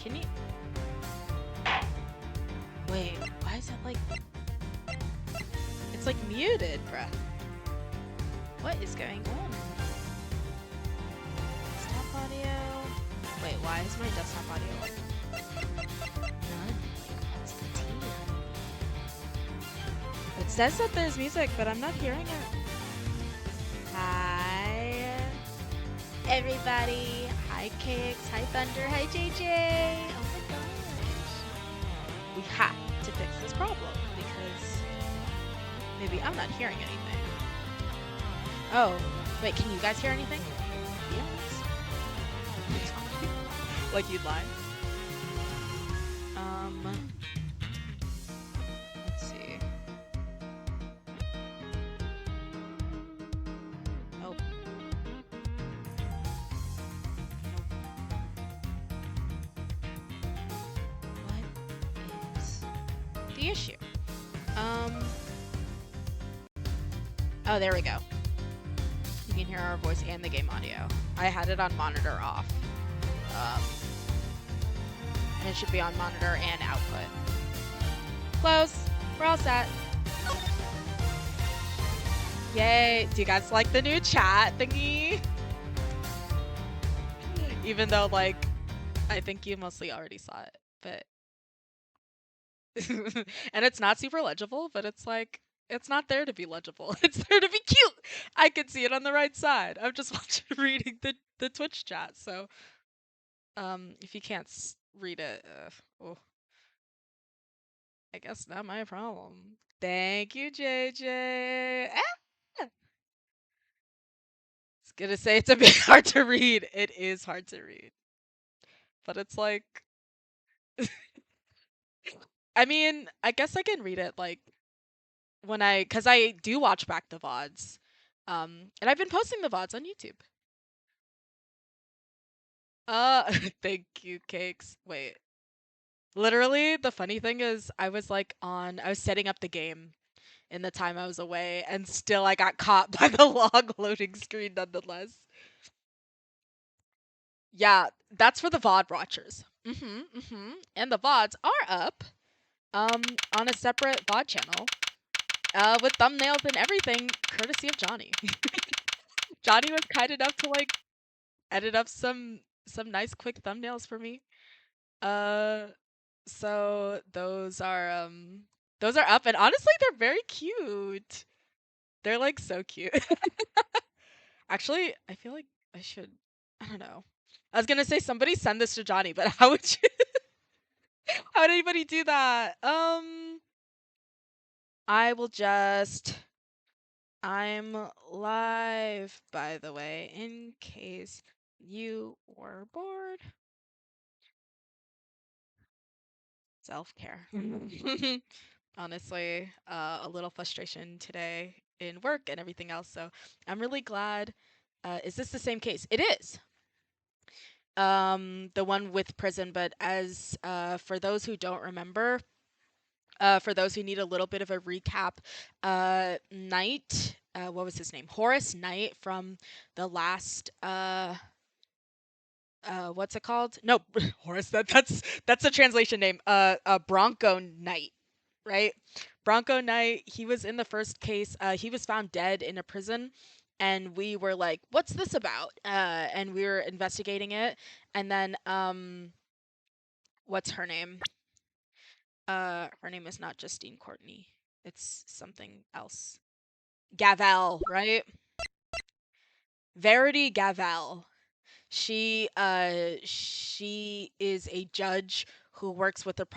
Can you... Wait, why is it like... It's like muted, bruh. What is going on? Desktop audio... Wait, why is my desktop audio like... None? What's the tea? It says that there's music, but I'm not hearing it. Hi, everybody. Hi, Cakes. Hi, Thunder. Hi, JJ. Oh my gosh. We have to fix this problem because maybe I'm not hearing anything. Oh, wait, can you guys hear anything? Yes. Like you'd lie. Let's see. Oh. What is the issue? Oh, there we go. You can hear our voice and the game audio. I had it on monitor off. And it should be on monitor and output. Close. We're all set. Yay. Do you guys like the new chat thingy? Even though, like, I think you mostly already saw it, but... and it's not super legible, but it's like, it's not there to be legible. It's there to be cute. I can see it on the right side. I'm just reading the Twitch chat, so... if you can't read it, oh, I guess not my problem. Thank you, JJ. Ah! I was gonna say it's a bit hard to read. It is hard to read, but it's like, I mean, I guess I can read it like when cause I do watch back the VODs, and I've been posting the VODs on YouTube. Thank you, Cakes. Wait. Literally, the funny thing is, I was setting up the game in the time I was away, and still I got caught by the log loading screen nonetheless. Yeah, that's for the VOD watchers. And the VODs are up, on a separate VOD channel, with thumbnails and everything, courtesy of Johnny. Johnny was kind enough to, like, edit up some nice quick thumbnails for me. So those are up, and honestly, they're very cute. They're like so cute. Actually, I feel like I should, I don't know. I was gonna say somebody send this to Johnny, but how would you, how would anybody do that? I will just, I'm live, by the way, in case you were bored. Self-care. Honestly, a little frustration today in work and everything else, so I'm really glad. Is this the same case? It is. The one with prison, but as for those who don't remember, for those who need a little bit of a recap, Knight, what was his name? Horace Knight from the last what's it called? No, Horace, that's the translation name. Bronco Knight, right? Bronco Knight, he was in the first case. He was found dead in a prison, and we were like, what's this about? And we were investigating it, and then what's her name? Her name is not Justine Courtney. It's something else. Gavel, right? Verity Gavel. She is a judge who works with the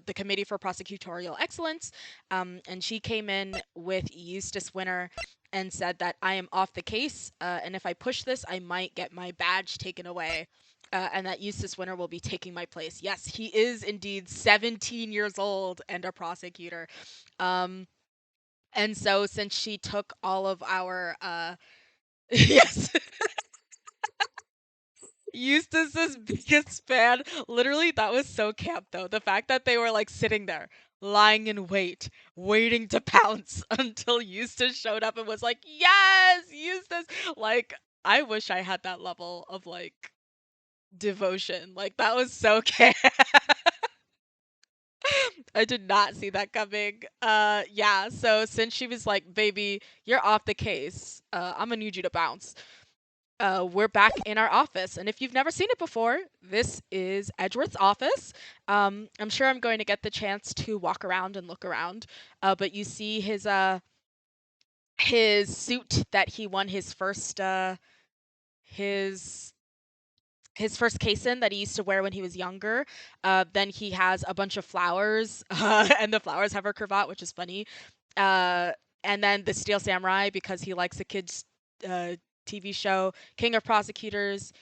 the Committee for Prosecutorial Excellence, and she came in with Eustace Winter and said that I am off the case, and if I push this, I might get my badge taken away, and that Eustace Winter will be taking my place. Yes, he is indeed 17 years old and a prosecutor. And so since she took all of our yes. Eustace's biggest fan. Literally, that was so camp, though. The fact that they were, like, sitting there, lying in wait, waiting to pounce until Eustace showed up and was like, yes, Eustace! Like, I wish I had that level of, like, devotion. Like, that was so care. I did not see that coming. Yeah, so since she was like, baby, you're off the case, I'm gonna need you to bounce. We're back in our office. And if you've never seen it before, this is Edgeworth's office. I'm sure I'm going to get the chance to walk around and look around. But you see his suit that he won his his first case in that he used to wear when he was younger. Then he has a bunch of flowers, and the flowers have a cravat, which is funny. Uh, and then the Steel Samurai because he likes a kids' TV show, King of Prosecutors.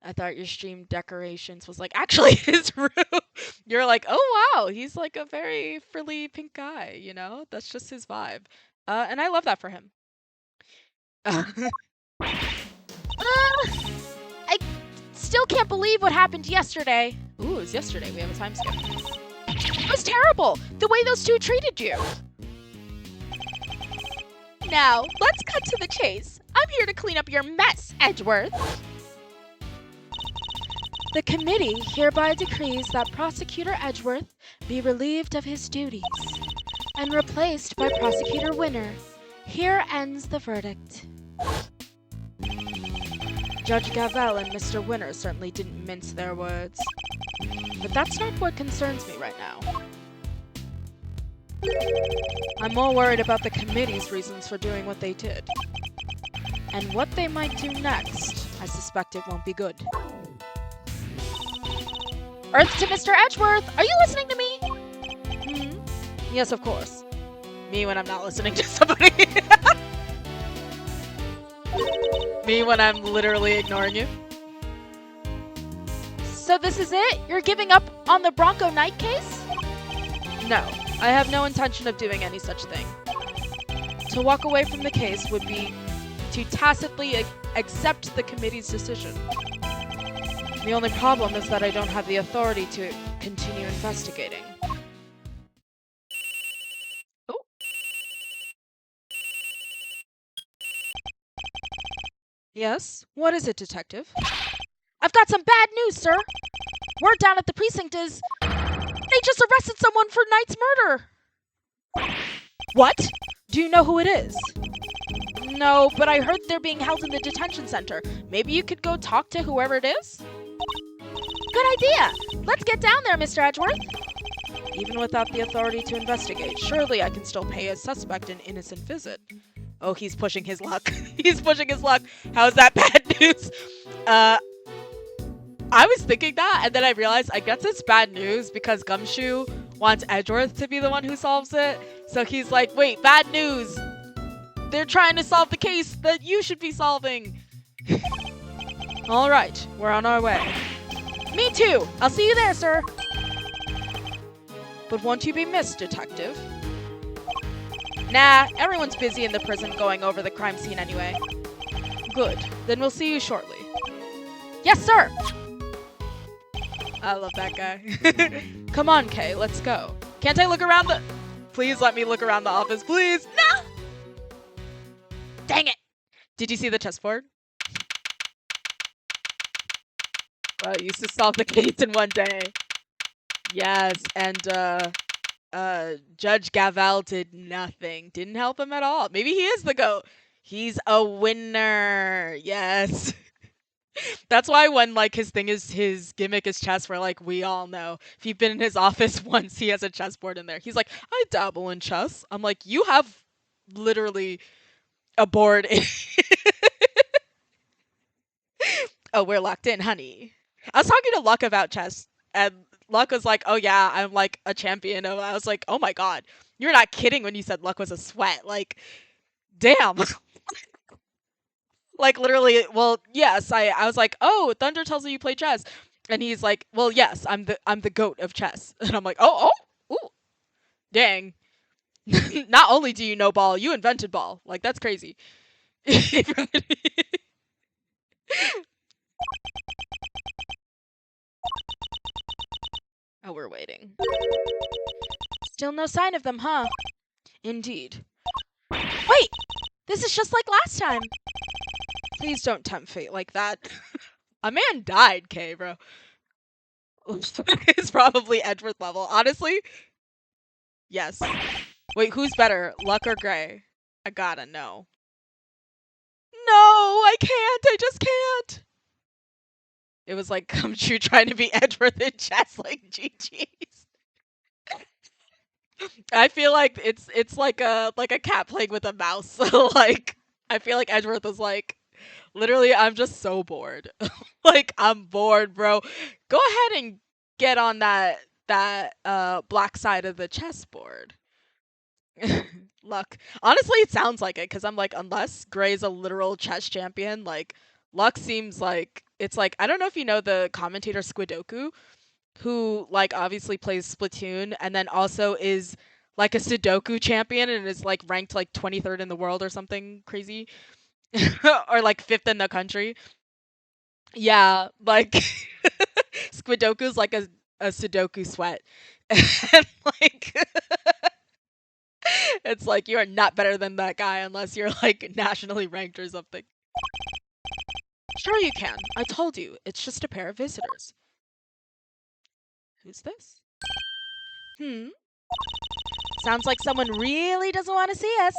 I thought your stream decorations was like actually his room. You're like, oh wow, he's like a very frilly pink guy, you know? That's just his vibe. And I love that for him. I still can't believe what happened yesterday. Ooh, it was yesterday. We have a time skip. It was terrible, the way those two treated you. Now, let's cut to the chase. I'm here to clean up your mess, Edgeworth. The committee hereby decrees that Prosecutor Edgeworth be relieved of his duties and replaced by Prosecutor Winner. Here ends the verdict. Judge Gavel and Mr. Winner certainly didn't mince their words. But that's not what concerns me right now. I'm more worried about the committee's reasons for doing what they did. And what they might do next, I suspect it won't be good. Earth to Mr. Edgeworth! Are you listening to me? Yes, of course. Me when I'm not listening to somebody. Me when I'm literally ignoring you. So this is it? You're giving up on the Bronco Knight case? No, I have no intention of doing any such thing. To walk away from the case would be to tacitly accept the committee's decision. The only problem is that I don't have the authority to continue investigating. Oh. Yes? What is it, Detective? I've got some bad news, sir. Word down at the precinct is they just arrested someone for Knight's murder. What? Do you know who it is? No, but I heard they're being held in the detention center. Maybe you could go talk to whoever it is? Good idea. Let's get down there, Mr. Edgeworth. Even without the authority to investigate, surely I can still pay a suspect an innocent visit. Oh, he's pushing his luck. He's pushing his luck. How's that bad news? I was thinking that, and then I realized I guess it's bad news because Gumshoe wants Edgeworth to be the one who solves it. So he's like, wait, bad news. They're trying to solve the case that you should be solving. All right, we're on our way. Me too. I'll see you there, sir. But won't you be missed, Detective? Nah, everyone's busy in the prison going over the crime scene anyway. Good. Then we'll see you shortly. Yes, sir! I love that guy. Come on, Kay, let's go. Can't I look around the... Please let me look around the office, please! No! Dang it! Did you see the chessboard? Well, I used to solve the case in one day. Yes, and Judge Gavel did nothing. Didn't help him at all. Maybe he is the GOAT. He's a winner. Yes. That's why when like his gimmick is chess, we're like, we all know. If you've been in his office once, he has a chessboard in there. He's like, I dabble in chess. I'm like, you have literally a board. Oh, we're locked in, honey. I was talking to Luck about chess, and Luck was like, oh yeah, I'm like a champion. And I was like, oh my god, you're not kidding when you said Luck was a sweat. Like, damn. Like literally, well, yes, I was like, oh, Thunder tells me you play chess. And he's like, well, yes, I'm the GOAT of chess. And I'm like, oh, ooh, dang. Not only do you know ball, you invented ball. Like, that's crazy. Oh, we're waiting. Still no sign of them, huh? Indeed. Wait! This is just like last time! Please don't tempt fate like that. A man died, Kay, bro. It's probably Edward level. Honestly, yes. Wait, who's better, Luck or Gray? I gotta know. No, I can't. I just can't. It was like come true trying to be Edward in chess, like GG's. I feel like it's like a cat playing with a mouse. Like I feel like Edgeworth was like, literally, I'm just so bored. Like I'm bored, bro. Go ahead and get on that black side of the chessboard. Luck. Honestly, it sounds like it because I'm like, unless Gray's a literal chess champion, like Luck seems like it's like I don't know if you know the commentator Squidoku, who like obviously plays Splatoon and then also is like a Sudoku champion and is like ranked like 23rd in the world or something crazy. Or like 5th in the country. Yeah, like Squidoku's like a Sudoku sweat. And like it's like you are not better than that guy unless you're like nationally ranked or something. Sure you can. I told you, it's just a pair of visitors. Who's this? Sounds like someone really doesn't want to see us.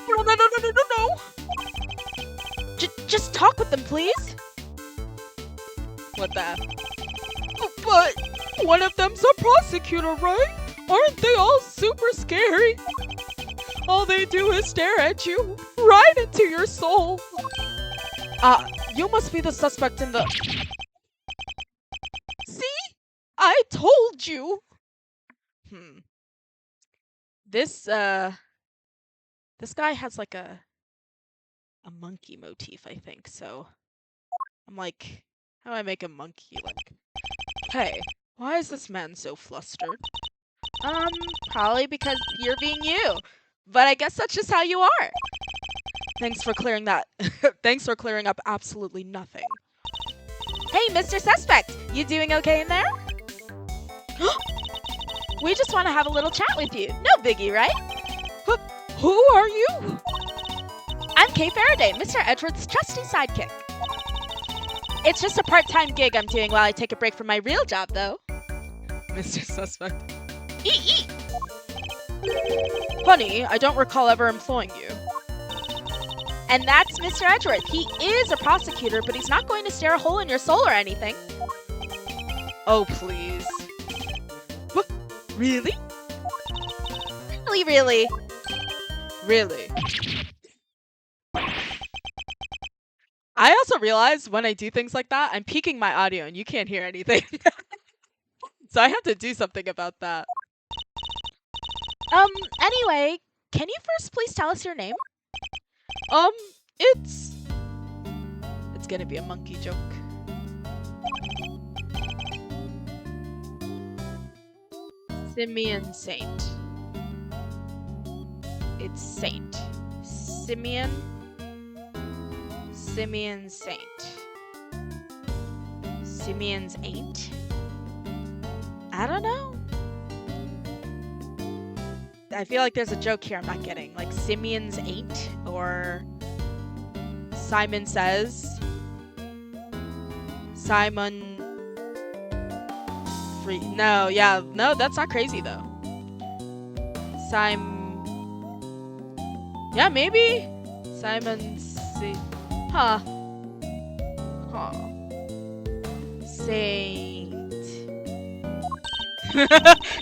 No, no, no, no, no, no, no. Just talk with them, please. What the? But one of them's a prosecutor, right? Aren't they all super scary? All they do is stare at you, right into your soul. You must be the suspect in the... See? I told you. This guy has like a monkey motif, I think, so I'm like, how do I make a monkey like, hey, why is this man so flustered? Probably because you're being you, but I guess that's just how you are. Thanks for clearing that. Thanks for clearing up absolutely nothing. Hey, Mr. Suspect, you doing okay in there? We just want to have a little chat with you. No biggie, right? Who are you? I'm Kay Faraday, Mr. Edward's trusty sidekick. It's just a part-time gig I'm doing while I take a break from my real job, though. Mr. Suspect. Eat! Honey, I don't recall ever employing you. And that's Mr. Edgeworth. He is a prosecutor, but he's not going to stare a hole in your soul or anything. Oh, please. What? Really? Really? Really? I also realize when I do things like that, I'm peaking my audio and you can't hear anything. So I have to do something about that. Anyway, can you first please tell us your name? It's gonna be a monkey joke. Simeon Saint. It's Saint. Simeon Saint. Simeon's ain't? I don't know. I feel like there's a joke here I'm not getting. Like Simeon's ain't or Simon Says. Simon Free. No, yeah. No, that's not crazy though. Yeah, maybe. Simon C. Huh. Saint.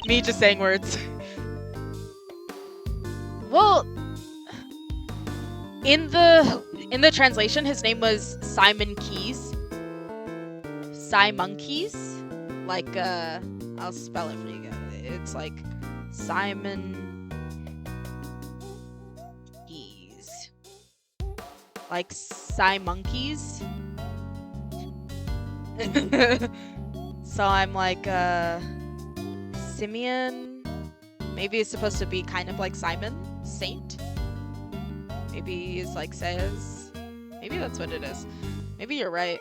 Me just saying words. Well, in the translation, his name was Simon Keys. Simon Keys. Like, I'll spell it for you guys. It's like Simon Keys. Like Simonkeys. So I'm like, Simeon. Maybe it's supposed to be kind of like Simon Saint. Maybe it's like Says. Maybe that's what it is. Maybe you're right.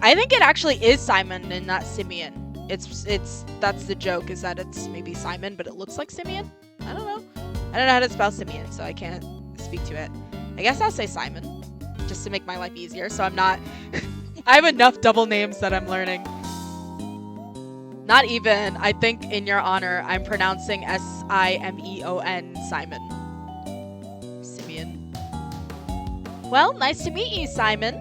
I think it actually is Simon and not Simeon. That's the joke, is that it's maybe Simon, but it looks like Simeon. I don't know. I don't know how to spell Simeon, so I can't speak to it. I guess I'll say Simon, just to make my life easier, so I'm not... I have enough double names that I'm learning. Not even. I think in your honor, I'm pronouncing Simeon, Simon. Simeon. Well, nice to meet you, Simon.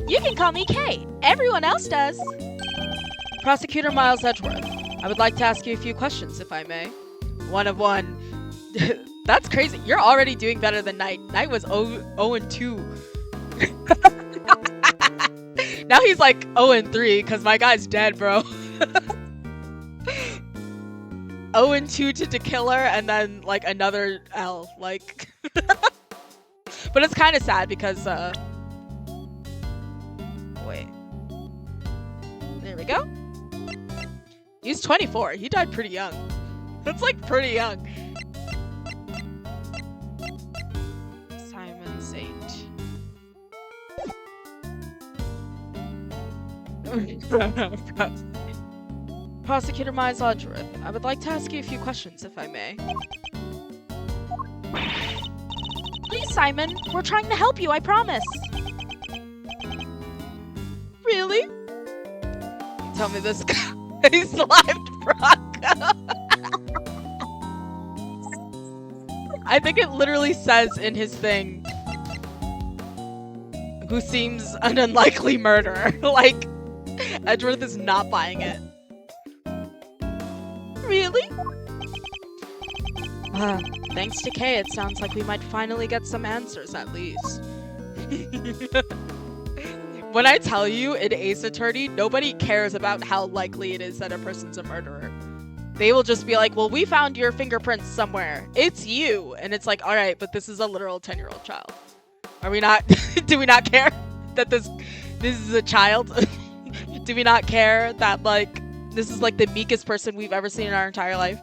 You can call me Kay. Everyone else does. Prosecutor Miles Edgeworth, I would like to ask you a few questions, if I may. 1 of 1. That's crazy. You're already doing better than Knight. Knight was 0-2. Now he's like 0-3 because my guy's dead, bro. 0-2 to Killer and then like another L. Like, but it's kind of sad because wait. There we go. He's 24. He died pretty young. That's like pretty young. Simon Saint. Prosecutor Miles Edgeworth, I would like to ask you a few questions, if I may. Please, Simon. We're trying to help you, I promise. Really? Tell me this guy slapped Bronco. I think it literally says in his thing, who seems an unlikely murderer. Like, Edgeworth is not buying it. Really? Thanks to Kay, it sounds like we might finally get some answers, at least. When I tell you in Ace Attorney, nobody cares about how likely it is that a person's a murderer. They will just be like, well, we found your fingerprints somewhere. It's you. And it's like, all right, but this is a literal 10-year-old child. Are we not? Do we not care that this is a child? Do we not care that, like, this is like the meekest person we've ever seen in our entire life?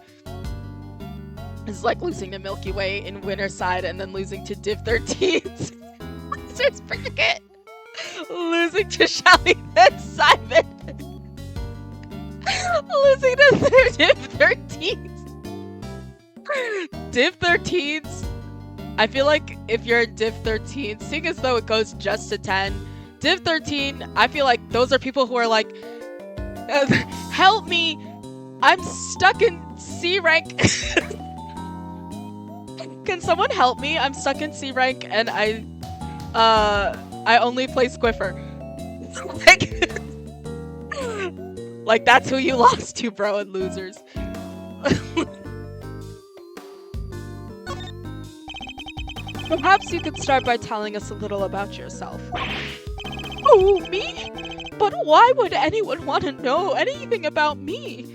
This is like losing to Milky Way in Winterside and then losing to Div 13's. Losers bracket. Losing to Shelly and Simon. Losing to Div 13's. Div 13's. I feel like if you're in Div 13, seeing as though it goes just to 10, Div 13, I feel like those are people who are like, help me, I'm stuck in C rank. Can someone help me? I'm stuck in C rank and I only play Squiffer. Like that's who you lost to, bro, and losers. Perhaps you could start by telling us a little about yourself. Oh, me? But why would anyone want to know anything about me?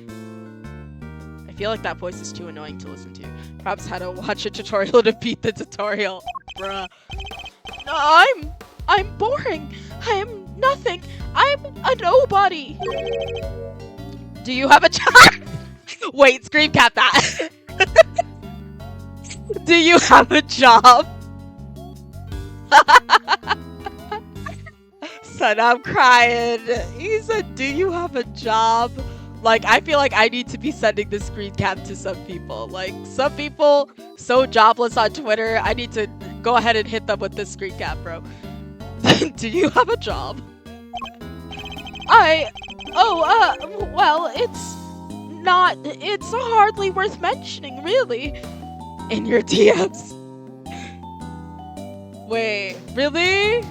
I feel like that voice is too annoying to listen to. Perhaps had to watch a tutorial to beat the tutorial. Bruh. I'm boring. I am nothing. I'm a nobody. Do you have a job? Wait, screen cap that. Do you have a job? Son, I'm crying. He said, do you have a job? Like, I feel like I need to be sending this screen cap to some people. Like, some people so jobless on Twitter, I need to go ahead and hit them with this screen cap, bro. Do you have a job? Well, it's hardly worth mentioning, really. In your DMs. Wait, really?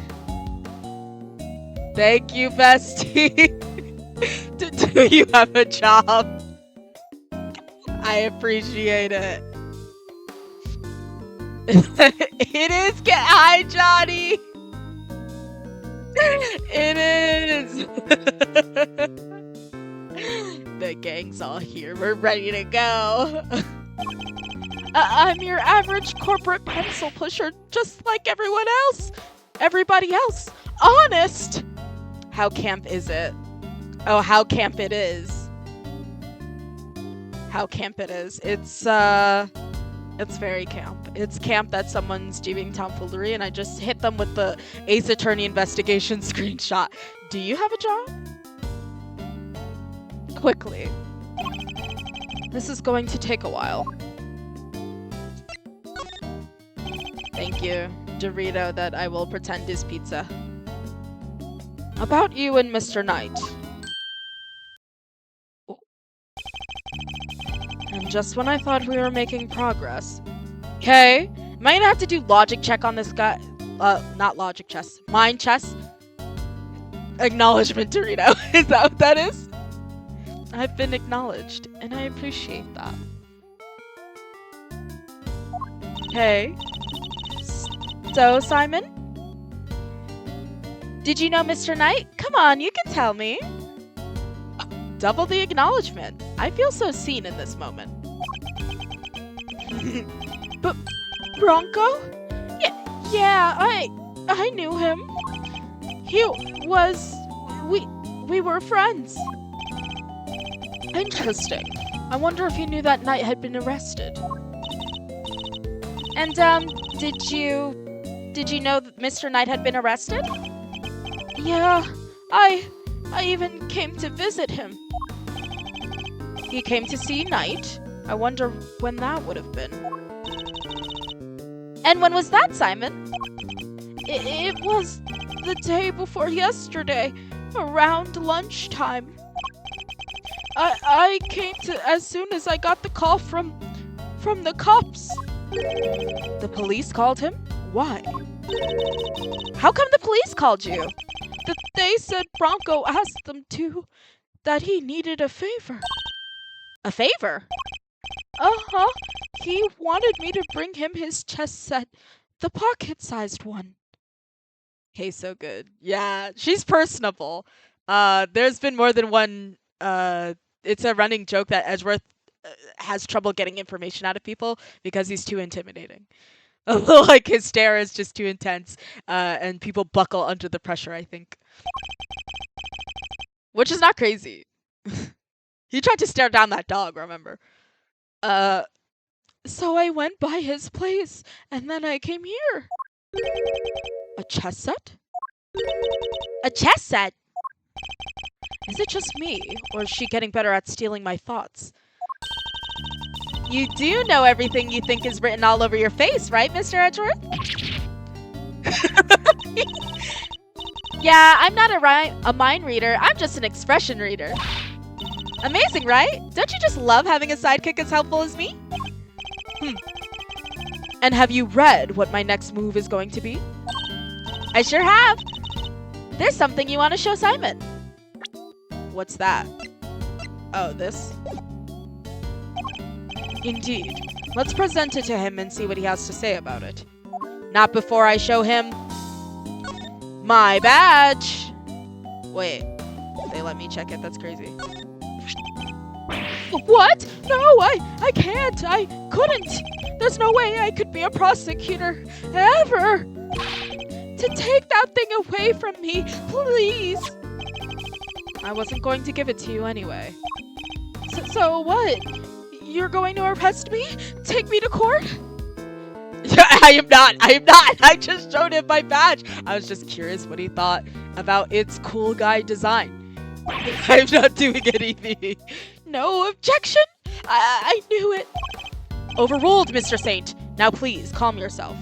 Thank you, bestie. Do you have a job? I appreciate it. It is. Hi, Johnny. It is. The gang's all here. We're ready to go. I'm your average corporate pencil pusher, just like everyone else. Everybody else. Honest. How camp is it? Oh, how camp it is. How camp it is. It's very camp. It's camp that someone's doing tomfoolery and I just hit them with the Ace Attorney investigation screenshot. Do you have a job? Quickly. This is going to take a while. Thank you. Dorito that I will pretend is pizza. About you and Mr. Knight. And just when I thought we were making progress. Okay, am I gonna have to do logic check on this guy? Not logic chess. Mind chess? Acknowledgement, Dorito. Is that what that is? I've been acknowledged, and I appreciate that. Hey. So, Simon? Did you know Mr. Knight? Come on, you can tell me. Double the acknowledgement. I feel so seen in this moment. But Bronco? Yeah, I knew him. He was... We were friends. Interesting. I wonder if you knew that Knight had been arrested. And, did you know that Mr. Knight had been arrested? Yeah, I even came to visit him. He came to see Knight? I wonder when that would have been. And when was that, Simon? It was the day before yesterday, around lunchtime. I came to as soon as I got the call from the cops. The police called him? Why? How come the police called you? They said Bronco asked them that he needed a favor. A favor? Uh-huh. He wanted me to bring him his chess set, the pocket-sized one. Okay, so good. Yeah, she's personable. There's been more than one, it's a running joke that Edgeworth has trouble getting information out of people because he's too intimidating. Like, his stare is just too intense, and people buckle under the pressure, I think. Which is not crazy. He tried to stare down that dog, remember? So I went by his place, and then I came here. A chess set? A chess set? Is it just me, or is she getting better at stealing my thoughts? You do know everything you think is written all over your face, right, Mr. Edgeworth? Yeah, I'm not a mind reader, I'm just an expression reader. Amazing, right? Don't you just love having a sidekick as helpful as me? And have you read what my next move is going to be? I sure have. There's something you want to show Simon. What's that? Oh, this? Indeed. Let's present it to him and see what he has to say about it. Not before I show him my badge. Wait, they let me check it. That's crazy. What? No, I can't. I couldn't. There's no way I could be a prosecutor ever. To take that thing away from me, please. I wasn't going to give it to you anyway. So what? You're going to arrest me? Take me to court? I am not. I just showed him my badge. I was just curious what he thought about its cool guy design. I'm not doing anything. No objection. I knew it. Overruled, Mr. Saint. Now please, calm yourself.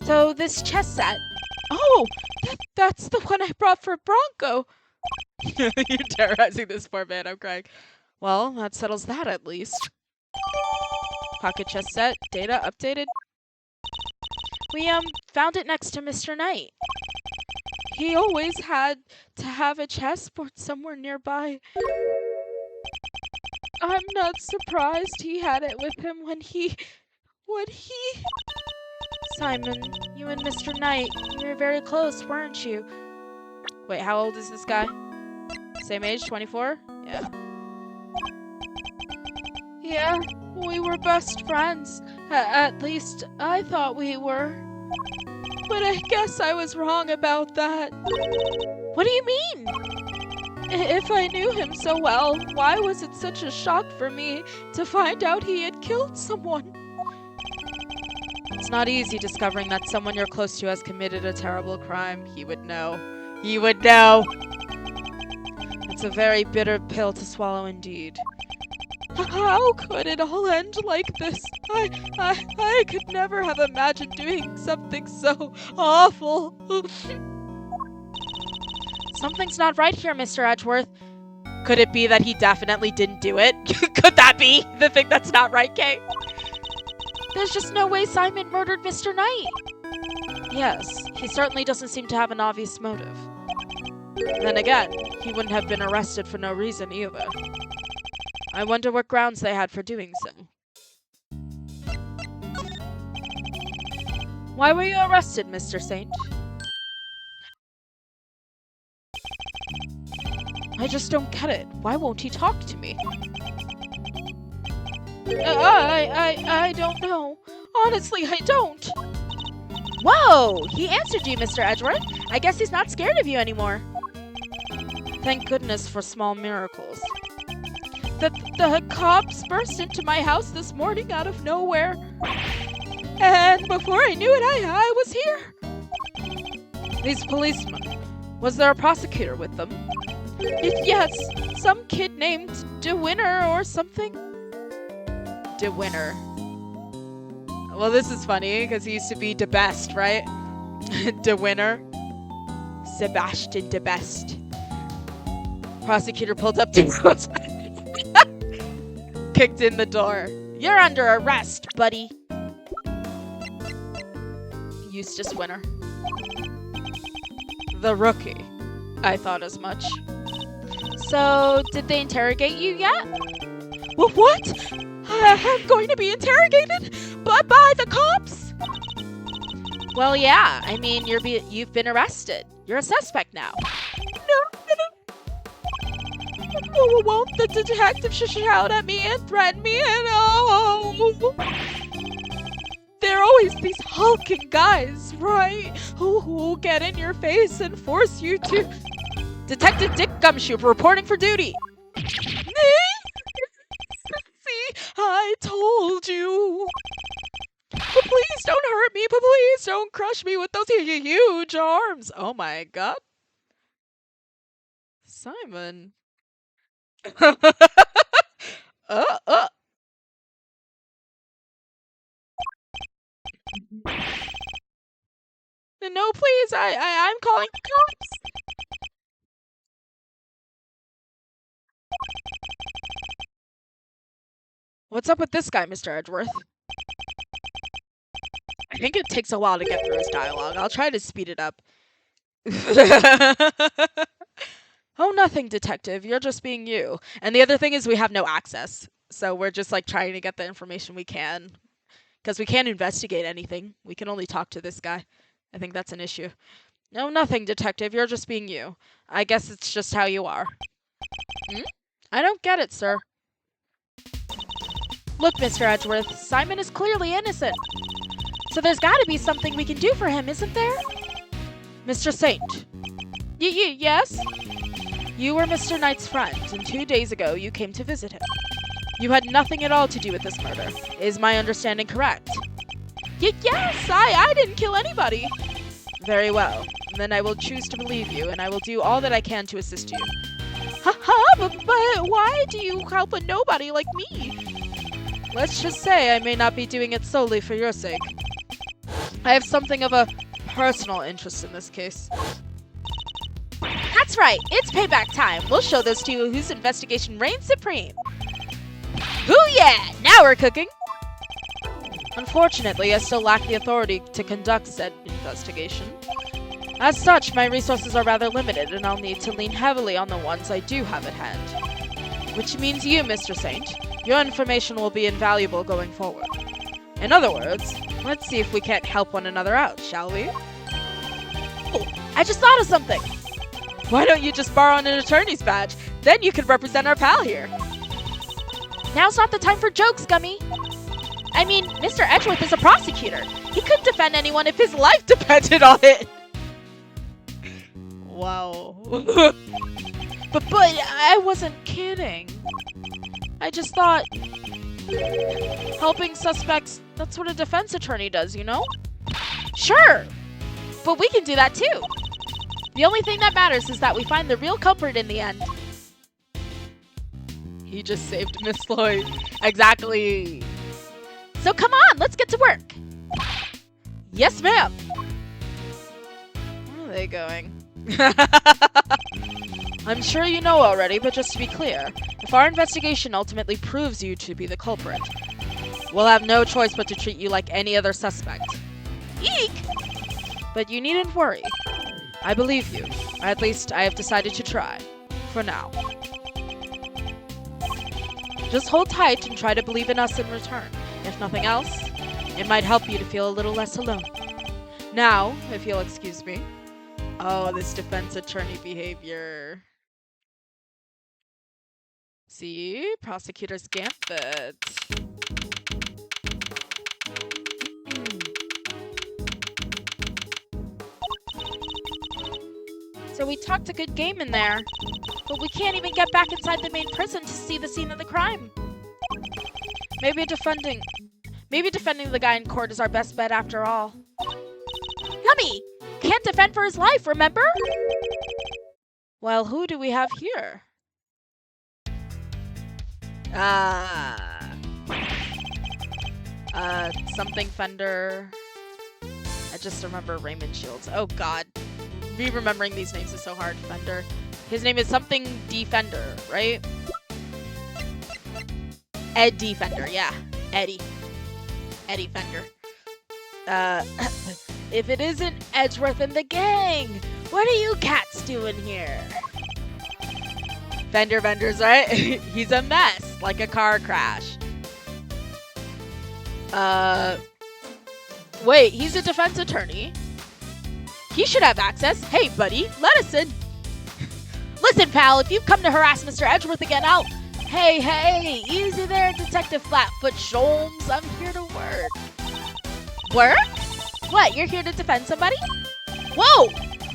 So this chess set. Oh, that's the one I brought for Bronco. You're terrorizing this poor man. I'm crying. Well, that settles that at least. Pocket chess set. Data updated. We found it next to Mr. Knight. He always had to have a chessboard somewhere nearby. I'm not surprised he had it with him when he... Simon, you and Mr. Knight, you were very close, weren't you? Wait, how old is this guy? Same age, 24? Yeah. Yeah, we were best friends. At least, I thought we were. But I guess I was wrong about that. What do you mean? If I knew him so well, why was it such a shock for me to find out he had killed someone? It's not easy discovering that someone you're close to has committed a terrible crime. He would know. He would know! It's a very bitter pill to swallow indeed. How could it all end like this? I could never have imagined doing something so awful. Something's not right here, Mr. Edgeworth. Could it be that he definitely didn't do it? Could that be the thing that's not right, Kay? There's just no way Simon murdered Mr. Knight. Yes, he certainly doesn't seem to have an obvious motive. Then again, he wouldn't have been arrested for no reason either. I wonder what grounds they had for doing so. Why were you arrested, Mr. Saint? I just don't get it. Why won't he talk to me? I don't know. Honestly, I don't. Whoa! He answered you, Mr. Edgeworth. I guess he's not scared of you anymore. Thank goodness for small miracles. The cops burst into my house this morning out of nowhere. And before I knew it, I was here. These policemen. Was there a prosecutor with them? Yes, some kid named DeWinner or something. DeWinner. Well, this is funny because he used to be DeBest, right? DeWinner. Sebastian DeBest. Prosecutor pulled up to kicked in the door. You're under arrest, buddy. Eustace Winner. The rookie. I thought as much. So, did they interrogate you yet? Well, what? I'm going to be interrogated? But by the cops? Well, yeah. I mean, you've been arrested. You're a suspect now. No. Won't the detective shout at me and threaten me? And oh, there are always these hulking guys, right? Who get in your face and force you to... Detective Dick Gumshoe reporting for duty. See, I told you. But please don't hurt me. But please don't crush me with those huge arms. Oh my god. Simon. No, please. I'm calling the cops. What's up with this guy, Mr. Edgeworth? I think it takes a while to get through his dialogue. I'll try to speed it up. Oh, nothing, detective. You're just being you. And the other thing is we have no access. So we're just like trying to get the information we can. Because we can't investigate anything. We can only talk to this guy. I think that's an issue. No, nothing, detective. You're just being you. I guess it's just how you are. I don't get it, sir. Look, Mr. Edgeworth, Simon is clearly innocent. So there's got to be something we can do for him, isn't there? Mr. Saint. Yes? You were Mr. Knight's friend, and 2 days ago you came to visit him. You had nothing at all to do with this murder. Is my understanding correct? Yes, I didn't kill anybody. Very well. Then I will choose to believe you, and I will do all that I can to assist you. But why do you help a nobody like me? Let's just say I may not be doing it solely for your sake. I have something of a personal interest in this case. That's right, it's payback time. We'll show those two whose investigation reigns supreme. Ooh yeah, now we're cooking. Unfortunately, I still lack the authority to conduct said investigation. As such, my resources are rather limited, and I'll need to lean heavily on the ones I do have at hand. Which means you, Mr. Saint. Your information will be invaluable going forward. In other words, let's see if we can't help one another out, shall we? Oh, I just thought of something! Why don't you just borrow an attorney's badge? Then you could represent our pal here. Now's not the time for jokes, Gummy. I mean, Mr. Edgeworth is a prosecutor. He couldn't defend anyone if his life depended on it. Wow. But I wasn't kidding. I just thought helping suspects, that's what a defense attorney does, you know? Sure, but we can do that too. The only thing that matters is that we find the real culprit in the end. He just saved Miss Lloyd. Exactly. So come on, let's get to work. Yes, ma'am. Where are they going? I'm sure you know already, but just to be clear, if our investigation ultimately proves you to be the culprit, we'll have no choice but to treat you like any other suspect. Eek! But you needn't worry. I believe you. At least I have decided to try. For now. Just hold tight and try to believe in us in return. If nothing else, it might help you to feel a little less alone. Now, if you'll excuse me. Oh, this defense attorney behavior. See? Prosecutor's gambit. So we talked a good game in there, but we can't even get back inside the main prison to see the scene of the crime. Maybe defending the guy in court is our best bet after all. Yummy! Can't defend for his life, remember? Well, who do we have here? Something Fender. I just remember Raymond Shields. Oh god. Re-remembering these names is so hard. Fender. His name is something Defender, right? Ed Defender, yeah. Eddie Fender. If it isn't Edgeworth and the gang, what are you cats doing here? Fender Benders, right? He's a mess, like a car crash. Wait, he's a defense attorney. He should have access. Hey, buddy, let us in. Listen, pal, if you come to harass Mr. Edgeworth again, I'll... Hey, easy there, Detective Flatfoot Sholmes. I'm here to work. Work? What, you're here to defend somebody? Whoa!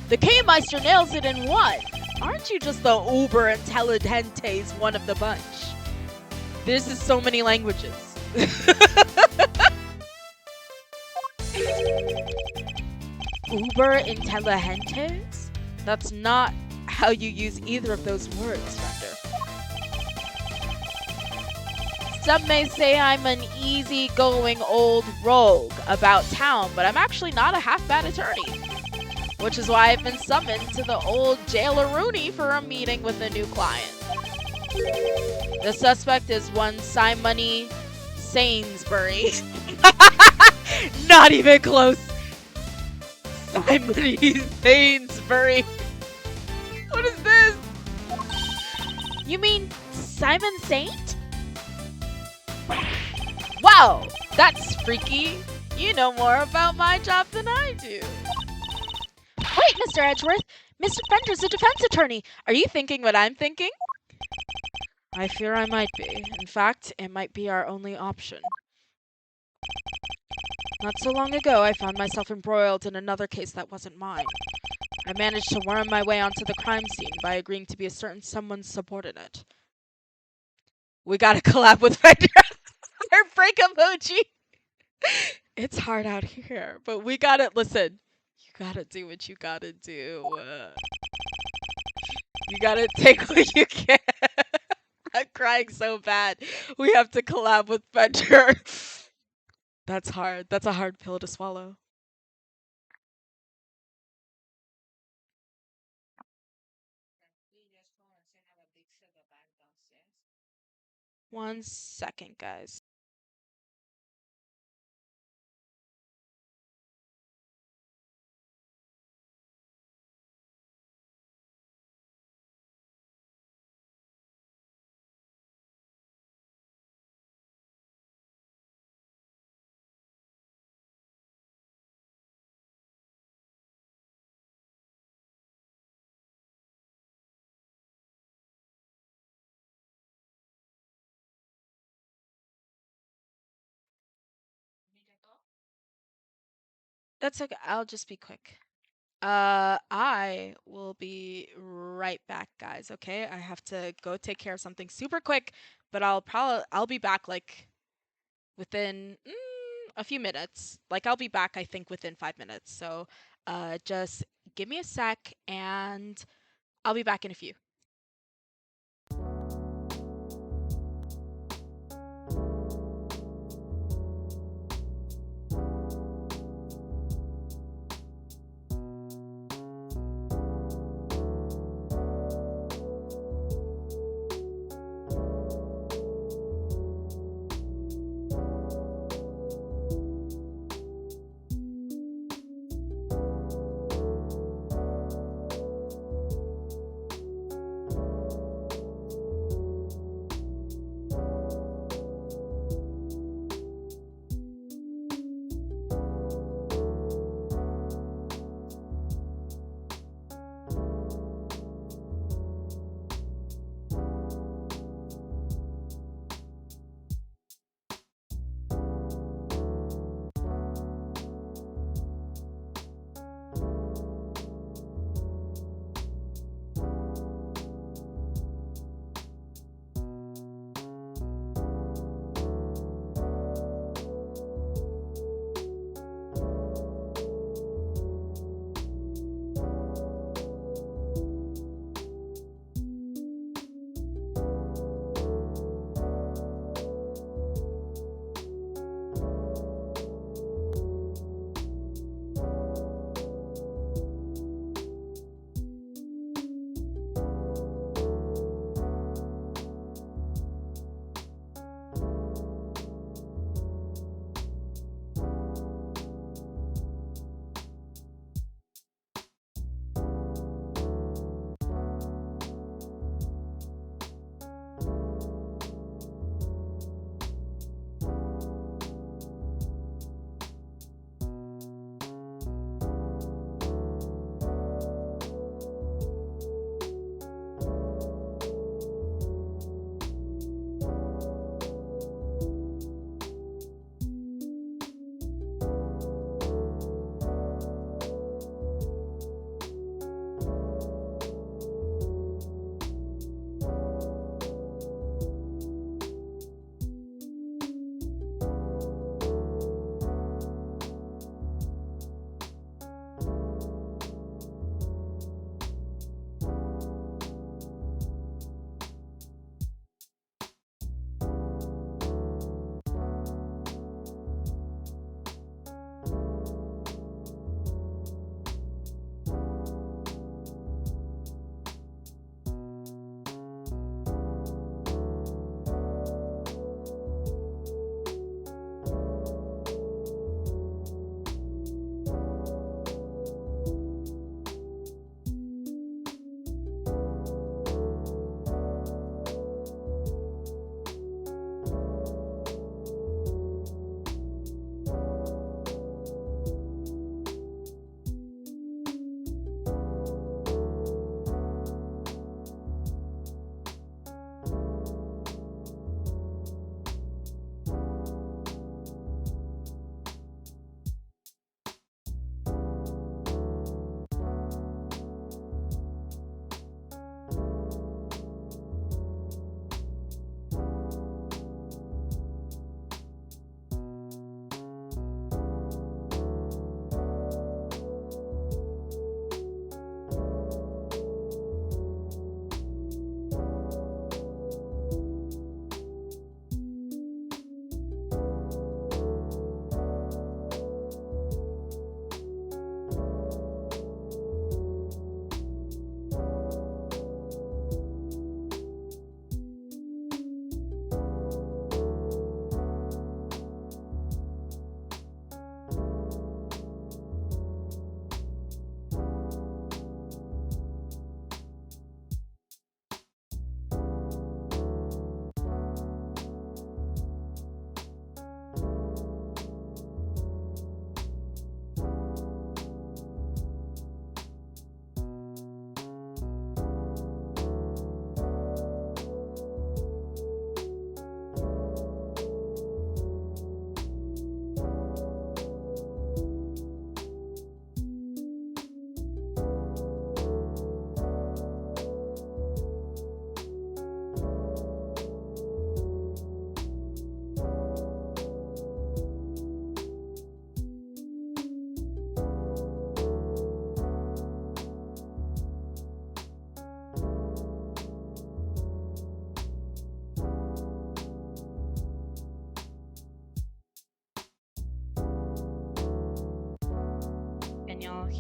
The K-Meister nails it in one. Aren't you just the uber intelligentes one of the bunch? This is so many languages. Uber intelligentes? That's not how you use either of those words, Fender. Some may say I'm an easygoing old rogue about town, but I'm actually not a half-bad attorney. Which is why I've been summoned to the old jailer Rooney for a meeting with a new client. The suspect is one Simony Sainsbury. Not even close. Simony Sainsbury. What is this? You mean Simon Saint? Wow, that's freaky. You know more about my job than I do. Wait, Mr. Edgeworth. Mr. Fender's a defense attorney. Are you thinking what I'm thinking? I fear I might be. In fact, it might be our only option. Not so long ago, I found myself embroiled in another case that wasn't mine. I managed to worm my way onto the crime scene by agreeing to be a certain someone's subordinate. We gotta collab with Fender. Or break emoji. It's hard out here, but we gotta listen. You gotta do what you gotta do. You gotta take what you can. I'm crying so bad. We have to collab with Fender. That's hard. That's a hard pill to swallow. One second, guys. That's okay. I'll just be quick. I will be right back, guys. Okay, I have to go take care of something super quick, but I'll be back like within a few minutes. Like I'll be back, I think, within 5 minutes. So, just give me a sec, and I'll be back in a few.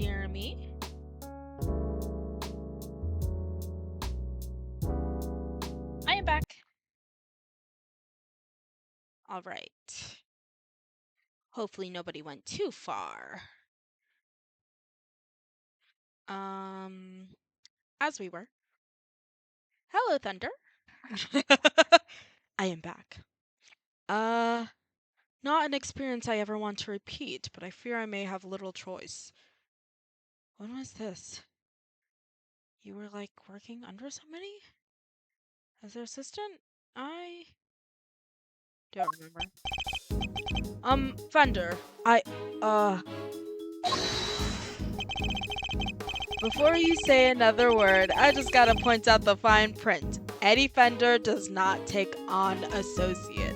hear me? I am back. All right. Hopefully nobody went too far. As we were. Hello, Thunder. I am back. Not an experience I ever want to repeat, but I fear I may have little choice. When was this? You were, like, working under somebody? As their assistant? I don't remember. Thunder, before you say another word, I just gotta point out the fine print. Eddie Fender does not take on associates.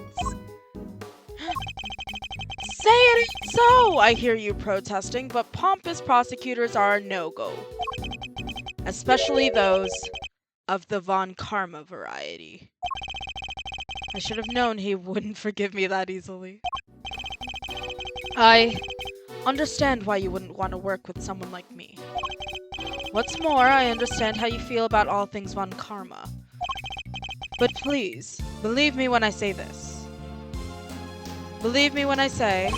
Say it ain't so, I hear you protesting, but pompous prosecutors are a no-go. Especially those of the Von Karma variety. I should have known he wouldn't forgive me that easily. I understand why you wouldn't want to work with someone like me. What's more, I understand how you feel about all things Von Karma. But please, believe me when I say this. Believe me when I say,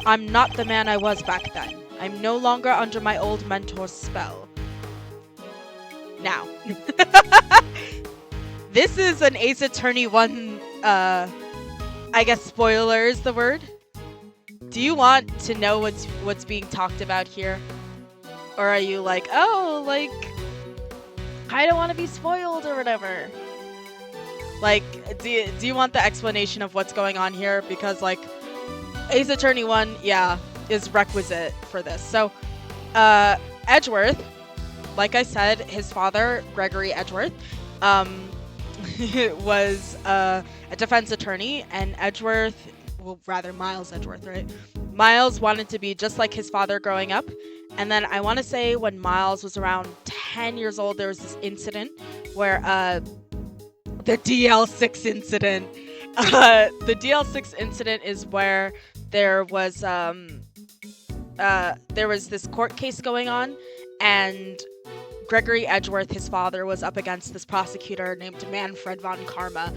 I'm not the man I was back then. I'm no longer under my old mentor's spell. Now. This is an Ace Attorney 1, I guess spoiler is the word. Do you want to know what's being talked about here? Or are you like, oh, like, I don't want to be spoiled or whatever? Like, do you want the explanation of what's going on here? Because, like, Ace Attorney 1, yeah, is requisite for this. So, Edgeworth, like I said, his father, Gregory Edgeworth, was a defense attorney, and Edgeworth, well, rather Miles Edgeworth, right? Miles wanted to be just like his father growing up. And then I want to say when Miles was around 10 years old, there was this incident where, the DL6 incident. The DL6 incident is where there was this court case going on, and Gregory Edgeworth, his father, was up against this prosecutor named Manfred von Karma,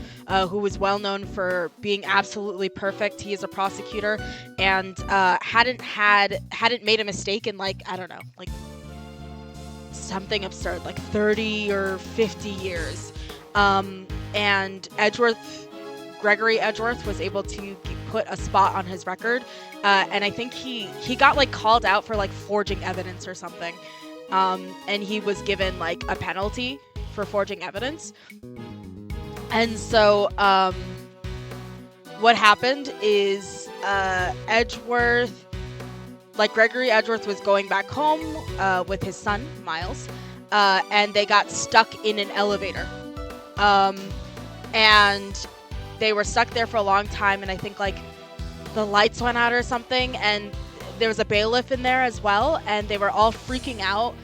who was well known for being absolutely perfect. He is a prosecutor and hadn't made a mistake in, like, I don't know, like something absurd, like 30 or 50 years. And Gregory Edgeworth was able to put a spot on his record, and I think he got, like, called out for, like, forging evidence or something. And he was given, like, a penalty for forging evidence. And so, what happened is, Edgeworth, like, Gregory Edgeworth was going back home, with his son, Miles, and they got stuck in an elevator. And they were stuck there for a long time, and I think, like, the lights went out or something, and there was a bailiff in there as well, and they were all freaking out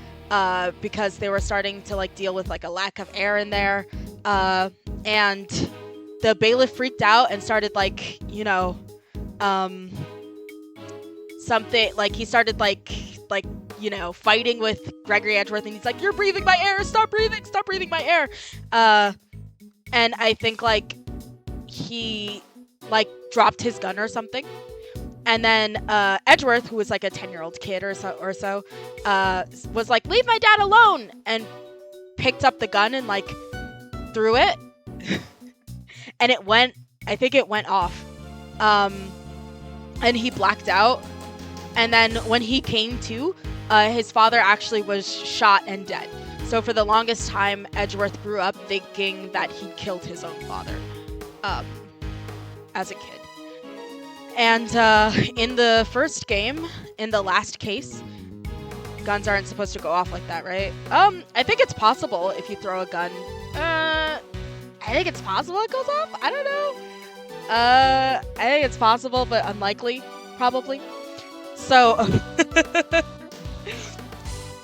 because they were starting to, like, deal with, like, a lack of air in there, and the bailiff freaked out and started, like, you know, something, like, he started, like, you know, fighting with Gregory Edgeworth, and he's like, you're breathing my air, stop breathing my air, and I think, like, he, like, dropped his gun or something. And then Edgeworth, who was like a 10-year-old kid or so, was like, leave my dad alone, and picked up the gun and, like, threw it. And I think it went off. And he blacked out. And then when he came to, his father actually was shot and dead. So for the longest time, Edgeworth grew up thinking that he killed his own father as a kid. And in the first game, in the last case, guns aren't supposed to go off like that, right? I think it's possible if you throw a gun. I think it's possible it goes off. I don't know. I think it's possible, but unlikely, probably. So,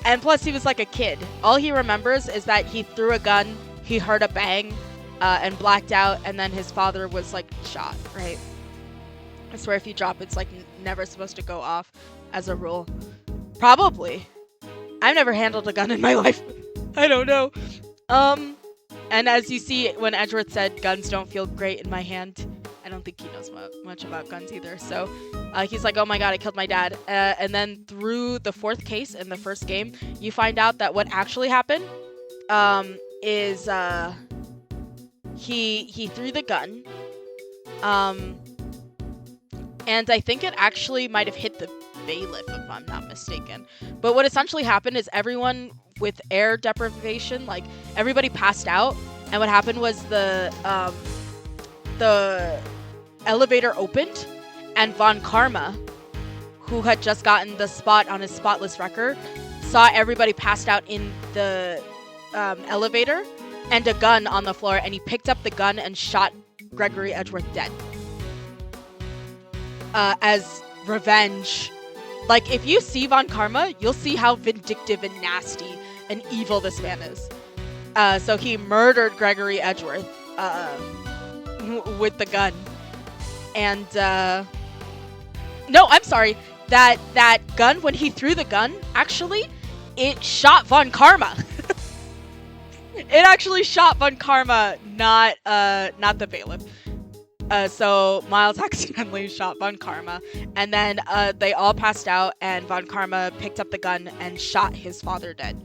and plus he was like a kid. All he remembers is that he threw a gun, he heard a bang, and blacked out, and then his father was, like, shot, right? I swear if you drop, it's, like, never supposed to go off as a rule. Probably. I've never handled a gun in my life. I don't know. And as you see, when Edgeworth said guns don't feel great in my hand, I don't think he knows much about guns either. So he's like, oh my god, I killed my dad. And then through the 4th case in the first game, you find out that what actually happened is he threw the gun. And I think it actually might have hit the bailiff, if I'm not mistaken. But what essentially happened is everyone with air deprivation, like everybody passed out, and what happened was the elevator opened, and Von Karma, who had just gotten the spot on his spotless record, saw everybody passed out in the elevator and a gun on the floor, and he picked up the gun and shot Gregory Edgeworth dead. As revenge. Like, if you see Von Karma, you'll see how vindictive and nasty and evil this man is. So he murdered Gregory Edgeworth with the gun. And, no, I'm sorry. That gun, when he threw the gun, actually, it shot Von Karma. It actually shot Von Karma, not the bailiff. So Miles accidentally shot Von Karma, and then they all passed out, and Von Karma picked up the gun and shot his father dead.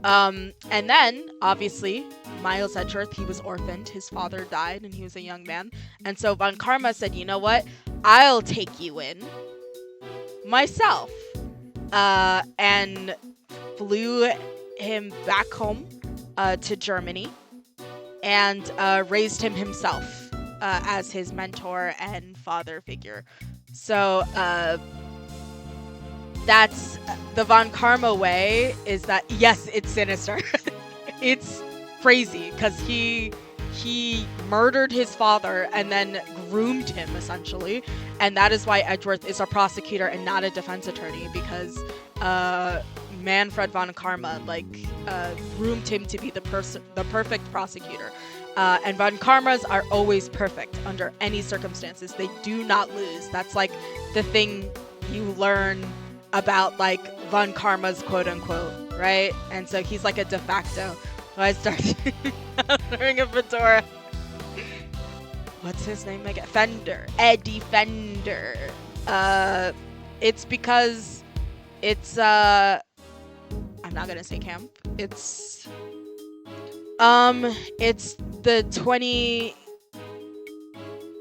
And then, obviously, Miles Edgeworth, he was orphaned. His father died, and he was a young man. And so Von Karma said, you know what? I'll take you in myself. And flew him back home to Germany and raised him himself. As his mentor and father figure. So that's the Von Karma way, is that, yes, it's sinister. It's crazy because he murdered his father and then groomed him, essentially. And that is why Edgeworth is a prosecutor and not a defense attorney, because Manfred Von Karma groomed him to be the perfect prosecutor. And Von Karmas are always perfect under any circumstances. They do not lose. That's like the thing you learn about like Von Karma's quote unquote, right? And so he's like a de facto. So I started wearing a fedora. What's his name again? Fender. Eddie Fender. It's because it's I'm not gonna say camp. It's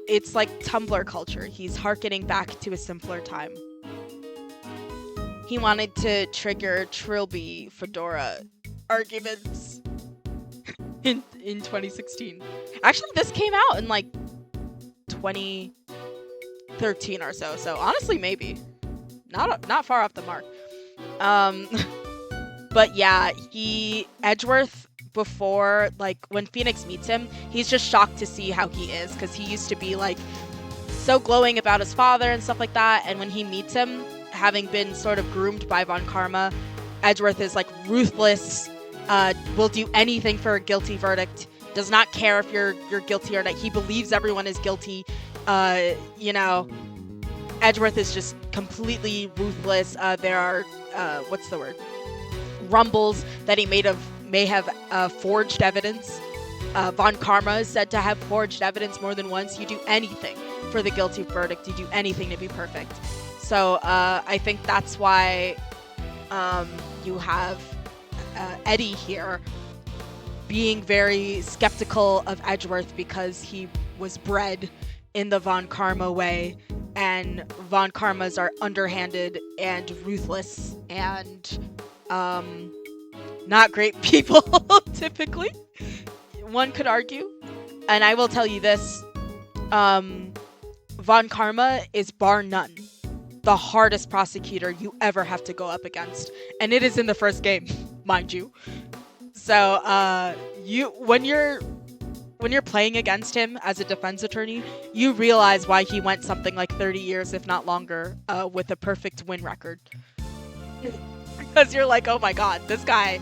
it's like Tumblr culture. He's harkening back to a simpler time. He wanted to trigger Trilby fedora arguments in 2016. Actually, this came out in like 2013 or so. So honestly, maybe not far off the mark. But yeah, Edgeworth, before, like, when Phoenix meets him, he's just shocked to see how he is, because he used to be like so glowing about his father and stuff like that. And when he meets him, having been sort of groomed by Von Karma, Edgeworth is like ruthless, will do anything for a guilty verdict, does not care if you're guilty or not. He believes everyone is guilty. Edgeworth is just completely ruthless. There are what's the word? Rumbles that he may have forged evidence. Von Karma is said to have forged evidence more than once. You do anything for the guilty verdict. You do anything to be perfect. So I think that's why you have Eddie here being very skeptical of Edgeworth, because he was bred in the Von Karma way, and Von Karmas are underhanded and ruthless and not great people, typically, one could argue. And I will tell you this, Von Karma is bar none the hardest prosecutor you ever have to go up against. And it is in the first game, mind you. So when you're playing against him as a defense attorney, you realize why he went something like 30 years, if not longer, with a perfect win record. Because you're like, oh my god, this guy,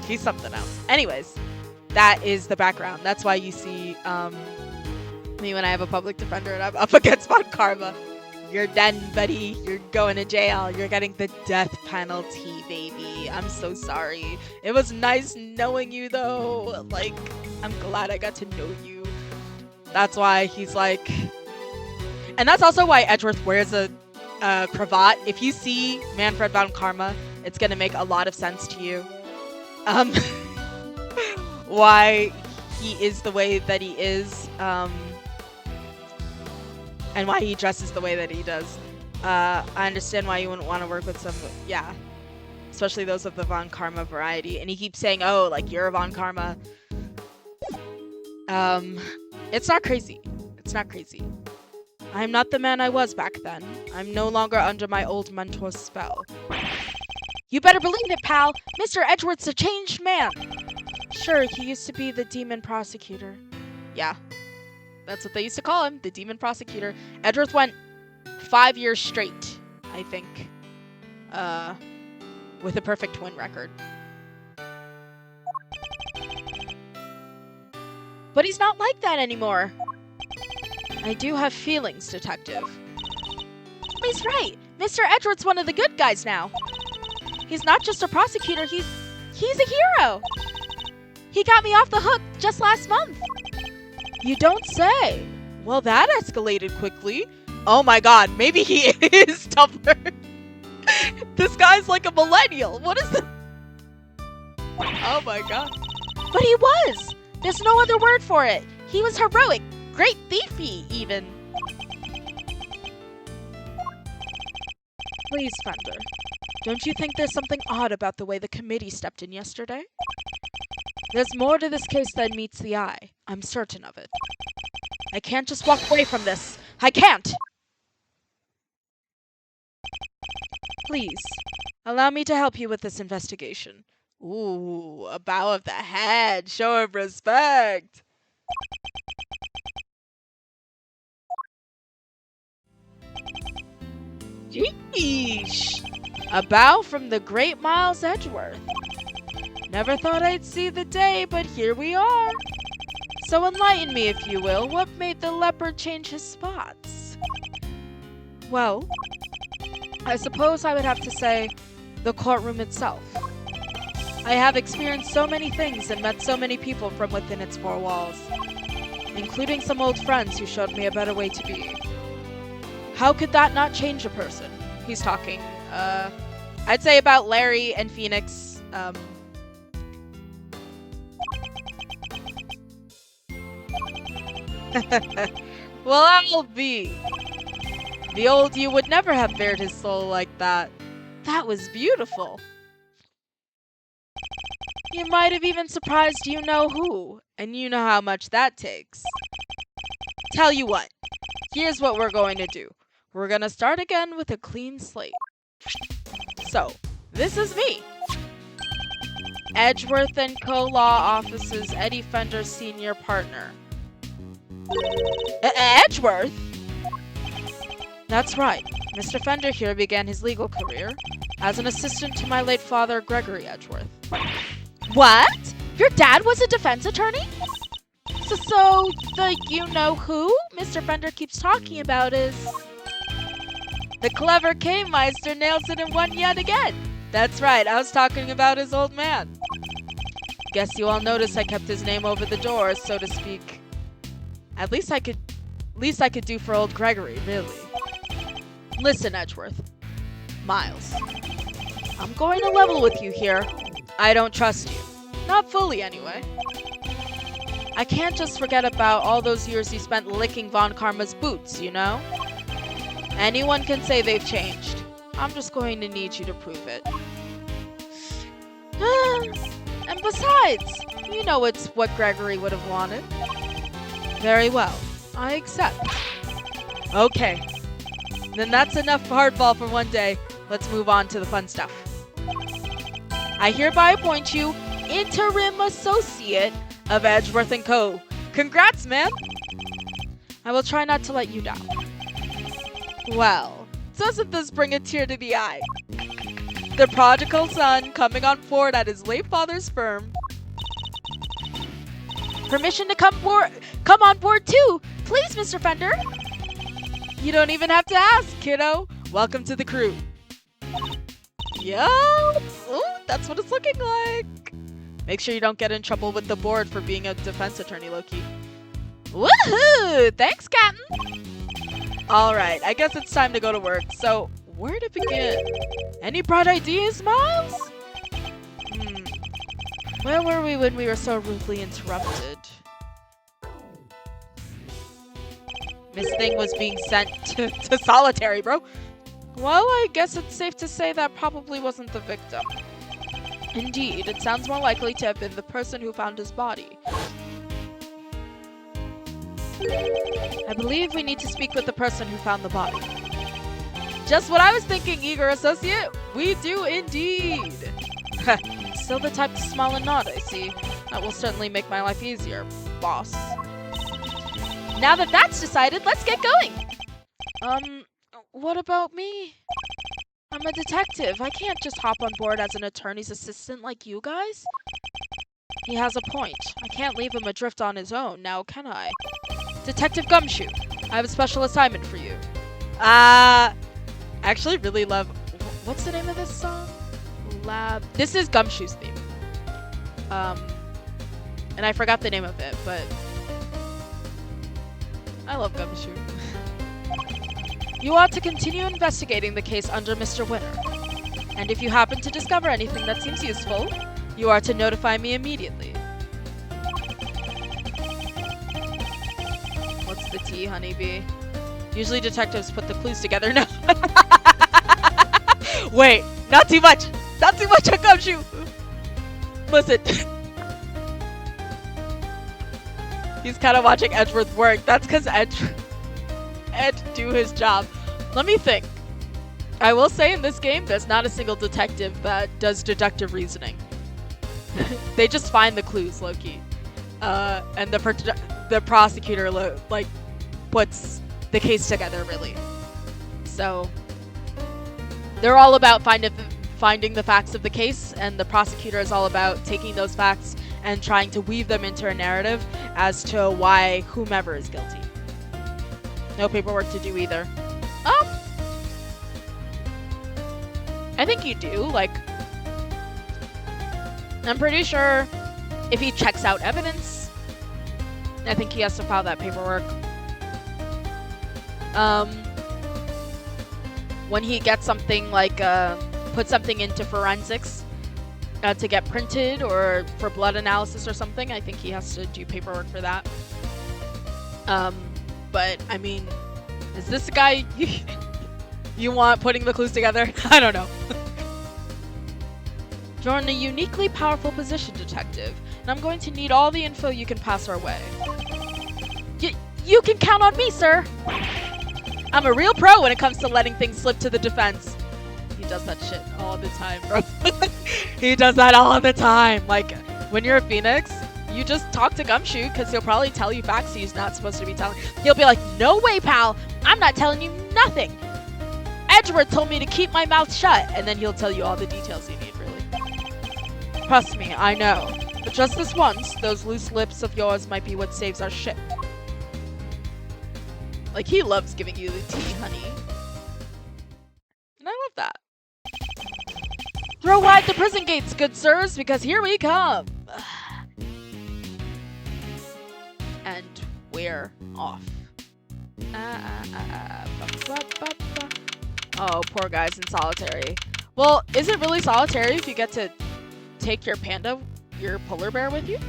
he's something else. Anyways, that is the background. That's why you see me when I have a public defender and I'm up against Von Karma. You're done, buddy. You're going to jail. You're getting the death penalty, baby. I'm so sorry. It was nice knowing you, though. Like, I'm glad I got to know you. That's why he's like... And that's also why Edgeworth wears a cravat. If you see Manfred von Karma, it's going to make a lot of sense to you. Why he is the way that he is. And why he dresses the way that he does. I understand why you wouldn't want to work with some, yeah. Especially those of the Von Karma variety. And he keeps saying, oh, like, you're a Von Karma. It's not crazy. It's not crazy. I'm not the man I was back then. I'm no longer under my old mentor's spell. You better believe it, pal. Mr. Edgeworth's a changed man. Sure, he used to be the demon prosecutor. Yeah. That's what they used to call him, the demon prosecutor. Edgeworth went 5 years straight, I think, with a perfect win record. But he's not like that anymore. I do have feelings, Detective. He's right. Mr. Edgeworth's one of the good guys now. He's not just a prosecutor, he's a hero. He got me off the hook just last month. You don't say. Well, that escalated quickly. Oh my god, maybe he is tougher. This guy's like a millennial. What is this? Oh my god. But he was. There's no other word for it. He was heroic. Great thiefy, even. Please, Fender. Don't you think there's something odd about the way the committee stepped in yesterday? There's more to this case than meets the eye. I'm certain of it. I can't just walk away from this. I can't! Please, allow me to help you with this investigation. Ooh, a bow of the head. Show of respect. Sheesh. A bow from the great Miles Edgeworth. Never thought I'd see the day, but here we are. So enlighten me, if you will. What made the leopard change his spots? Well, I suppose I would have to say the courtroom itself. I have experienced so many things and met so many people from within its four walls, including some old friends who showed me a better way to be. How could that not change a person? He's talking, I'd say about Larry and Phoenix, well, I'll be. The old you would never have bared his soul like that. That was beautiful. You might have even surprised you-know-who, and you know how much that takes. Tell you what, here's what we're going to do. We're gonna start again with a clean slate. So, this is me. Edgeworth & Co. Law Office's Eddie Fender Senior Partner. Edgeworth? That's right. Mr. Fender here began his legal career as an assistant to my late father, Gregory Edgeworth. What? Your dad was a defense attorney? So the you-know-who Mr. Fender keeps talking about is... The clever K-Meister nails it and won yet again. That's right, I was talking about his old man. Guess you all noticed I kept his name over the door, so to speak. At least I could do for old Gregory, really. Listen, Edgeworth. Miles. I'm going to level with you here. I don't trust you. Not fully, anyway. I can't just forget about all those years you spent licking Von Karma's boots, you know? Anyone can say they've changed. I'm just going to need you to prove it. And besides, you know it's what Gregory would have wanted. Very well. I accept. Okay. Then that's enough hardball for one day. Let's move on to the fun stuff. I hereby appoint you interim associate of Edgeworth & Co. Congrats, man! I will try not to let you down. Well, doesn't this bring a tear to the eye? The prodigal son coming on board at his late father's firm. Permission to come on board too, please, Mr. Fender. You don't even have to ask, kiddo. Welcome to the crew. Yo! Ooh, that's what it's looking like. Make sure you don't get in trouble with the board for being a defense attorney, Loki. Woohoo! Thanks, Captain. Alright, I guess it's time to go to work. So, where to begin? Any bright ideas, Miles? Where were we when we were so rudely interrupted? Miss Thing was being sent to solitary, bro. Well, I guess it's safe to say that probably wasn't the victim. Indeed, it sounds more likely to have been the person who found his body. I believe we need to speak with the person who found the body. Just what I was thinking, eager associate. We do indeed. Still the type to smile and nod, I see. That will certainly make my life easier, boss. Now that that's decided, let's get going. What about me? I'm a detective. I can't just hop on board as an attorney's assistant like you guys. He has a point. I can't leave him adrift on his own, now can I? Detective Gumshoe, I have a special assignment for you. I actually really love... What's the name of this song? This is Gumshoe's theme. And I forgot the name of it, but... I love Gumshoe. You ought to continue investigating the case under Mr. Winter. And if you happen to discover anything that seems useful, you are to notify me immediately. What's the tea, honeybee? Usually detectives put the clues together. No. Wait, not too much. Not too much on Gumshoe. Listen. He's kind of watching Edgeworth work. That's because Ed do his job. Let me think. I will say in this game, there's not a single detective that does deductive reasoning. They just find the clues, Loki. And the prosecutor like puts the case together, really. So they're all about finding the facts of the case, and the prosecutor is all about taking those facts and trying to weave them into a narrative as to why whomever is guilty. No paperwork to do either. I think you do. Like, I'm pretty sure if he checks out evidence, I think he has to file that paperwork. When he gets something like, put something into forensics to get printed or for blood analysis or something, I think he has to do paperwork for that. But, I mean, is this the guy you want putting the clues together? I don't know. You're in a uniquely powerful position, detective, and I'm going to need all the info you can pass our way. You can count on me, sir! I'm a real pro when it comes to letting things slip to the defense. He does that shit all the time, bro. He does that all the time. Like, when you're a Phoenix, you just talk to Gumshoe, because he'll probably tell you facts he's not supposed to be telling. He'll be like, no way, pal! I'm not telling you nothing! Edgeworth told me to keep my mouth shut, and then he'll tell you all the details you need, really. Trust me, I know. But just this once, those loose lips of yours might be what saves our ship. Like, he loves giving you the tea, honey. And I love that. Throw wide the prison gates, good sirs, because here we come! And we're off. Oh, poor guy's in solitary. Well, is it really solitary if you get to take your panda, your polar bear with you?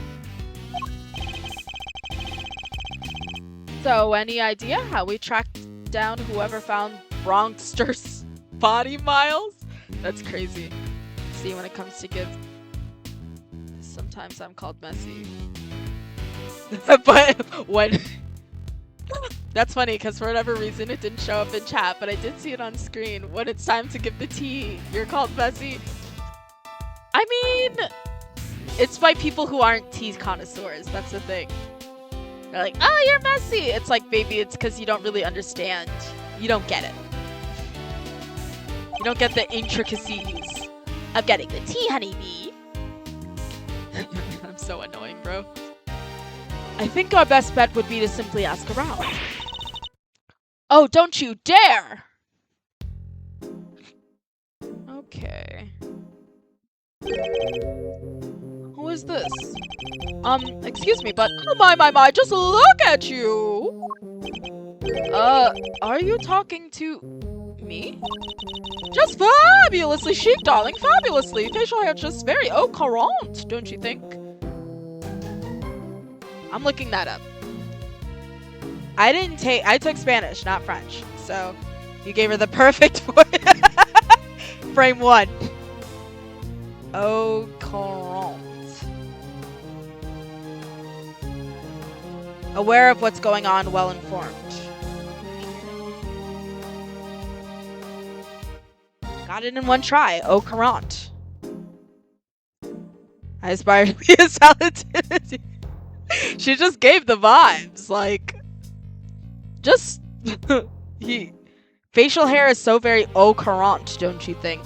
So, any idea how we tracked down whoever found Bronxter's body, Miles? That's crazy. See, when it comes to gifts, sometimes I'm called messy. But when... That's funny, because for whatever reason it didn't show up in chat, but I did see it on screen. When it's time to give the tea, you're called messy. I mean, it's by people who aren't tea connoisseurs. That's the thing. They're like, oh, you're messy. It's like, baby, it's because you don't really understand. You don't get it. You don't get the intricacies of getting the tea, honeybee. I'm so annoying, bro. I think our best bet would be to simply ask around. Oh, don't you dare! Okay. Who is this? Excuse me, but oh my, just look at you! Are you talking to me? Just fabulously chic, darling, fabulously. Facial hair just very au courant, don't you think? I'm looking that up. I took Spanish, not French. So, you gave her the perfect frame 1. Au courant. Aware of what's going on, well informed. Got it in one try. Au courant. I aspire to be as talented. She just gave the vibes. Like, just facial hair is so very au courant, don't you think?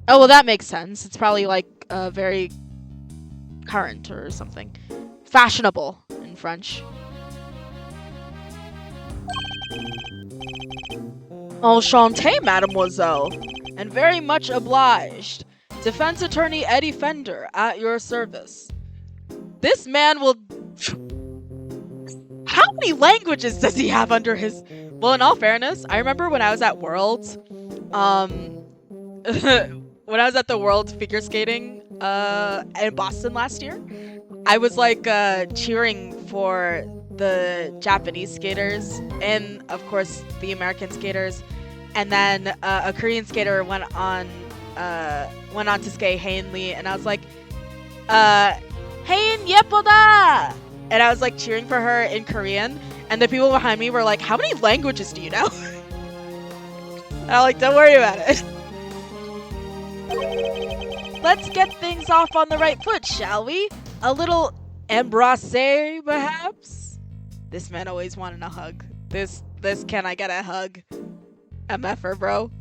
Oh, well, that makes sense. It's probably like very current or something. Fashionable in French. Enchanté, mademoiselle, and very much obliged. Defense attorney Eddie Fender at your service. This man will... How many languages does he have under his... Well, in all fairness, I remember when I was at Worlds, when I was at the World Figure Skating in Boston last year, I was like cheering for the Japanese skaters and of course the American skaters, and then a Korean skater went on to skate Haen Lee, and I was like, Haen yepoda, and I was like cheering for her in Korean, and the people behind me were like, how many languages do you know? And I'm like, don't worry about it. Let's get things off on the right foot, shall we? A little embrasse, perhaps? This man always wanted a hug. This can I get a hug? MFer, bro.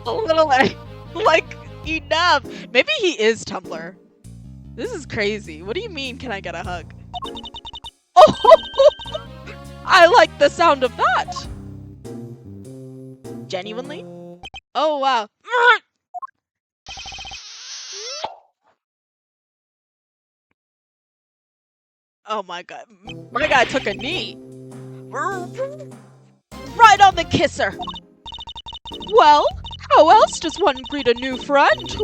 A little like enough. Maybe he is Tumblr. This is crazy. What do you mean, can I get a hug? Oh, I like the sound of that. Genuinely? Oh, wow. Oh my god. My guy took a knee. Right on the kisser. Well, how else does one greet a new friend?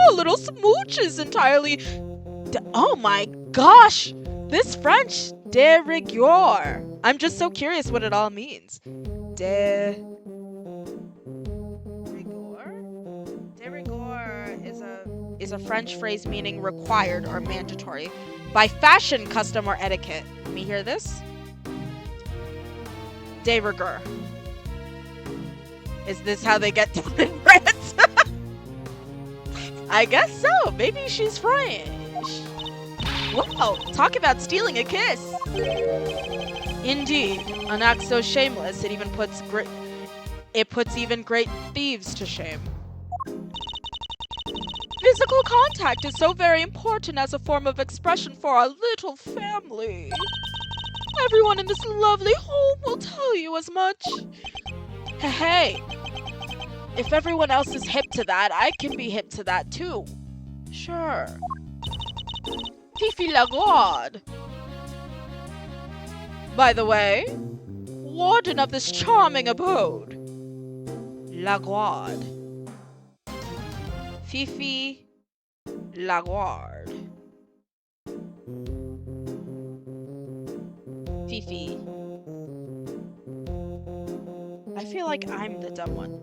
A little smooch is entirely... Oh my gosh! This French, de rigueur. I'm just so curious what it all means. De rigueur is a French phrase meaning required or mandatory by fashion, custom, or etiquette. Let me hear this. De rigueur. Is this how they get down in France? I guess so. Maybe she's French. Whoa, talk about stealing a kiss. Indeed, an act so shameless it puts even great thieves to shame. Physical contact is so very important as a form of expression for our little family. Everyone in this lovely home will tell you as much. Hey, if everyone else is hip to that, I can be hip to that too. Sure. Fifi Lagarde. By the way, warden of this charming abode. Lagarde. Fifi Lagarde. Fifi. I feel like I'm the dumb one.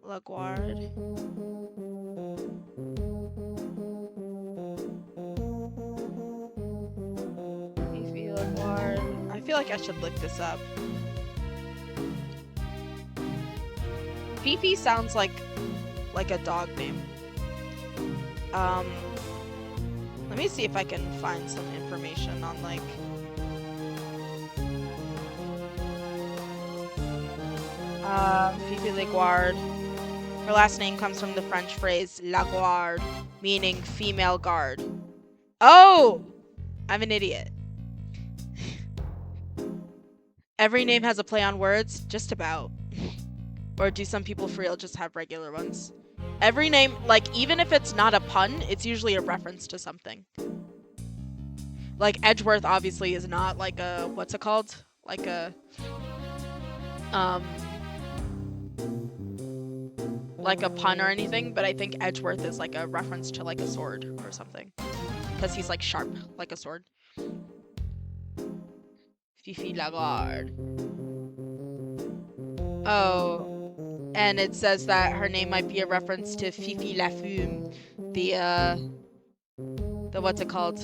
Lagarde. Fifi Lagarde. I feel like I should look this up. Fifi sounds like a dog name. Let me see if I can find some information on like Fifi Lagarde. Her last name comes from the French phrase Lagarde, meaning female guard. Oh! I'm an idiot. Every name has a play on words, just about. Or do some people for real just have regular ones? Every name, like, even if it's not a pun, it's usually a reference to something. Like, Edgeworth obviously is not like a, what's it called? Like a, like a pun or anything, but I think Edgeworth is like a reference to like a sword or something. Because he's like sharp, like a sword. Fifi Lagarde. Oh. And it says that her name might be a reference to Fifi La Fume, the what's it called?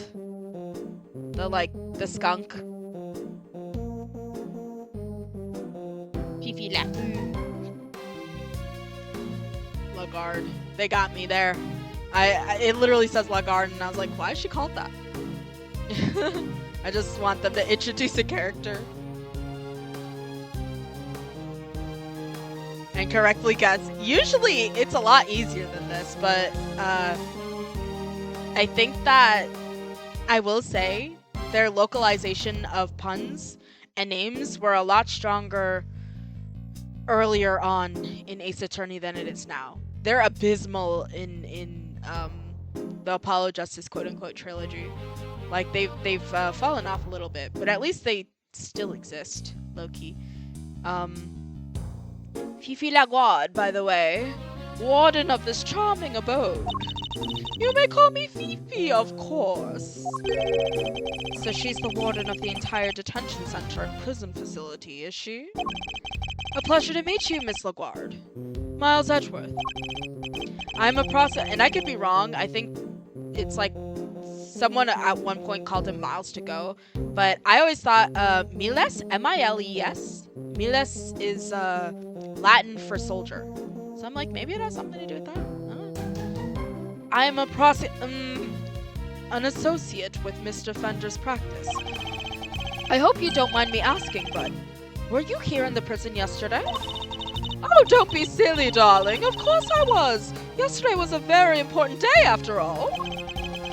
The skunk. Fifi La Fume. Lagarde. They got me there. It literally says Lagarde, and I was like, why is she called that? I just want them to introduce a character. And correctly guess. Usually it's a lot easier than this, but I think that I will say their localization of puns and names were a lot stronger earlier on in Ace Attorney than it is now. They're abysmal in the Apollo Justice quote-unquote trilogy. Like they've fallen off a little bit, but at least they still exist, low-key. Fifi Lagarde, by the way, warden of this charming abode. You may call me Fifi, of course. So she's the warden of the entire detention center and prison facility, is she? A pleasure to meet you, Miss Lagarde. Miles Edgeworth. I'm a and I could be wrong. I think it's like someone at one point called him Miles to go, but I always thought Miles, M-I-L-E-S. Miles is Latin for soldier. So I'm like, maybe it has something to do with that. I don't know. I am an associate with Mr. Fender's practice. I hope you don't mind me asking, but were you here in the prison yesterday? Oh, don't be silly, darling. Of course I was. Yesterday was a very important day, after all.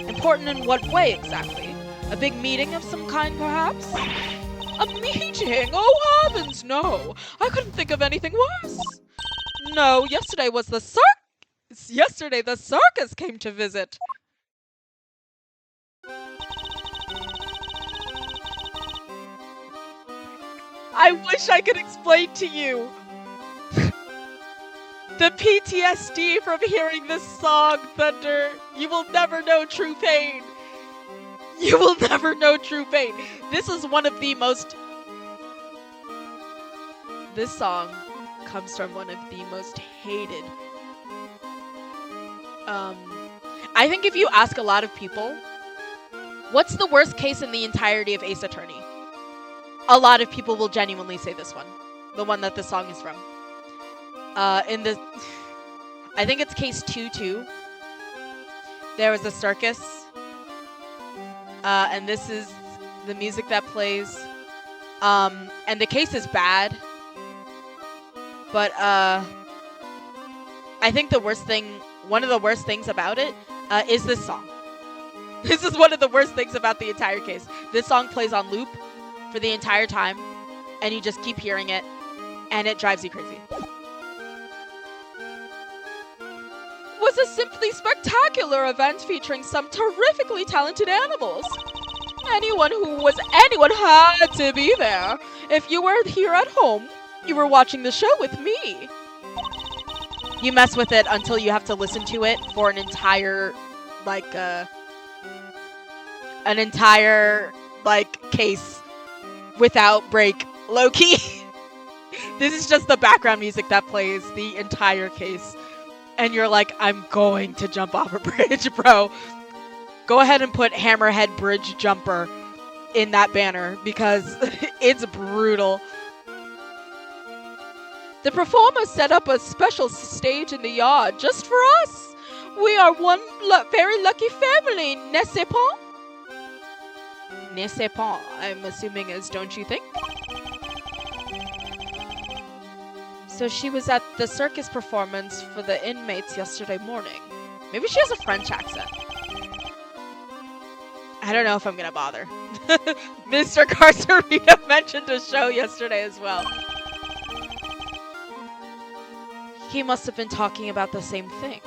Important in what way, exactly? A big meeting of some kind, perhaps? A meeting? Oh, heavens, no. I couldn't think of anything worse. No, yesterday was the circus. Yesterday the circus came to visit. I wish I could explain to you the PTSD from hearing this song, Thunder. You will never know true pain. You will never know true pain. This is one of the most... This song comes from one of the most hated... I think if you ask a lot of people, what's the worst case in the entirety of Ace Attorney? A lot of people will genuinely say this one. The one that the song is from. In the... I think it's case 2-2. There was a circus. And this is the music that plays. And the case is bad. But, I think the worst thing... One of the worst things about it is this song. This is one of the worst things about the entire case. This song plays on loop for the entire time, and you just keep hearing it, and it drives you crazy. Was a simply spectacular event featuring some terrifically talented animals. Anyone had to be there. If you were here at home, you were watching the show with me. You mess with it until you have to listen to it for an entire, case without break, low-key. This is just the background music that plays the entire case. And you're like, I'm going to jump off a bridge, bro. Go ahead and put Hammerhead Bridge Jumper in that banner because it's brutal. The performers set up a special stage in the yard just for us. We are one very lucky family, n'est-ce pas? N'est-ce pas, I'm assuming is don't you think? So she was at the circus performance for the inmates yesterday morning. Maybe she has a French accent. I don't know if I'm gonna bother. Mr. Carcerita mentioned a show yesterday as well. He must have been talking about the same thing.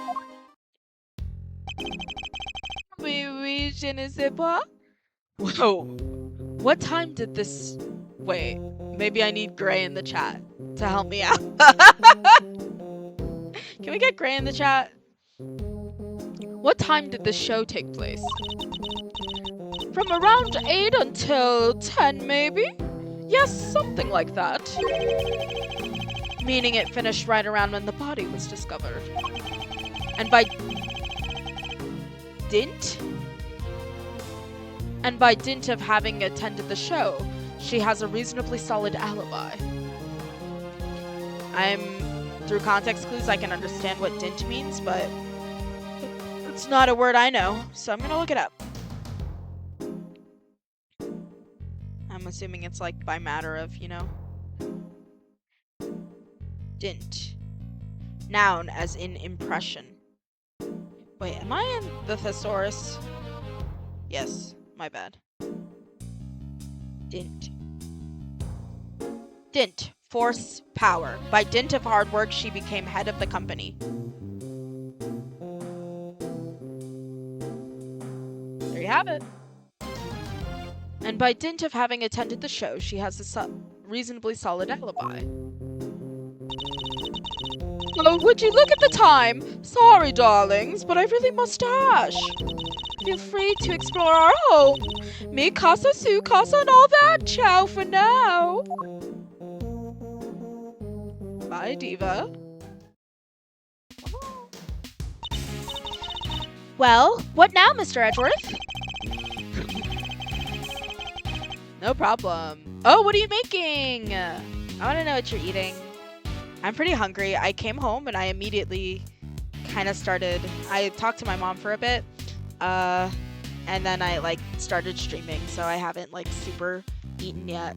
Oui, je ne sais pas. Whoa. What time did this... Wait, maybe I need Gray in the chat to help me out. Can we get Gray in the chat? What time did this show take place? From around 8 until 10, maybe? Yes, something like that. Meaning it finished right around when the body was discovered. And by dint of having attended the show, she has a reasonably solid alibi. Through context clues, I can understand what dint means, but it's not a word I know, so I'm gonna look it up. I'm assuming it's like by matter of, you know. Dint. Noun, as in impression. Wait, am I in the thesaurus? Yes, my bad. Dint. Dint. Force, power. By dint of hard work, she became head of the company. There you have it. And by dint of having attended the show, she has a reasonably solid alibi. Oh, would you look at the time? Sorry, darlings, but I really must dash. Feel free to explore our home. Mi casa, su casa, and all that. Ciao for now. Bye, diva. Well, what now, Mr. Edgeworth? No problem. Oh, what are you making? I want to know what you're eating. I'm pretty hungry. I came home and I immediately kind of started... I talked to my mom for a bit. And then I, started streaming. So I haven't, super eaten yet.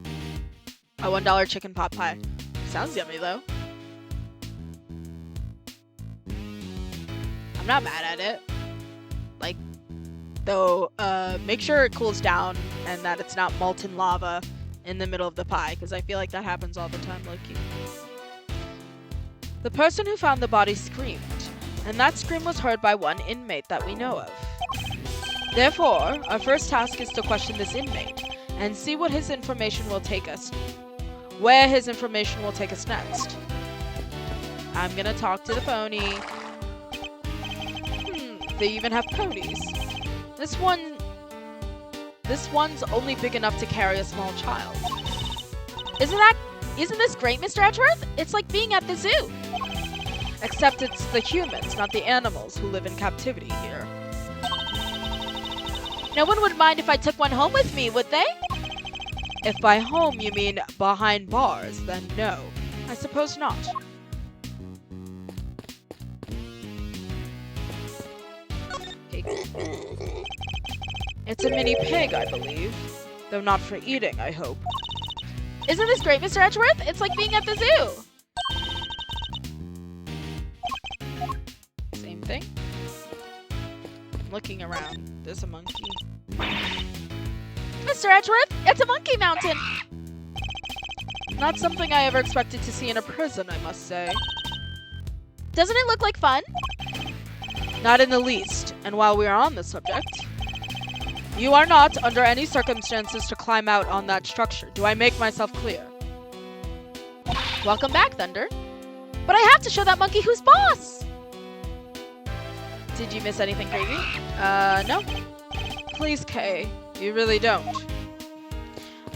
A $1 chicken pot pie. Sounds yummy, though. I'm not mad at it. Though, make sure it cools down and that it's not molten lava in the middle of the pie, because I feel like that happens all the time, low-key. The person who found the body screamed, and that scream was heard by one inmate that we know of. Therefore, our first task is to question this inmate and see what his information will take us, where his information will take us next. I'm gonna talk to the pony. They even have ponies. This one's only big enough to carry a small child. Isn't this great, Mr. Edgeworth? It's like being at the zoo. Except it's the humans, not the animals, who live in captivity here. No one would mind if I took one home with me, would they? If by home you mean behind bars, then no. I suppose not. It's a mini pig, I believe. Though not for eating, I hope. Isn't this great, Mr. Edgeworth? It's like being at the zoo. Same thing. I'm looking around. There's a monkey. Mr. Edgeworth, it's a monkey mountain. Not something I ever expected to see in a prison, I must say. Doesn't it look like fun? Not in the least. And while we are on the subject, you are not, under any circumstances, to climb out on that structure. Do I make myself clear? Welcome back, Thunder. But I have to show that monkey who's boss! Did you miss anything crazy? No. Please, Kay. You really don't.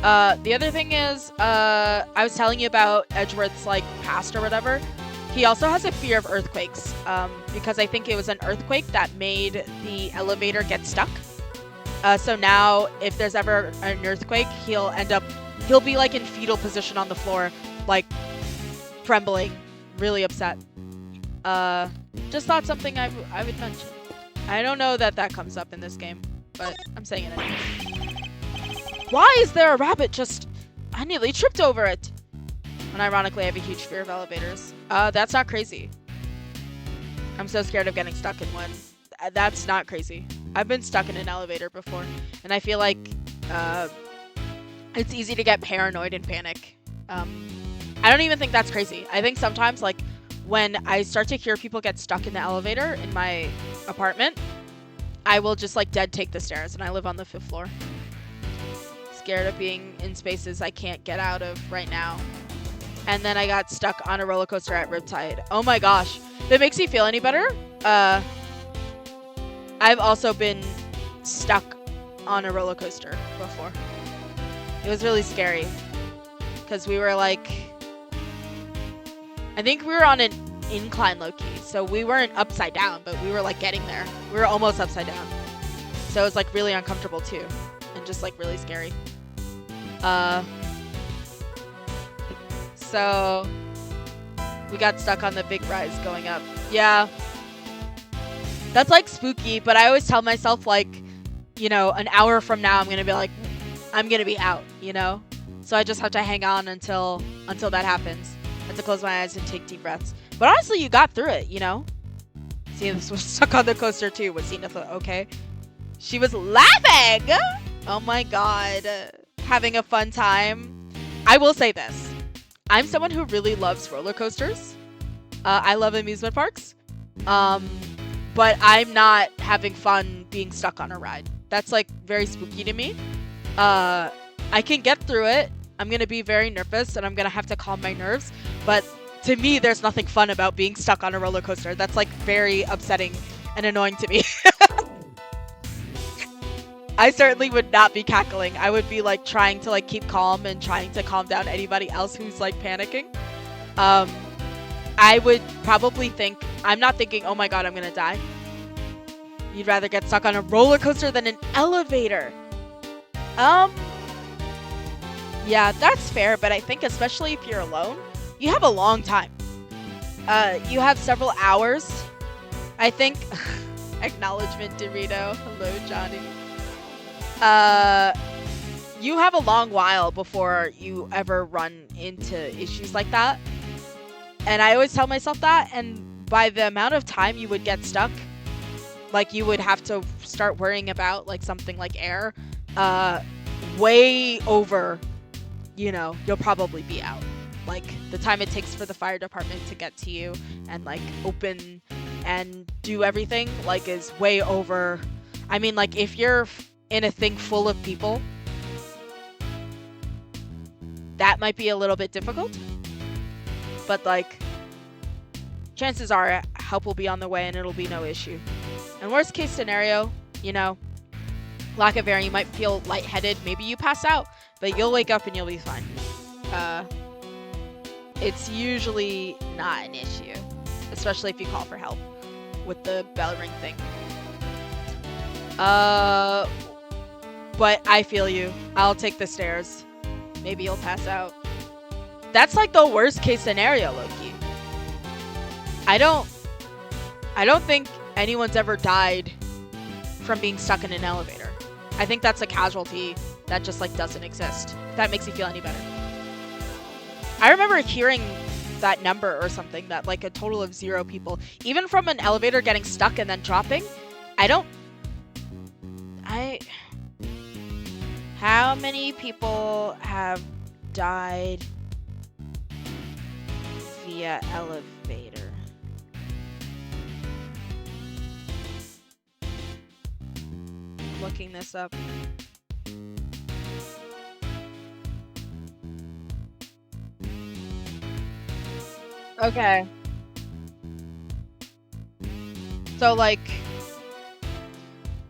The other thing is, I was telling you about Edgeworth's, past or whatever. He also has a fear of earthquakes, because I think it was an earthquake that made the elevator get stuck. So now, if there's ever an earthquake, he'll be in fetal position on the floor, trembling, really upset. Just thought something I would mention. I don't know that comes up in this game, but I'm saying it anyway. Why is there a rabbit I nearly tripped over it. And ironically, I have a huge fear of elevators. That's not crazy. I'm so scared of getting stuck in one. That's not crazy. I've been stuck in an elevator before, and I feel like it's easy to get paranoid and panic. I don't even think that's crazy. I think sometimes, like, when I start to hear people get stuck in the elevator in my apartment, I will just, like, dead take the stairs, and I live on the 5th floor. Scared of being in spaces I can't get out of right now. And then I got stuck on a roller coaster at Riptide. Oh my gosh. If it makes you feel any better, I've also been stuck on a roller coaster before. It was really scary. Because we were like... I think we were on an incline low-key. So we weren't upside down, but we were like getting there. We were almost upside down. So it was like really uncomfortable too. And just like really scary. So we got stuck on the big rise going up. Yeah. That's like spooky, but I always tell myself like, you know, an hour from now I'm going to be like, I'm going to be out, you know? So I just have to hang on until that happens. I have to close my eyes and take deep breaths. But honestly, you got through it, you know? See, this was stuck on the coaster too. Was Zenith okay? She was laughing! Oh my god. Having a fun time. I will say this. I'm someone who really loves roller coasters. I love amusement parks. But I'm not having fun being stuck on a ride. That's like very spooky to me. I can get through it. I'm going to be very nervous and I'm going to have to calm my nerves. But to me, there's nothing fun about being stuck on a roller coaster. That's like very upsetting and annoying to me. I certainly would not be cackling. I would be like trying to like keep calm and trying to calm down anybody else who's like panicking. I would probably think, I'm not thinking, oh my god, I'm gonna die. You'd rather get stuck on a roller coaster than an elevator. Yeah, that's fair, but I think especially if you're alone, you have a long time. You have several hours, I think. Acknowledgement, Dorito. Hello, Johnny. You have a long while before you ever run into issues like that. And I always tell myself that, and by the amount of time you would get stuck, like you would have to start worrying about like something like air, way over, you know, you'll probably be out. Like the time it takes for the fire department to get to you and like open and do everything like is way over. I mean, like if you're in a thing full of people, that might be a little bit difficult. But like, chances are help will be on the way and it'll be no issue. And worst case scenario, you know, lack of air, you might feel lightheaded. Maybe you pass out, but you'll wake up and you'll be fine. It's usually not an issue, especially if you call for help with the bell ring thing. But I feel you. I'll take the stairs. Maybe you'll pass out. That's like the worst case scenario, Loki. I don't think anyone's ever died from being stuck in an elevator. I think that's a casualty that just like doesn't exist. If that makes you feel any better. I remember hearing that number or something, that like a total of 0 people, even from an elevator getting stuck and then dropping. How many people have died via elevator? Looking this up. Okay. So like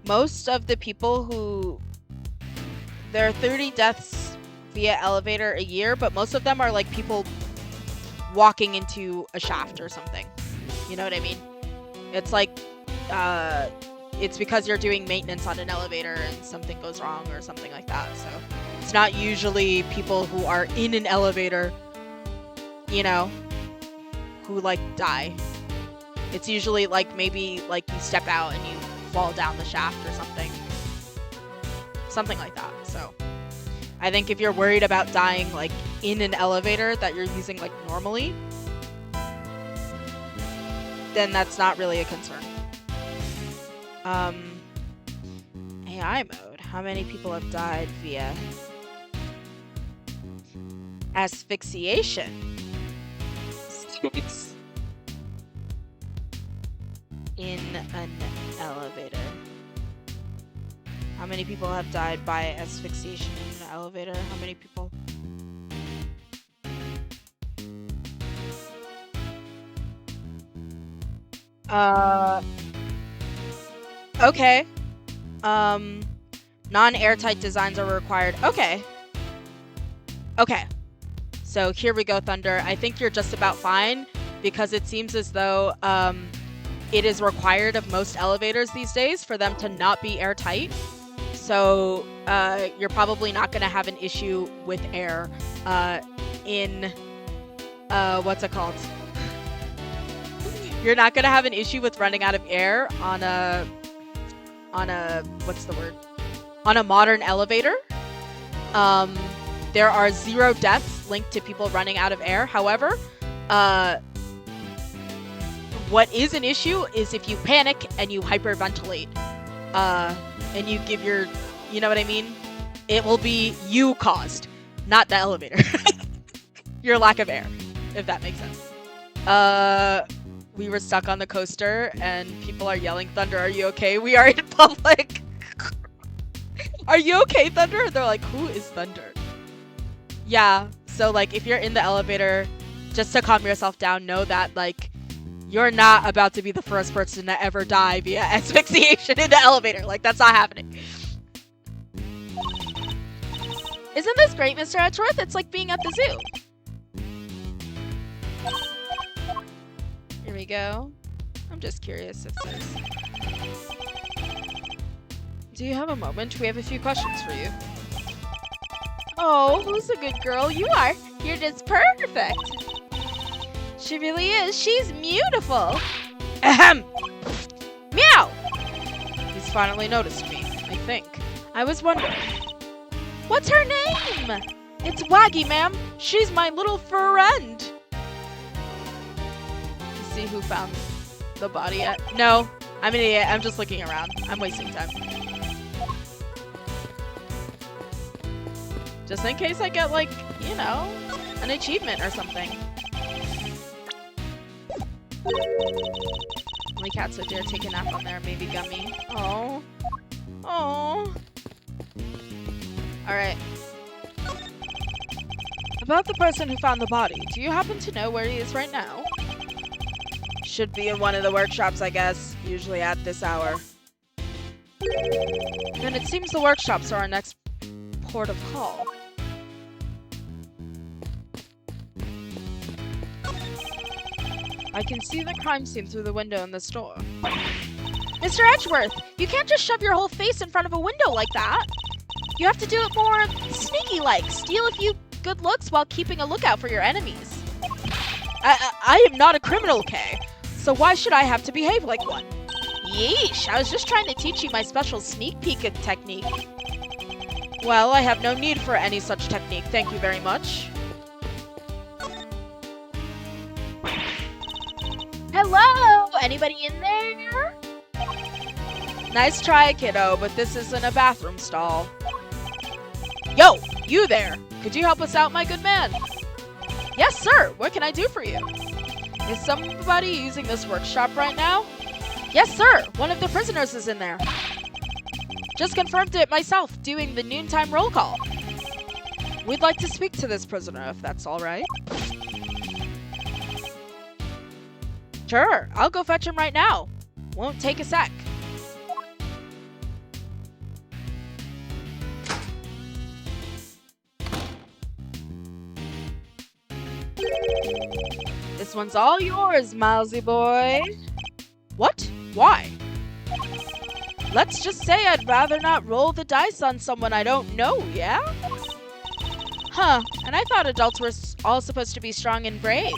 most of the people who, there are 30 deaths via elevator a year, but most of them are like people walking into a shaft or something. You know what I mean? It's like, it's because you're doing maintenance on an elevator and something goes wrong or something like that. So it's not usually people who are in an elevator, you know, who like die. It's usually like maybe like you step out and you fall down the shaft or something. Something like that. So I think if you're worried about dying like in an elevator that you're using like normally, then that's not really a concern. AI mode. How many people have died via asphyxiation? 6. In an elevator. How many people have died by asphyxiation in an elevator? How many people? Okay. Non-airtight designs are required. Okay. Okay. So here we go, Thunder. I think you're just about fine because it seems as though it is required of most elevators these days for them to not be airtight. So you're probably not going to have an issue with air in what's it called? You're not going to have an issue with running out of air on a what's the word? On a modern elevator. There are 0 deaths linked to people running out of air. However, what is an issue is if you panic and you hyperventilate, and you give your, you know what I mean? It will be you caused, not the elevator. Your lack of air, if that makes sense. We were stuck on the coaster and people are yelling, Thunder, are you okay? We are in public. Are you okay, Thunder? They're like, who is Thunder? Yeah, so like if you're in the elevator, just to calm yourself down, know that like you're not about to be the first person to ever die via asphyxiation in the elevator. Like that's not happening. Isn't this great, Mr. Edgeworth? It's like being at the zoo. Here we go. I'm just curious if there's... Do you have a moment? We have a few questions for you. Oh, who's a good girl? You are. You're just perfect. She really is. She's beautiful. Ahem. Meow. He's finally noticed me, I think. I was wondering. What's her name? It's Waggy, ma'am. She's my little friend. See who found the body yet? No, I'm an idiot. I'm just looking around. I'm wasting time. Just in case I get, like, you know, an achievement or something. Only cats would dare take a nap on there. Maybe Gummy. Oh. Oh. Alright. About the person who found the body, do you happen to know where he is right now? Should be in one of the workshops, I guess. Usually at this hour. Then it seems the workshops are our next port of call. I can see the crime scene through the window in the store. Mr. Edgeworth, you can't just shove your whole face in front of a window like that. You have to do it more sneaky-like. Steal a few good looks while keeping a lookout for your enemies. I am not a criminal, Kay. So why should I have to behave like one? Yeesh, I was just trying to teach you my special sneak peek technique. Well, I have no need for any such technique. Thank you very much. Hello? Anybody in there? Nice try, kiddo, but this isn't a bathroom stall. Yo, you there. Could you help us out, my good man? Yes, sir. What can I do for you? Is somebody using this workshop right now? Yes, sir. One of the prisoners is in there. Just confirmed it myself, doing the noontime roll call. We'd like to speak to this prisoner, if that's all right. Sure, I'll go fetch him right now. Won't take a sec. This one's all yours, Milesy boy. What? Why? Let's just say I'd rather not roll the dice on someone I don't know, yeah? Huh, and I thought adults were all supposed to be strong and brave.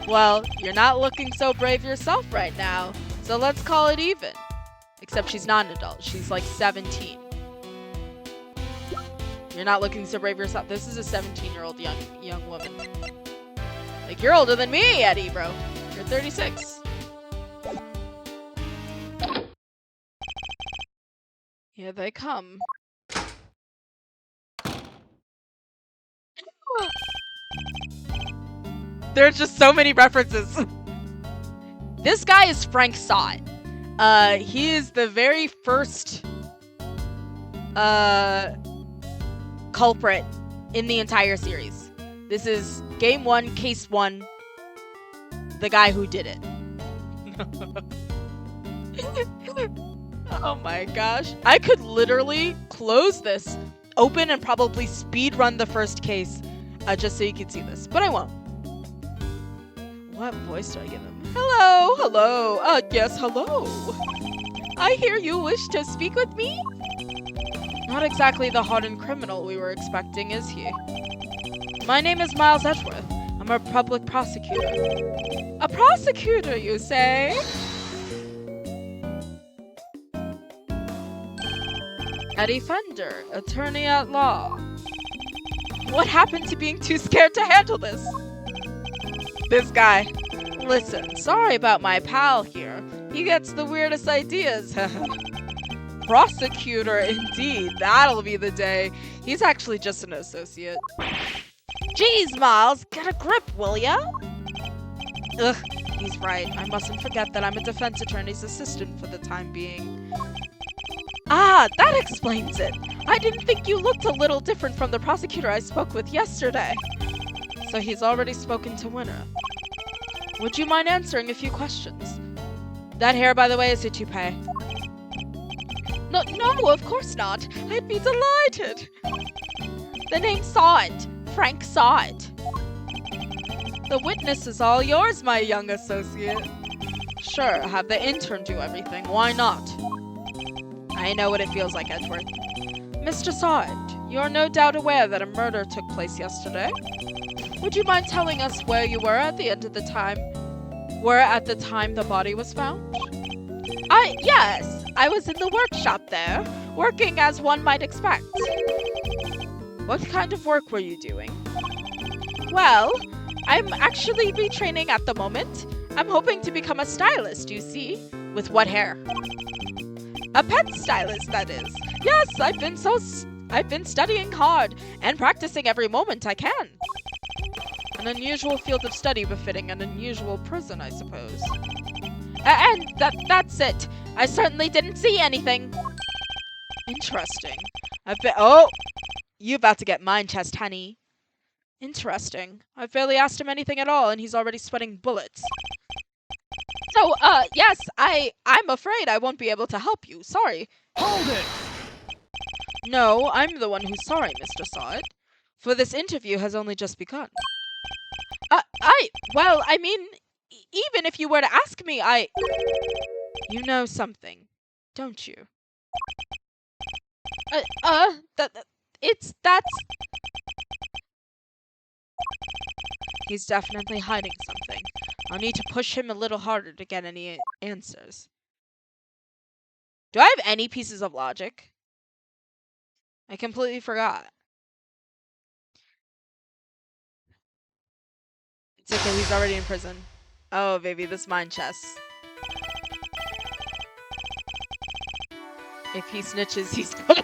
Well, you're not looking so brave yourself right now, so let's call it even. Except she's not an adult. She's like 17. You're not looking so brave yourself. This is a 17-year-old young woman. Like, you're older than me, Eddie, bro. You're 36. Here they come. There's just so many references. This guy is Frank Sott. He is the very first culprit in the entire series. This is game 1, case 1. The guy who did it. Oh my gosh. I could literally close this, open, and probably speed run the first case just so you could see this. But I won't. What voice do I give him? Hello, hello. Yes, hello. I hear you wish to speak with me? Not exactly the hardened criminal we were expecting, is he? My name is Miles Edgeworth. I'm a public prosecutor. A prosecutor, you say? A defender, attorney at law. What happened to being too scared to handle this? This guy. Listen, sorry about my pal here. He gets the weirdest ideas. Prosecutor, indeed. That'll be the day. He's actually just an associate. Jeez, Miles, get a grip, will ya? Ugh, he's right. I mustn't forget that I'm a defense attorney's assistant for the time being. Ah, that explains it. I didn't think you looked a little different from the prosecutor I spoke with yesterday. So he's already spoken to Winner. Would you mind answering a few questions? That hair, by the way, is a toupee. No, of course not. I'd be delighted. The name saw it. Frank saw it. The witness is all yours, my young associate. Sure, have the intern do everything. Why not? I know what it feels like, Edgeworth. Mr. Sard, you're no doubt aware that a murder took place yesterday. Would you mind telling us where you were at the time the body was found? Yes, I was in the workshop there, working as one might expect. What kind of work were you doing? Well, I'm actually retraining at the moment. I'm hoping to become a stylist, you see. With what hair? A pet stylist, that is. Yes, I've been studying hard and practicing every moment I can. An unusual field of study befitting an unusual prison, I suppose. And that's it. I certainly didn't see anything. Interesting. Oh, you about to get mind chest, honey. Interesting. I've barely asked him anything at all, and he's already sweating bullets. So, yes, I'm afraid I won't be able to help you. Sorry. Hold it! No, I'm the one who's sorry, Mr. Sod. For this interview has only just begun. Well, I mean, even if you were to ask me, You know something, don't you? That's... He's definitely hiding something. I'll need to push him a little harder to get any answers. Do I have any pieces of logic? I completely forgot. It's okay, he's already in prison. Oh, baby, this mine chest. If he snitches, he's gonna...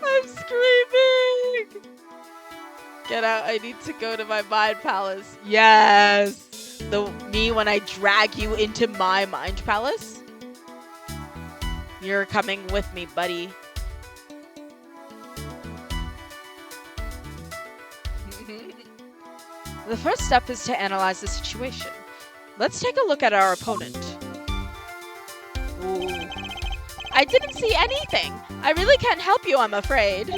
I'm screaming! Get out, I need to go to my mind palace. Yes! Me when I drag you into my mind palace? You're coming with me, buddy. The first step is to analyze the situation. Let's take a look at our opponent. Ooh. I didn't see anything. I really can't help you, I'm afraid.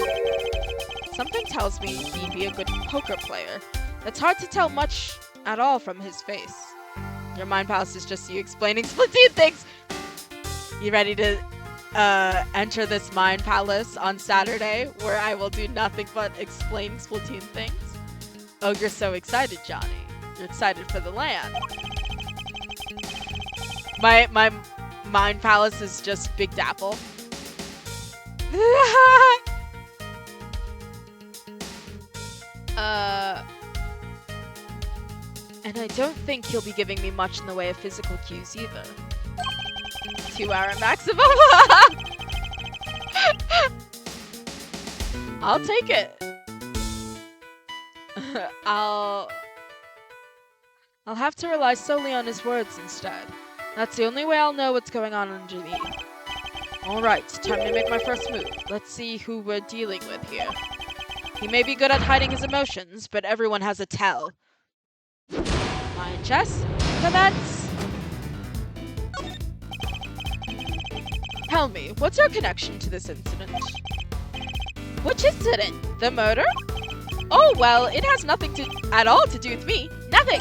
Something tells me he'd be a good poker player. It's hard to tell much at all from his face. Your mind palace is just you explaining Splatoon things. You ready to enter this mind palace on Saturday where I will do nothing but explain Splatoon things? Oh, you're so excited, Johnny. You're excited for the land. My mind palace is just Big Dapple. And I don't think he'll be giving me much in the way of physical cues either. 2-hour maximum? I'll take it. I'll have to rely solely on his words instead. That's the only way I'll know what's going on underneath. Alright, time to make my first move. Let's see who we're dealing with here. He may be good at hiding his emotions, but everyone has a tell. Lion chess, commence! Tell me, what's your connection to this incident? Which incident? The murder? Oh, well, it has nothing at all to do with me. Nothing!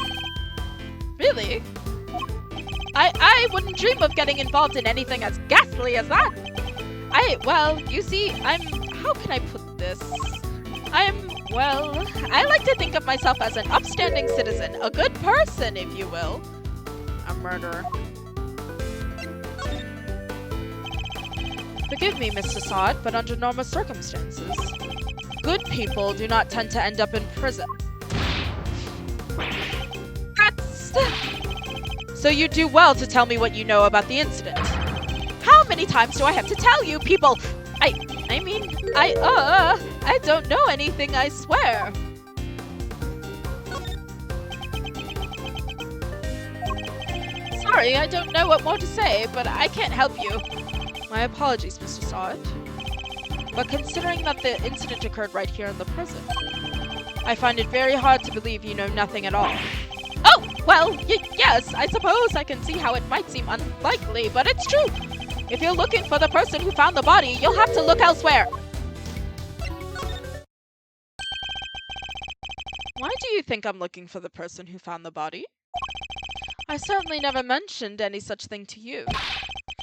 Really? I wouldn't dream of getting involved in anything as ghastly as that. Well, you see, how can I put this? Well, I like to think of myself as an upstanding citizen, a good person, if you will. A murderer. Forgive me, Mr. Sod, but under normal circumstances, good people do not tend to end up in prison. So you do well to tell me what you know about the incident. How many times do I have to tell you, people? I don't know anything, I swear. Sorry, I don't know what more to say, but I can't help you. My apologies, Mr. Sod. But considering that the incident occurred right here in the prison, I find it very hard to believe you know nothing at all. Oh, well, yes, I suppose I can see how it might seem unlikely, but it's true. If you're looking for the person who found the body, you'll have to look elsewhere. Why do you think I'm looking for the person who found the body? I certainly never mentioned any such thing to you.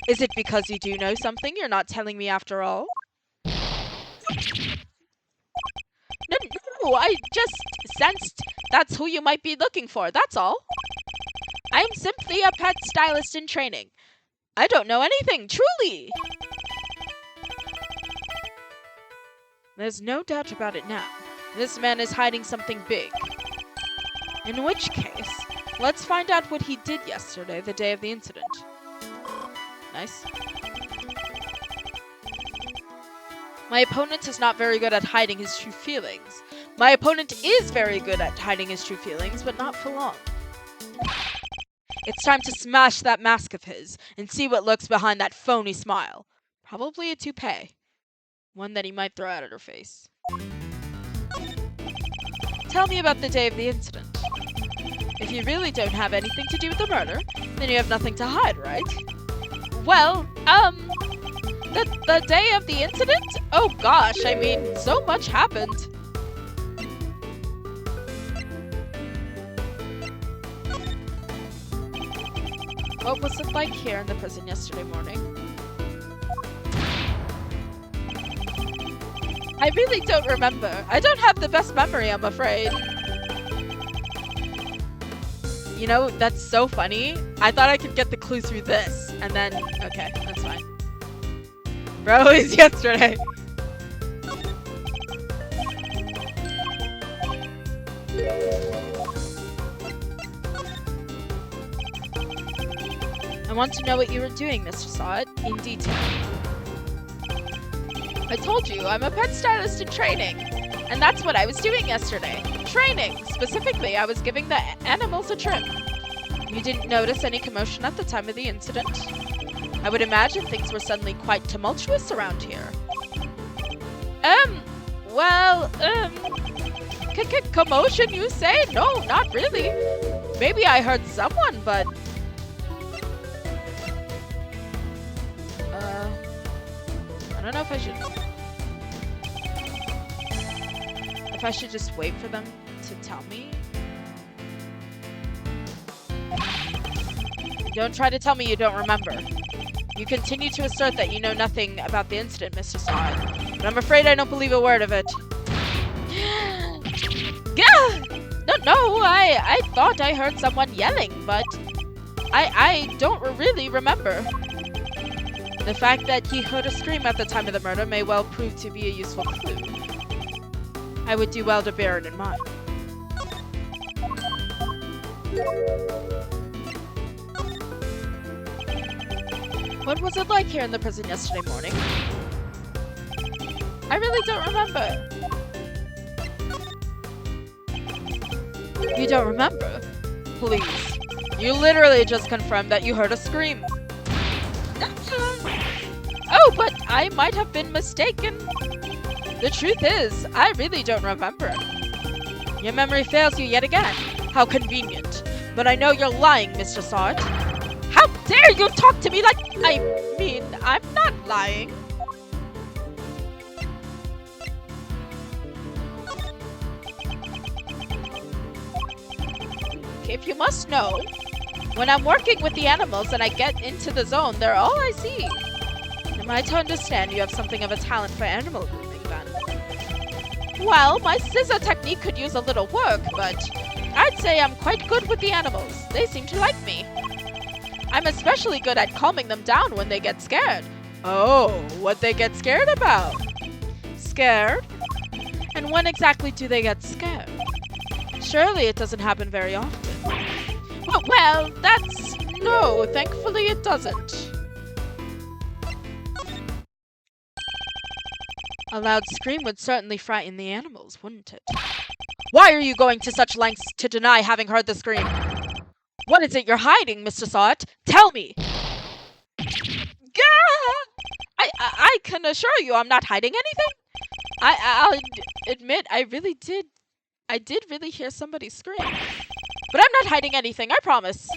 Is it because you do know something you're not telling me after all? No, I just sensed that's who you might be looking for, that's all. I'm simply a pet stylist in training. I don't know anything, truly. There's no doubt about it now. This man is hiding something big. In which case, let's find out what he did yesterday, the day of the incident. Nice. My opponent is not very good at hiding his true feelings. My opponent is very good at hiding his true feelings, but not for long. It's time to smash that mask of his and see what lurks behind that phony smile. Probably a toupee. One that he might throw out at her face. Tell me about the day of the incident. If you really don't have anything to do with the murder, then you have nothing to hide, right? Well, the day of the incident? Oh gosh, I mean, so much happened. What was it like here in the prison yesterday morning? I really don't remember. I don't have the best memory, I'm afraid. You know, that's so funny. I thought I could get the clue through this, and then, okay, that's fine. Bro, it's yesterday. I want to know what you were doing, Mr. Sod, in detail. I told you, I'm a pet stylist in training. And that's what I was doing yesterday. Training! Specifically, I was giving the animals a trim. You didn't notice any commotion at the time of the incident? I would imagine things were suddenly quite tumultuous around here. Commotion, you say? No, not really. Maybe I heard someone, but... I don't know if I should just wait for them to tell me. Don't try to tell me you don't remember. You continue to assert that you know nothing about the incident, Mr. Sod, but I'm afraid I don't believe a word of it. No, I thought I heard someone yelling, but I don't really remember. The fact that he heard a scream at the time of the murder may well prove to be a useful clue. I would do well to bear it in mind. What was it like here in the prison yesterday morning? I really don't remember. You don't remember? Please. You literally just confirmed that you heard a scream. Oh, but I might have been mistaken. The truth is, I really don't remember. Your memory fails you yet again. How convenient. But I know you're lying, Mr. Sart. How dare you talk to me like... I mean, I'm not lying. If you must know, when I'm working with the animals and I get into the zone, they're all I see. Am I to understand you have something of a talent for animal grooming, then? Well, my scissor technique could use a little work, but I'd say I'm quite good with the animals. They seem to like me. I'm especially good at calming them down when they get scared. Oh, what they get scared about? Scared? And when exactly do they get scared? Surely it doesn't happen very often. Well, that's... No, thankfully it doesn't. A loud scream would certainly frighten the animals, wouldn't it? Why are you going to such lengths to deny having heard the scream? What is it you're hiding, Mr. Sart? Tell me! I can assure you I'm not hiding anything. I'll admit I did really hear somebody scream. But I'm not hiding anything, I promise.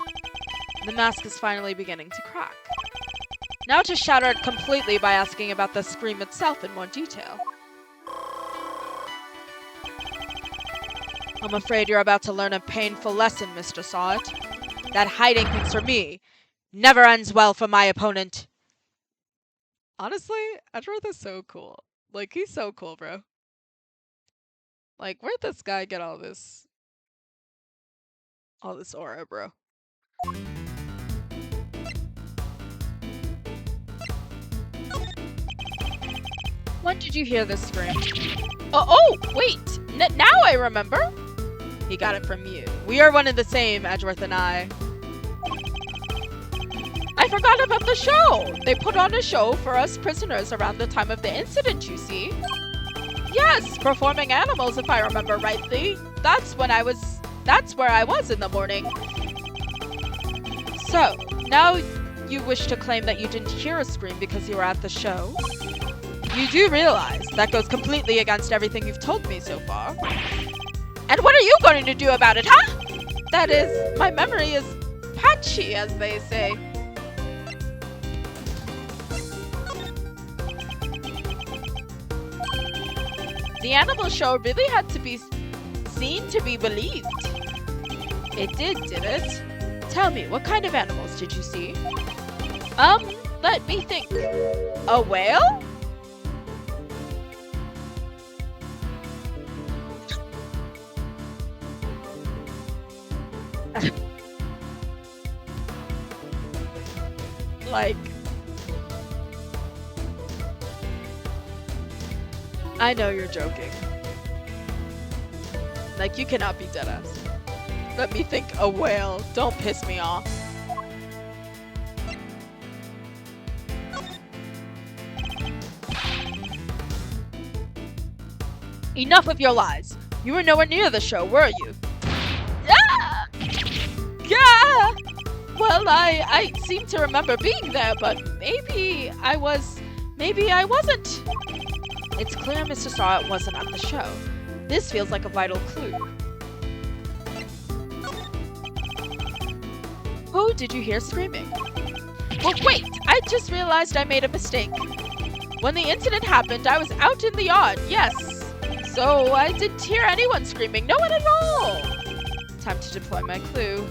The mask is finally beginning to crack. Now to shatter it completely by asking about the scream itself in more detail. I'm afraid you're about to learn a painful lesson, Mr. Sart. That hiding things from me never ends well for my opponent. Honestly, Edgeworth is so cool. Like, he's so cool, bro. Like, where'd this guy get all this aura, bro? When did you hear this scream? Oh, wait! Now I remember! He got it from you. We are one and the same, Edgeworth and I. I forgot about the show! They put on a show for us prisoners around the time of the incident, you see. Yes, performing animals, if I remember rightly. That's where I was in the morning. So, now you wish to claim that you didn't hear a scream because you were at the show? You do realize that goes completely against everything you've told me so far. And what are you going to do about it, huh? That is, my memory is patchy, as they say. The animal show really had to be seen to be believed. It did it? Tell me, what kind of animals did you see? Let me think. A whale? Like, I know you're joking. Like, you cannot be deadass. Let me think, a whale. Don't piss me off. Enough of your lies. You were nowhere near the show, were you? Ah! Yeah! Well, I seem to remember being there, but maybe I wasn't. It's clear Mr. Sart wasn't at the show. This feels like a vital clue. Who did you hear screaming? Well, wait! I just realized I made a mistake. When the incident happened, I was out in the yard, yes. So I didn't hear anyone screaming, no one at all. Time to deploy my clue.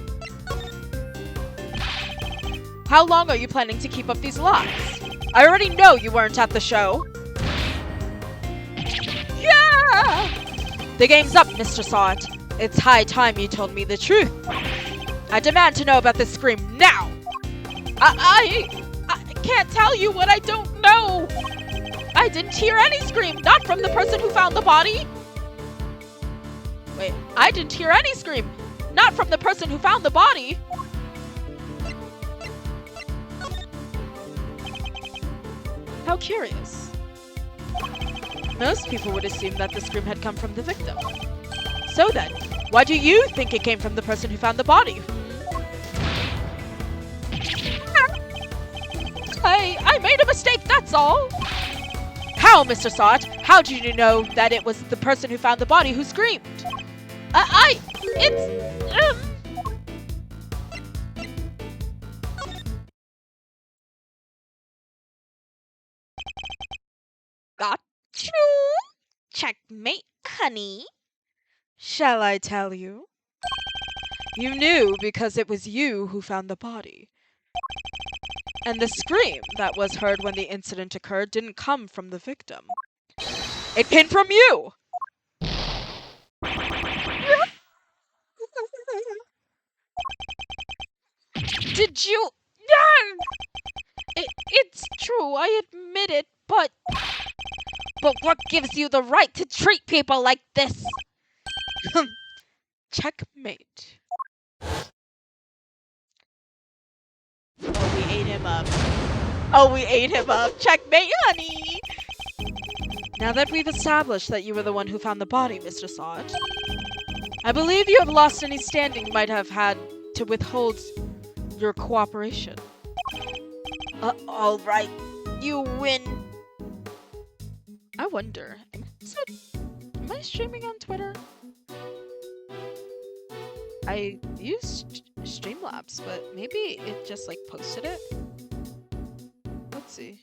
How long are you planning to keep up these lies? I already know you weren't at the show. Yeah! The game's up, Mr. Sart. It's high time you told me the truth. I demand to know about this scream now. I can't tell you what I don't know. I didn't hear any scream, not from the person who found the body. Wait, I didn't hear any scream. not from the person who found the body. How curious. Most people would assume that the scream had come from the victim. So then, why do you think it came from the person who found the body? Hey, I made a mistake, that's all. How, Mr. Sot? How did you know that it was the person who found the body who screamed? Got you. Checkmate, honey. Shall I tell you? You knew because it was you who found the body. And the scream that was heard when the incident occurred didn't come from the victim. It came from you! Did you? It's true, I admit it, but what gives you the right to treat people like this? Checkmate. Oh, we ate him up. Oh, we ate him up. Checkmate, honey! Now that we've established that you were the one who found the body, Mr. Sod, I believe you have lost any standing you might have had to withhold your cooperation. All right. You win. I wonder, am I streaming on Twitter? I used Streamlabs, but maybe it just like posted it. Let's see.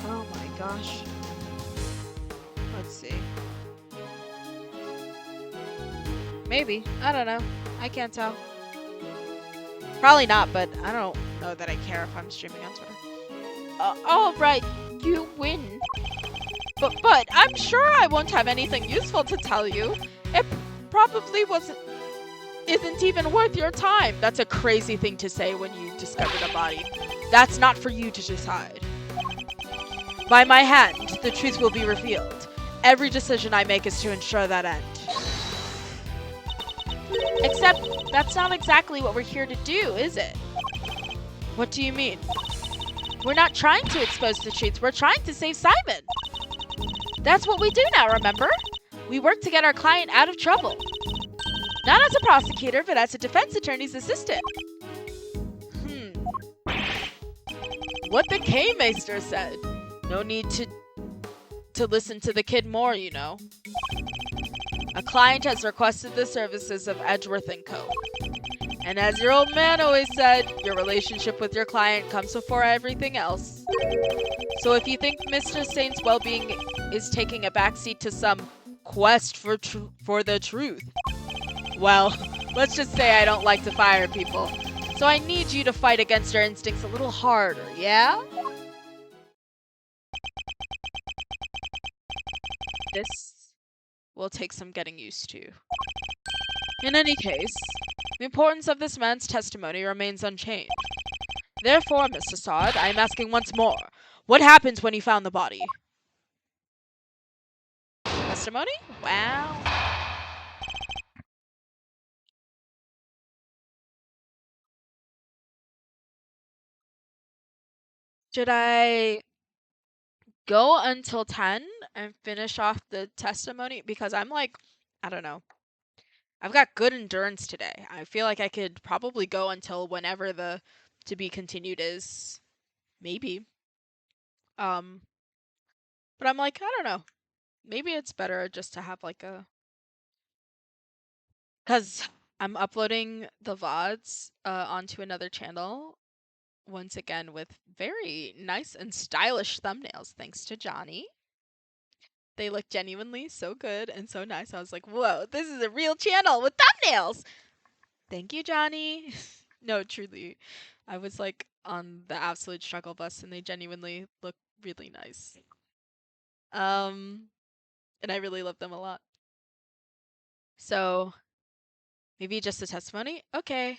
Oh my gosh. Let's see. Maybe. I don't know. I can't tell. Probably not, but I don't know that I care if I'm streaming on Twitter. Alright, you win. But I'm sure I won't have anything useful to tell you. It probably isn't even worth your time. That's a crazy thing to say when you discovered a body. That's not for you to decide. By my hand, the truth will be revealed. Every decision I make is to ensure that end. Except, that's not exactly what we're here to do, is it? What do you mean? We're not trying to expose the truth, we're trying to save Simon. That's what we do now, remember? We work to get our client out of trouble. Not as a prosecutor, but as a defense attorney's assistant. What the K-Meister said. No need to listen to the kid more, you know. A client has requested the services of Edgeworth & Co. And as your old man always said, your relationship with your client comes before everything else. So if you think Mr. Saint's well-being is taking a backseat to some quest for the truth, well, let's just say I don't like to fire people. So I need you to fight against your instincts a little harder, yeah? This will take some getting used to. In any case, the importance of this man's testimony remains unchanged. Therefore, Mr. Sod, I am asking once more, what happened when he found the body? Testimony? Wow. Should I go until 10 and finish off the testimony? Because I'm like, I don't know. I've got good endurance today. I feel like I could probably go until whenever the to be continued is. Maybe. But I'm like, I don't know. Maybe it's better just to have like a... Because I'm uploading the VODs onto another channel. Once again with very nice and stylish thumbnails, thanks to Johnny. They look genuinely so good and so nice. I was like, whoa, this is a real channel with thumbnails. Thank you, Johnny. No, truly. I was like on the absolute struggle bus and they genuinely look really nice. And I really love them a lot. So maybe just a testimony? Okay.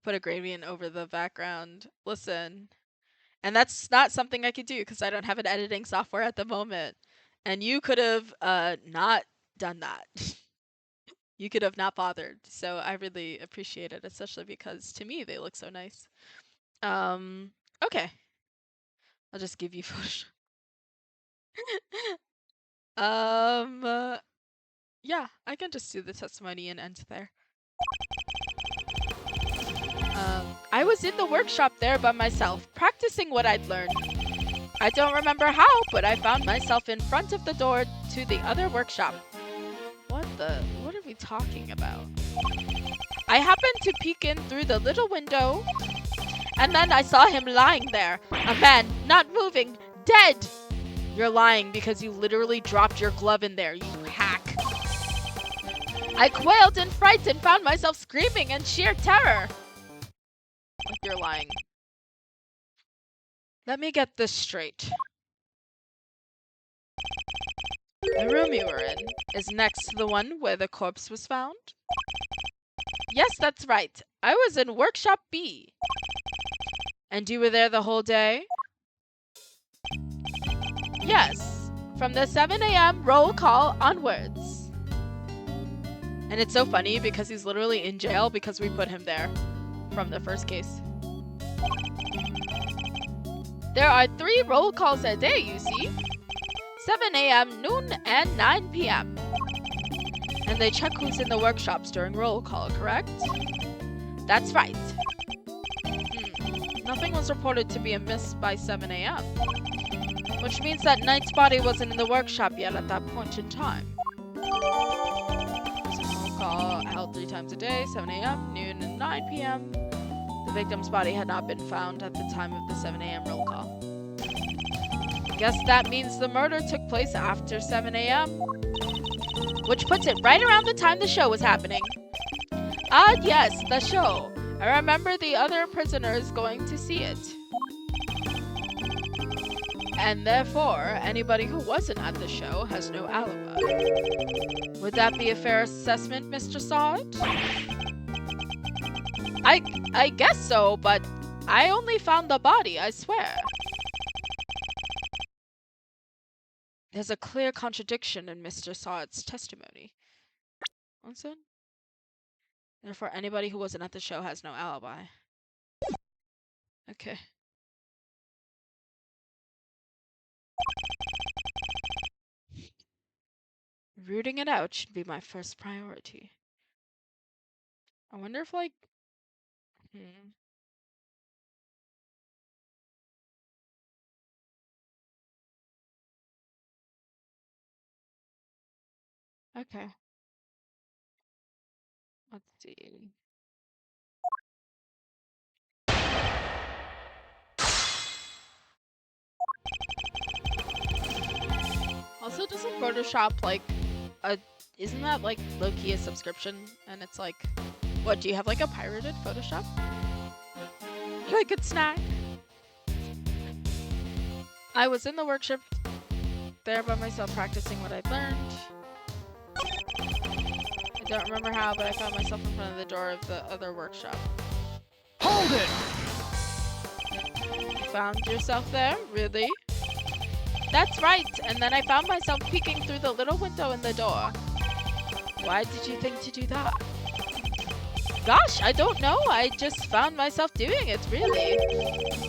Put a gradient over the background. Listen, And that's not something I could do because I don't have an editing software at the moment. And you could have not done that. You could have not bothered. So I really appreciate it, especially because to me they look so nice. Okay. I'll just give you Photoshop. Yeah, I can just do the testimony and end there. I was in the workshop there by myself, practicing what I'd learned. I don't remember how, but I found myself in front of the door to the other workshop. What are we talking about? I happened to peek in through the little window, and then I saw him lying there. A man, not moving, dead! You're lying because you literally dropped your glove in there, you hack. I quailed in fright and found myself screaming in sheer terror. You're lying. Let me get this straight. The room you were in is next to the one where the corpse was found? Yes, that's right. I was in workshop B. And you were there the whole day? Yes, from the 7 a.m. roll call onwards. And it's so funny because he's literally in jail because we put him there from the first case. There are 3 roll calls a day, you see. 7 a.m., noon, and 9 p.m. And they check who's in the workshops during roll call, correct? That's right. Nothing was reported to be amiss by 7 a.m. Which means that Knight's body wasn't in the workshop yet at that point in time. Roll call held 3 times a day, 7 a.m., noon, and 9 p.m. The victim's body had not been found at the time of the 7 a.m. roll call. Guess that means the murder took place after 7 a.m. Which puts it right around the time the show was happening. Ah, yes, the show. I remember the other prisoners going to see it. And therefore, anybody who wasn't at the show has no alibi. Would that be a fair assessment, Mr. Sard? I guess so, but I only found the body, I swear. There's a clear contradiction in Mr. Sard's testimony. What's it? Therefore, anybody who wasn't at the show has no alibi. Okay. Rooting it out should be my first priority. I wonder if, like... Okay. Let's see. Also, doesn't Photoshop, like, isn't that, like, low-key a subscription? And it's like, what, do you have, like, a pirated Photoshop? Like, it's snack. I was in the workshop there by myself practicing what I'd learned. I don't remember how, but I found myself in front of the door of the other workshop. Hold it! You found yourself there? Really? That's right, and then I found myself peeking through the little window in the door. Why did you think to do that? Gosh, I don't know. I just found myself doing it, really.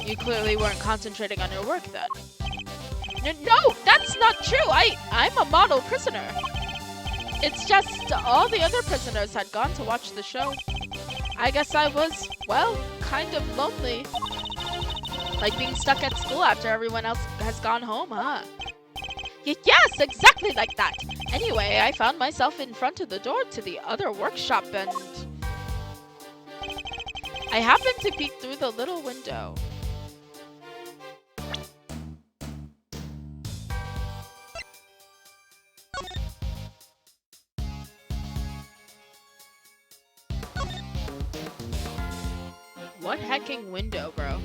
You clearly weren't concentrating on your work then. No, that's not true. I'm a model prisoner. It's just all the other prisoners had gone to watch the show. I guess I was, well, kind of lonely. Like being stuck at school after everyone else has gone home, huh? Yes, exactly like that. Anyway, I found myself in front of the door to the other workshop and... I happened to peek through the little window. What hecking window, bro?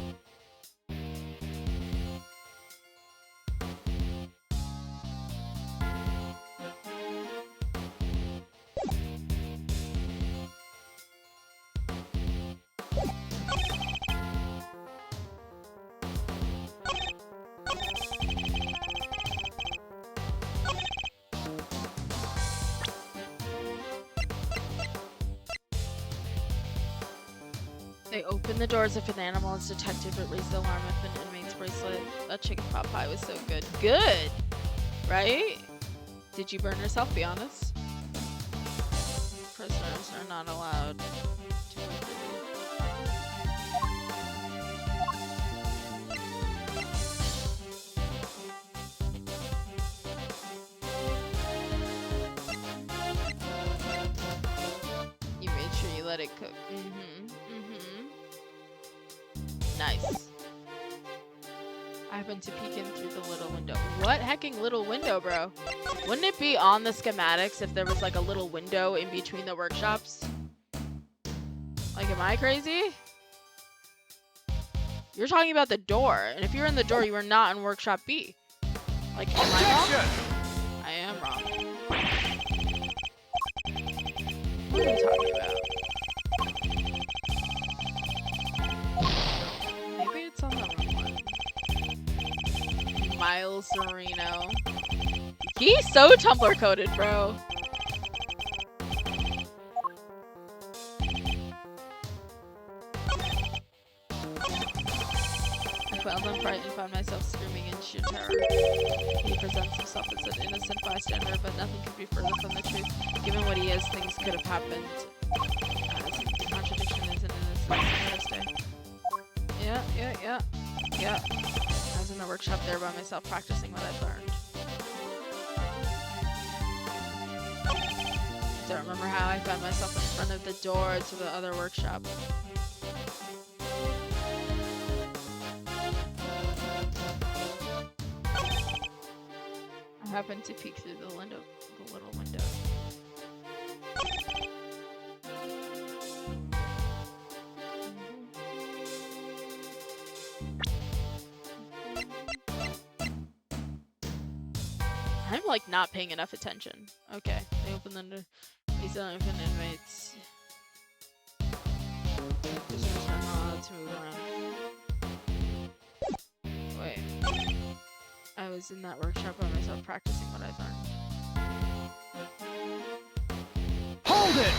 They open the doors if an animal is detected, but raise the alarm if an inmate's bracelet. That chicken pot pie was so good. Good! Right? Did you burn yourself? Be honest. Prisoners are not allowed to open. You made sure you let it cook. Nice. I happened to peek in through the little window. What hecking little window, bro? Wouldn't it be on the schematics if there was like a little window in between the workshops? Like, am I crazy? You're talking about the door, and if you're in the door, you are not in workshop B. Like, am I wrong? I am wrong. What are you talking about? Maybe it's on the wrong one. Miles Sereno. He's so Tumblr coded, bro. I felt unfrightened and found myself screaming in sheer terror. He presents himself as an innocent bystander, but nothing could be further from the truth. Given what he is, things could have happened. The contradiction is an innocent Thursday. Yeah. I was in the workshop there by myself practicing what I'd learned. I don't remember how I found myself in front of the door to the other workshop. I happened to peek through the window, the little window. I'm like not paying enough attention. Okay, they open the door. These are open inmates. Prisoners are not allowed to move around. Wait. I was in that workshop by myself practicing what I learned. Hold it!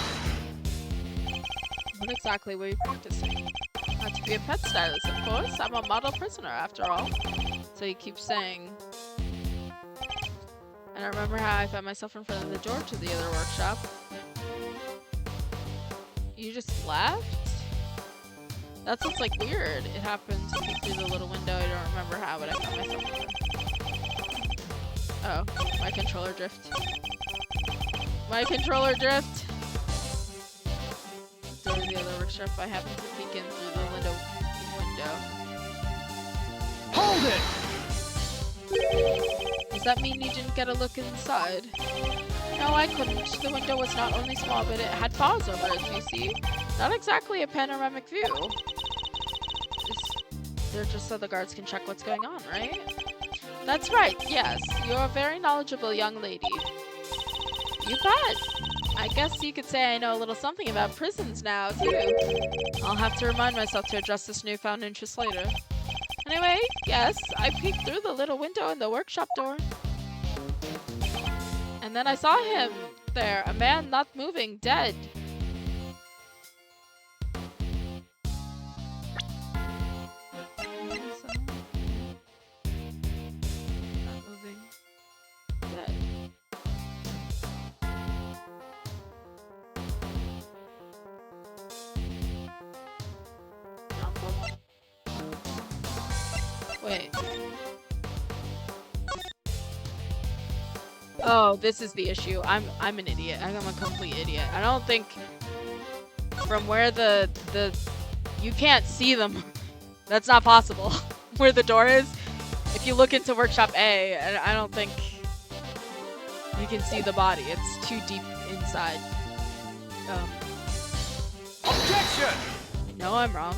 What exactly were you practicing? How to be a pet stylist, of course. I'm a model prisoner after all. So you keep saying. And I remember how I found myself in front of the door to the other workshop. You just left? That's what's like weird. It happened to peek through the little window. I don't remember how, but I found myself in there. Oh, my controller drift. My controller drift! Door to the other workshop. I happened to peek in through the window. Hold it! Does that mean you didn't get a look inside? No, I couldn't. The window was not only small, but it had bars over it, you see? Not exactly a panoramic view. They're just so the guards can check what's going on, right? That's right, yes. You're a very knowledgeable young lady. You bet. I guess you could say I know a little something about prisons now, too. I'll have to remind myself to address this newfound interest later. Anyway, yes, I peeked through the little window in the workshop door. And then I saw him there, a man not moving, dead. Not moving, dead. Wait. Oh, this is the issue. I'm an idiot. I'm a complete idiot. I don't think from where the you can't see them. That's not possible. Where the door is. If you look into workshop A, I don't think you can see the body. It's too deep inside. Objection! No, I'm wrong.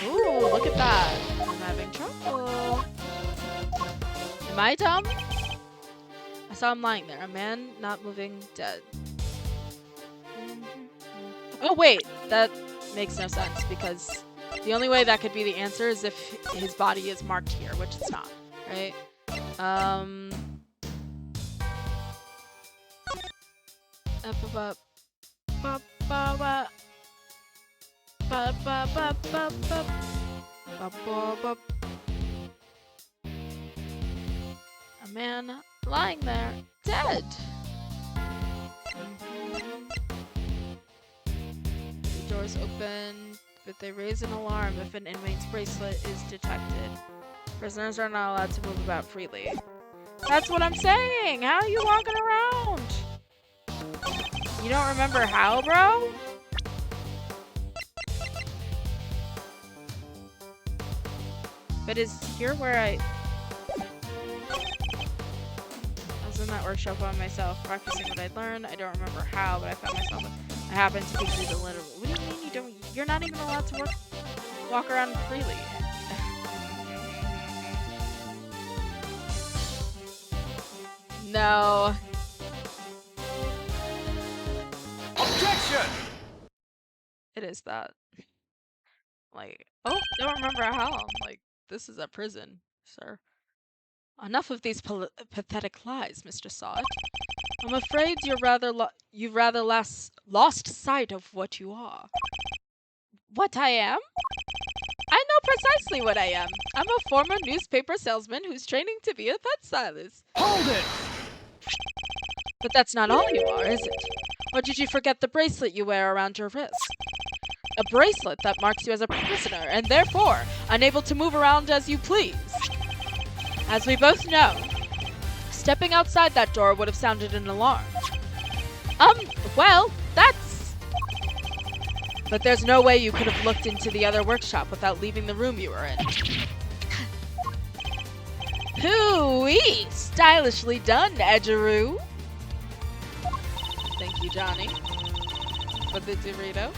Ooh, look at that. I'm having trouble. Am I dumb? I saw him lying there. A man not moving, dead. Oh, wait. That makes no sense because the only way that could be the answer is if his body is marked here, which it's not, right? Ba, ba, ba, ba, ba. Ba, ba, ba. A man lying there, dead. The doors open, but they raise an alarm if an inmate's bracelet is detected. Prisoners are not allowed to move about freely. That's what I'm saying! How are you walking around? You don't remember how, bro? But is here where I was in that workshop by myself, practicing what I'd learned. I don't remember how, but I found myself. I happened to peek through the window. What do you mean you don't? You're not even allowed to walk around freely. No. Objection! It is that. Like, oh, don't remember how. I'm like, this is a prison, sir. Enough of these pathetic lies, Mr. Sod. I'm afraid you've rather lost sight of what you are. What I am? I know precisely what I am. I'm a former newspaper salesman who's training to be a pet stylist. Hold it! But that's not all you are, is it? Or did you forget the bracelet you wear around your wrist? A bracelet that marks you as a prisoner and therefore unable to move around as you please. As we both know, stepping outside that door would have sounded an alarm. Well, that's... But there's no way you could have looked into the other workshop without leaving the room you were in. Hoo-wee! Stylishly done, Edgeroo. Thank you, Johnny, for the Dorito.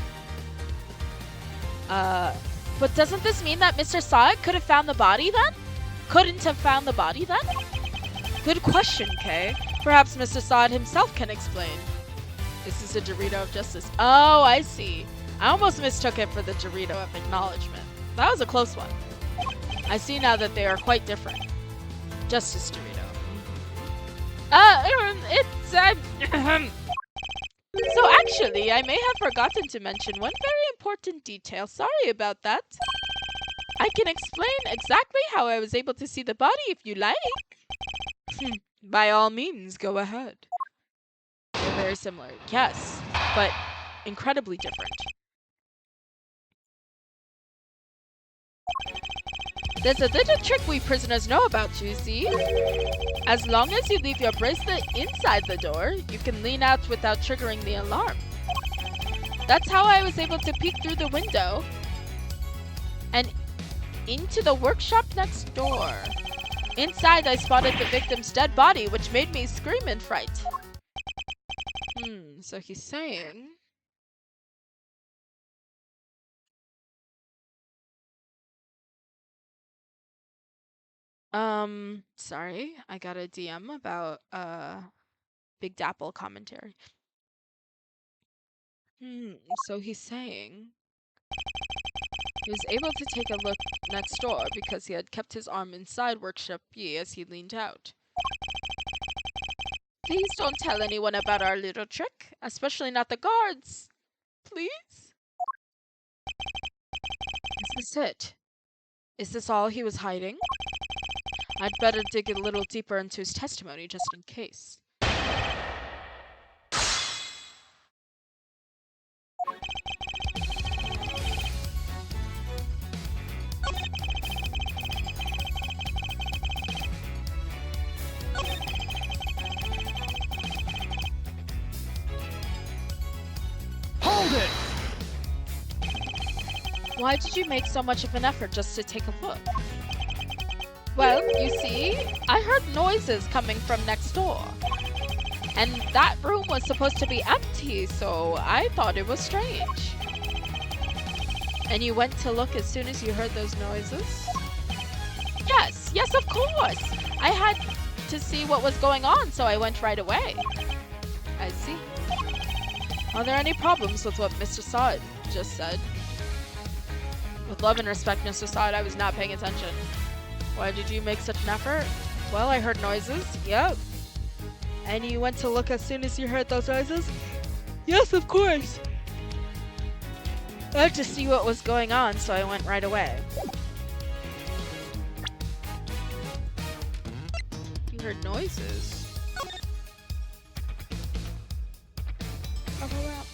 But doesn't this mean that Mr. Sod could have found the body then? Couldn't have found the body then? Good question, Kay. Perhaps Mr. Sod himself can explain. This is a Dorito of justice. Oh, I see. I almost mistook it for the Dorito of acknowledgement. That was a close one. I see now that they are quite different. Justice Dorito. So actually, I may have forgotten to mention one very important detail. Sorry about that. I can explain exactly how I was able to see the body if you like. By all means, go ahead. They're very similar, yes, but incredibly different. There's a little trick we prisoners know about, you see. As long as you leave your bracelet inside the door, you can lean out without triggering the alarm. That's how I was able to peek through the window and into the workshop next door. Inside, I spotted the victim's dead body, which made me scream in fright. So he's saying... sorry, I got a DM about, Big Dapple commentary. So he's saying he was able to take a look next door because he had kept his arm inside Workshop B as he leaned out. Please don't tell anyone about our little trick, especially not the guards. Please? Is this it? Is this all he was hiding? I'd better dig a little deeper into his testimony just in case. Hold it! Why did you make so much of an effort just to take a look? Well, you see, I heard noises coming from next door. And that room was supposed to be empty, so I thought it was strange. And you went to look as soon as you heard those noises? Yes, of course! I had to see what was going on, so I went right away. I see. Are there any problems with what Mr. Sod just said? With love and respect, Mr. Sod, I was not paying attention. Why did you make such an effort? Well, I heard noises. Yep. And you went to look as soon as you heard those noises? Yes, of course. I had to see what was going on, so I went right away. You heard noises. Bubble wrap.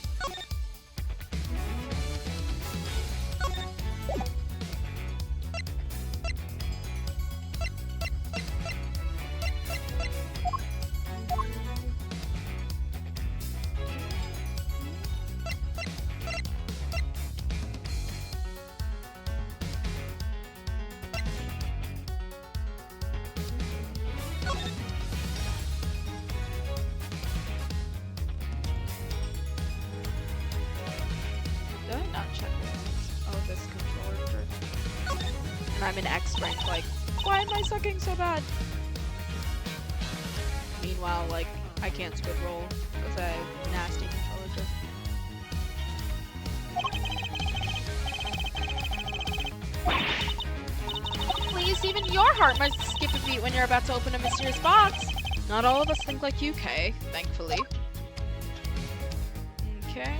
Did I not check this? Oh, this controller drift. And I'm in X rank, like, why am I sucking so bad? Meanwhile, like, I can't squid roll with a nasty controller drift. Please, even your heart must skip a beat when you're about to open a mysterious box. Not all of us think like you, Kay, thankfully. Okay.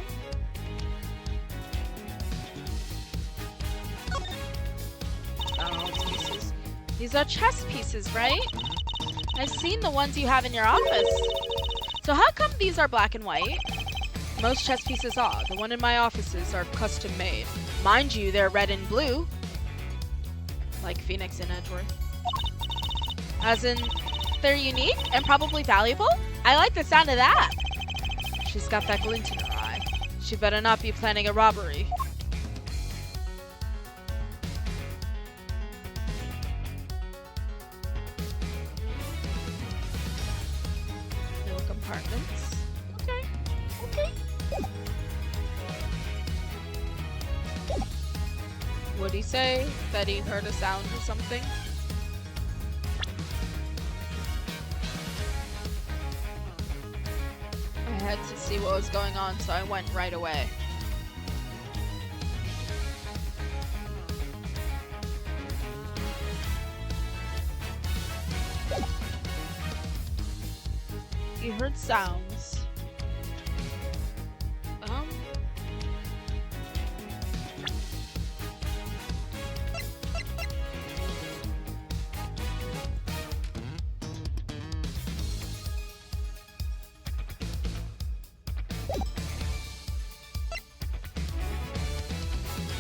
Oh, pieces. These are chess pieces, right? I've seen the ones you have in your office. So how come these are black and white? Most chess pieces are. The one in my offices are custom made. Mind you, they're red and blue. Like Phoenix and Edgeworth. As in, they're unique and probably valuable? I like the sound of that. She's got that glint in her eye. She better not be planning a robbery. No compartments. Okay. Okay. Would he say that he heard a sound or something? I had to see what was going on, so I went right away. You heard sounds.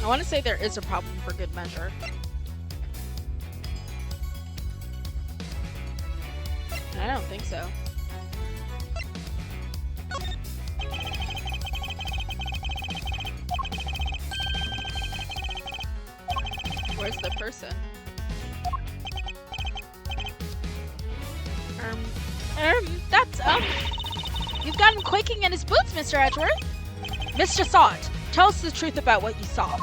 I want to say there is a problem for good measure. I don't think so. Where's the person? That's, you've got him quaking in his boots, Mr. Edgeworth. Mr. Saw it. Tell us the truth about what you saw.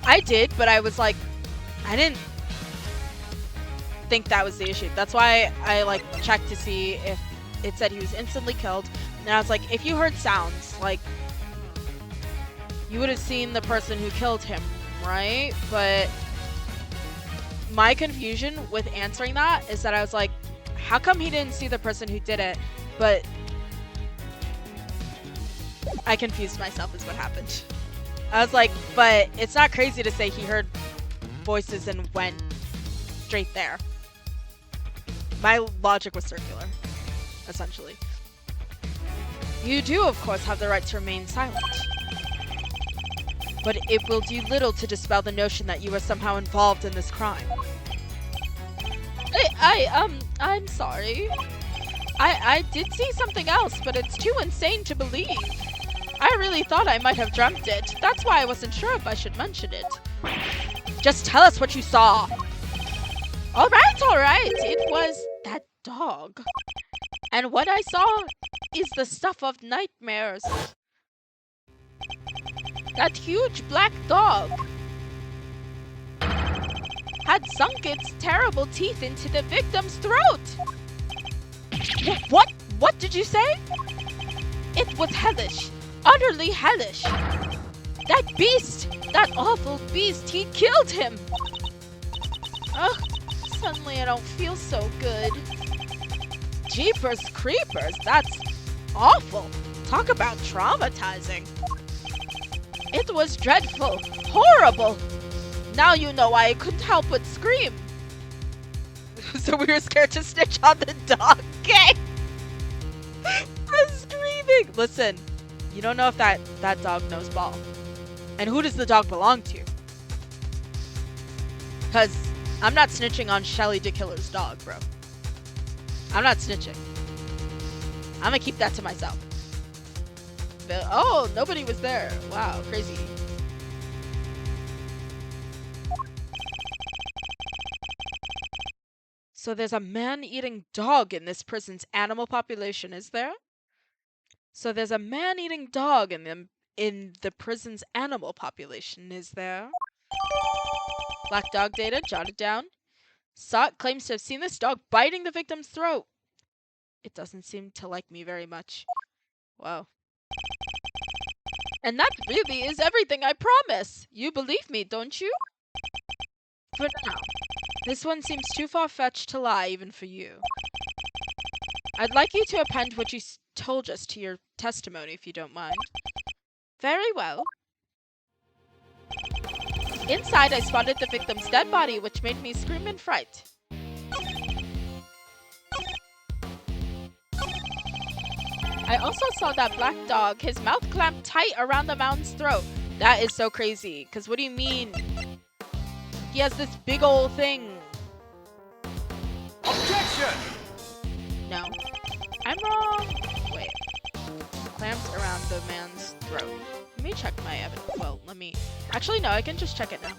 I did, but I was like, I didn't think that was the issue. That's why I like checked to see if it said he was instantly killed. And I was like, if you heard sounds, like, you would have seen the person who killed him, right? But my confusion with answering that is that I was like, how come he didn't see the person who did it? But I confused myself is what happened. I was like, but it's not crazy to say he heard voices and went straight there. My logic was circular, essentially. You do, of course, have the right to remain silent. But it will do little to dispel the notion that you are somehow involved in this crime. I'm sorry. I did see something else, but it's too insane to believe. I really thought I might have dreamt it. That's why I wasn't sure if I should mention it. Just tell us what you saw. All right. It was that dog. And what I saw is the stuff of nightmares. That huge black dog had sunk its terrible teeth into the victim's throat. What? What did you say? It was hellish. Utterly hellish. That beast, that awful beast, he killed him. Ugh, suddenly I don't feel so good. Jeepers creepers, that's awful. Talk about traumatizing. It was dreadful. Horrible. Now you know why I couldn't help but scream. So we were scared to snitch on the dog. Okay. I'm screaming. Listen, you don't know if that dog knows ball. And who does the dog belong to? Because I'm not snitching on Shelly DeKiller's dog, bro. I'm not snitching. I'm gonna keep that to myself. But, oh, nobody was there. Wow, crazy. So there's a man-eating dog in this prison's animal population, is there? So there's a man-eating dog in the prison's animal population, is there? Black dog data, jotted down. SOT claims to have seen this dog biting the victim's throat. It doesn't seem to like me very much. Wow. And that really is everything, I promise. You believe me, don't you? For now. This one seems too far-fetched to lie, even for you. I'd like you to append what you told us to your testimony, if you don't mind. Very well. Inside, I spotted the victim's dead body, which made me scream in fright. I also saw that black dog, his mouth clamped tight around the man's throat. That is so crazy, because what do you mean? He has this big old thing. Objection! No. I'm wrong. Wait. Clamped around the man's throat. Let me check my evidence. Well, let me... Actually, no, I can just check it now.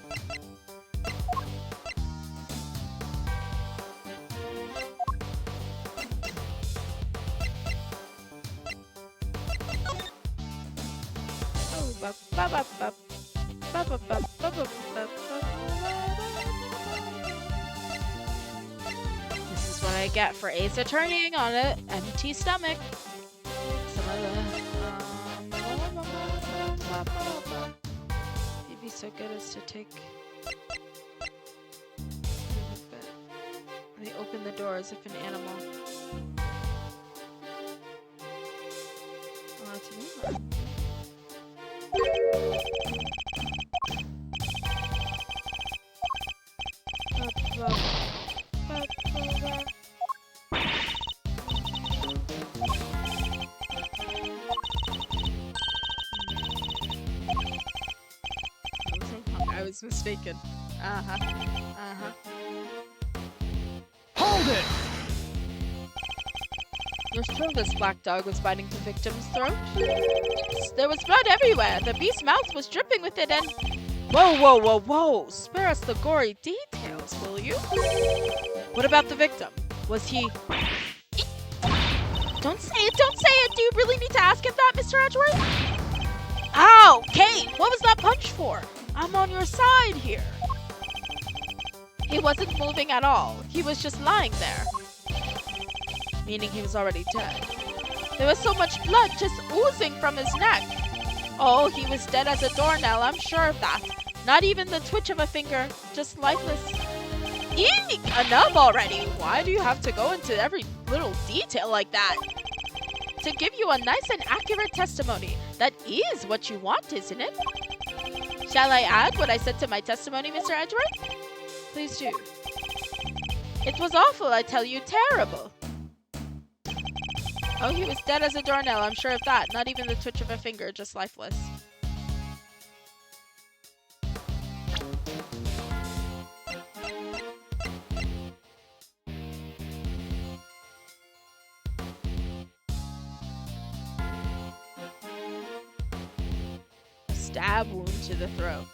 This is what I get for Ace Attorneying on an empty stomach. Some of the... You'd be so good as to take... They open the door as if an animal. Oh, that's an animal. I was mistaken. Hold it! You're sure this black dog was biting the victim's throat? There was blood everywhere. The beast's mouth was dripping with it and... Whoa, whoa, whoa, whoa! Spare us the gory details, will you? What about the victim? Was he... Don't say it, don't say it! Do you really need to ask him that, Mr. Edgeworth? Ow! Kate! What was that punch for? I'm on your side here. He wasn't moving at all. He was just lying there. Meaning he was already dead. There was so much blood just oozing from his neck. Oh, he was dead as a doornail, I'm sure of that. Not even the twitch of a finger, just lifeless. Eek! Enough already! Why do you have to go into every little detail like that? To give you a nice and accurate testimony. That is what you want, isn't it? Shall I add what I said to my testimony, Mr. Edgeworth? Please do. It was awful, I tell you, terrible. Oh, he was dead as a doornail, I'm sure of that. Not even the twitch of a finger, just lifeless. Stab wound to the throat.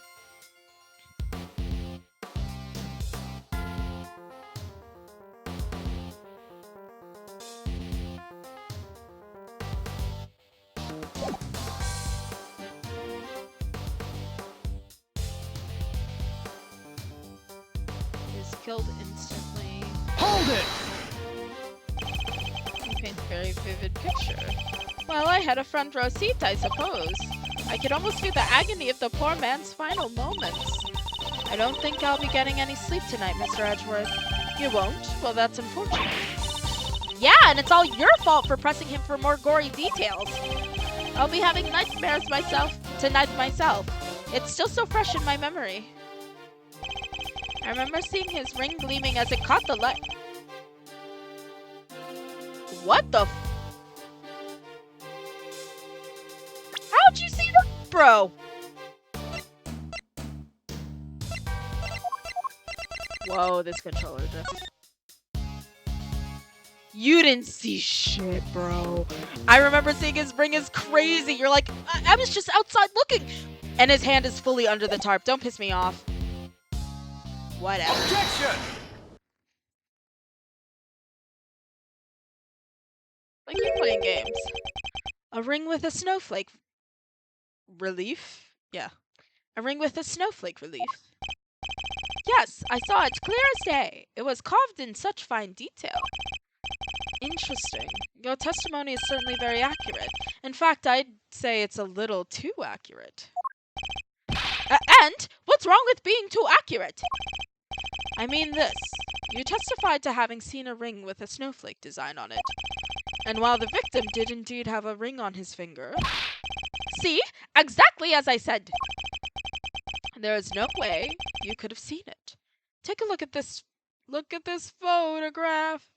Killed instantly. Hold it! You paint a very vivid picture. Well, I had a front row seat, I suppose. I could almost feel the agony of the poor man's final moments. I don't think I'll be getting any sleep tonight, Mr. Edgeworth. You won't? Well, that's unfortunate. Yeah, and it's all your fault for pressing him for more gory details. I'll be having nightmares tonight myself. It's still so fresh in my memory. I remember seeing his ring gleaming as it caught the light. What the How'd you see that, bro? Whoa, this controller just... You didn't see shit, bro. I remember seeing his ring is crazy. You're like, I was just outside looking. And his hand is fully under the tarp. Don't piss me off. Whatever. Objection! Like you're playing games. A ring with a snowflake relief? Yeah. A ring with a snowflake relief. Yes, I saw it clear as day. It was carved in such fine detail. Interesting. Your testimony is certainly very accurate. In fact, I'd say it's a little too accurate. And what's wrong with being too accurate? I mean this. You testified to having seen a ring with a snowflake design on it. And while the victim did indeed have a ring on his finger... See? Exactly as I said. There is no way you could have seen it. Take a look at this. Look at this photograph.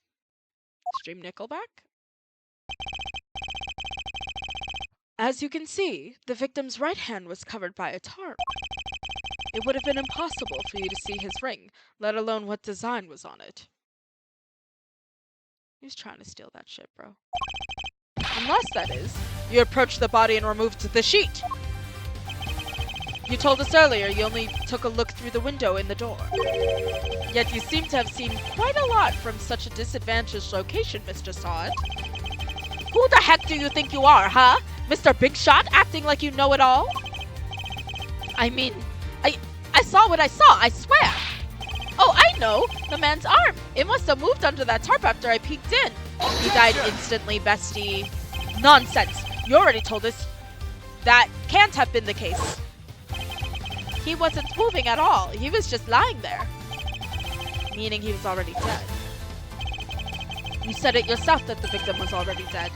Stream Nickelback. As you can see, the victim's right hand was covered by a tarp. It would have been impossible for you to see his ring, let alone what design was on it. Who's trying to steal that shit, bro? Unless, that is, you approached the body and removed the sheet. You told us earlier you only took a look through the window in the door. Yet you seem to have seen quite a lot from such a disadvantaged location, Mr. Sod. Who the heck do you think you are, huh? Mr. Big Shot, acting like you know it all? I mean, I saw what I saw, I swear. Oh, I know! The man's arm! It must have moved under that tarp after I peeked in. He died instantly, bestie. Nonsense! You already told us that can't have been the case. He wasn't moving at all. He was just lying there. Meaning he was already dead. You said it yourself that the victim was already dead.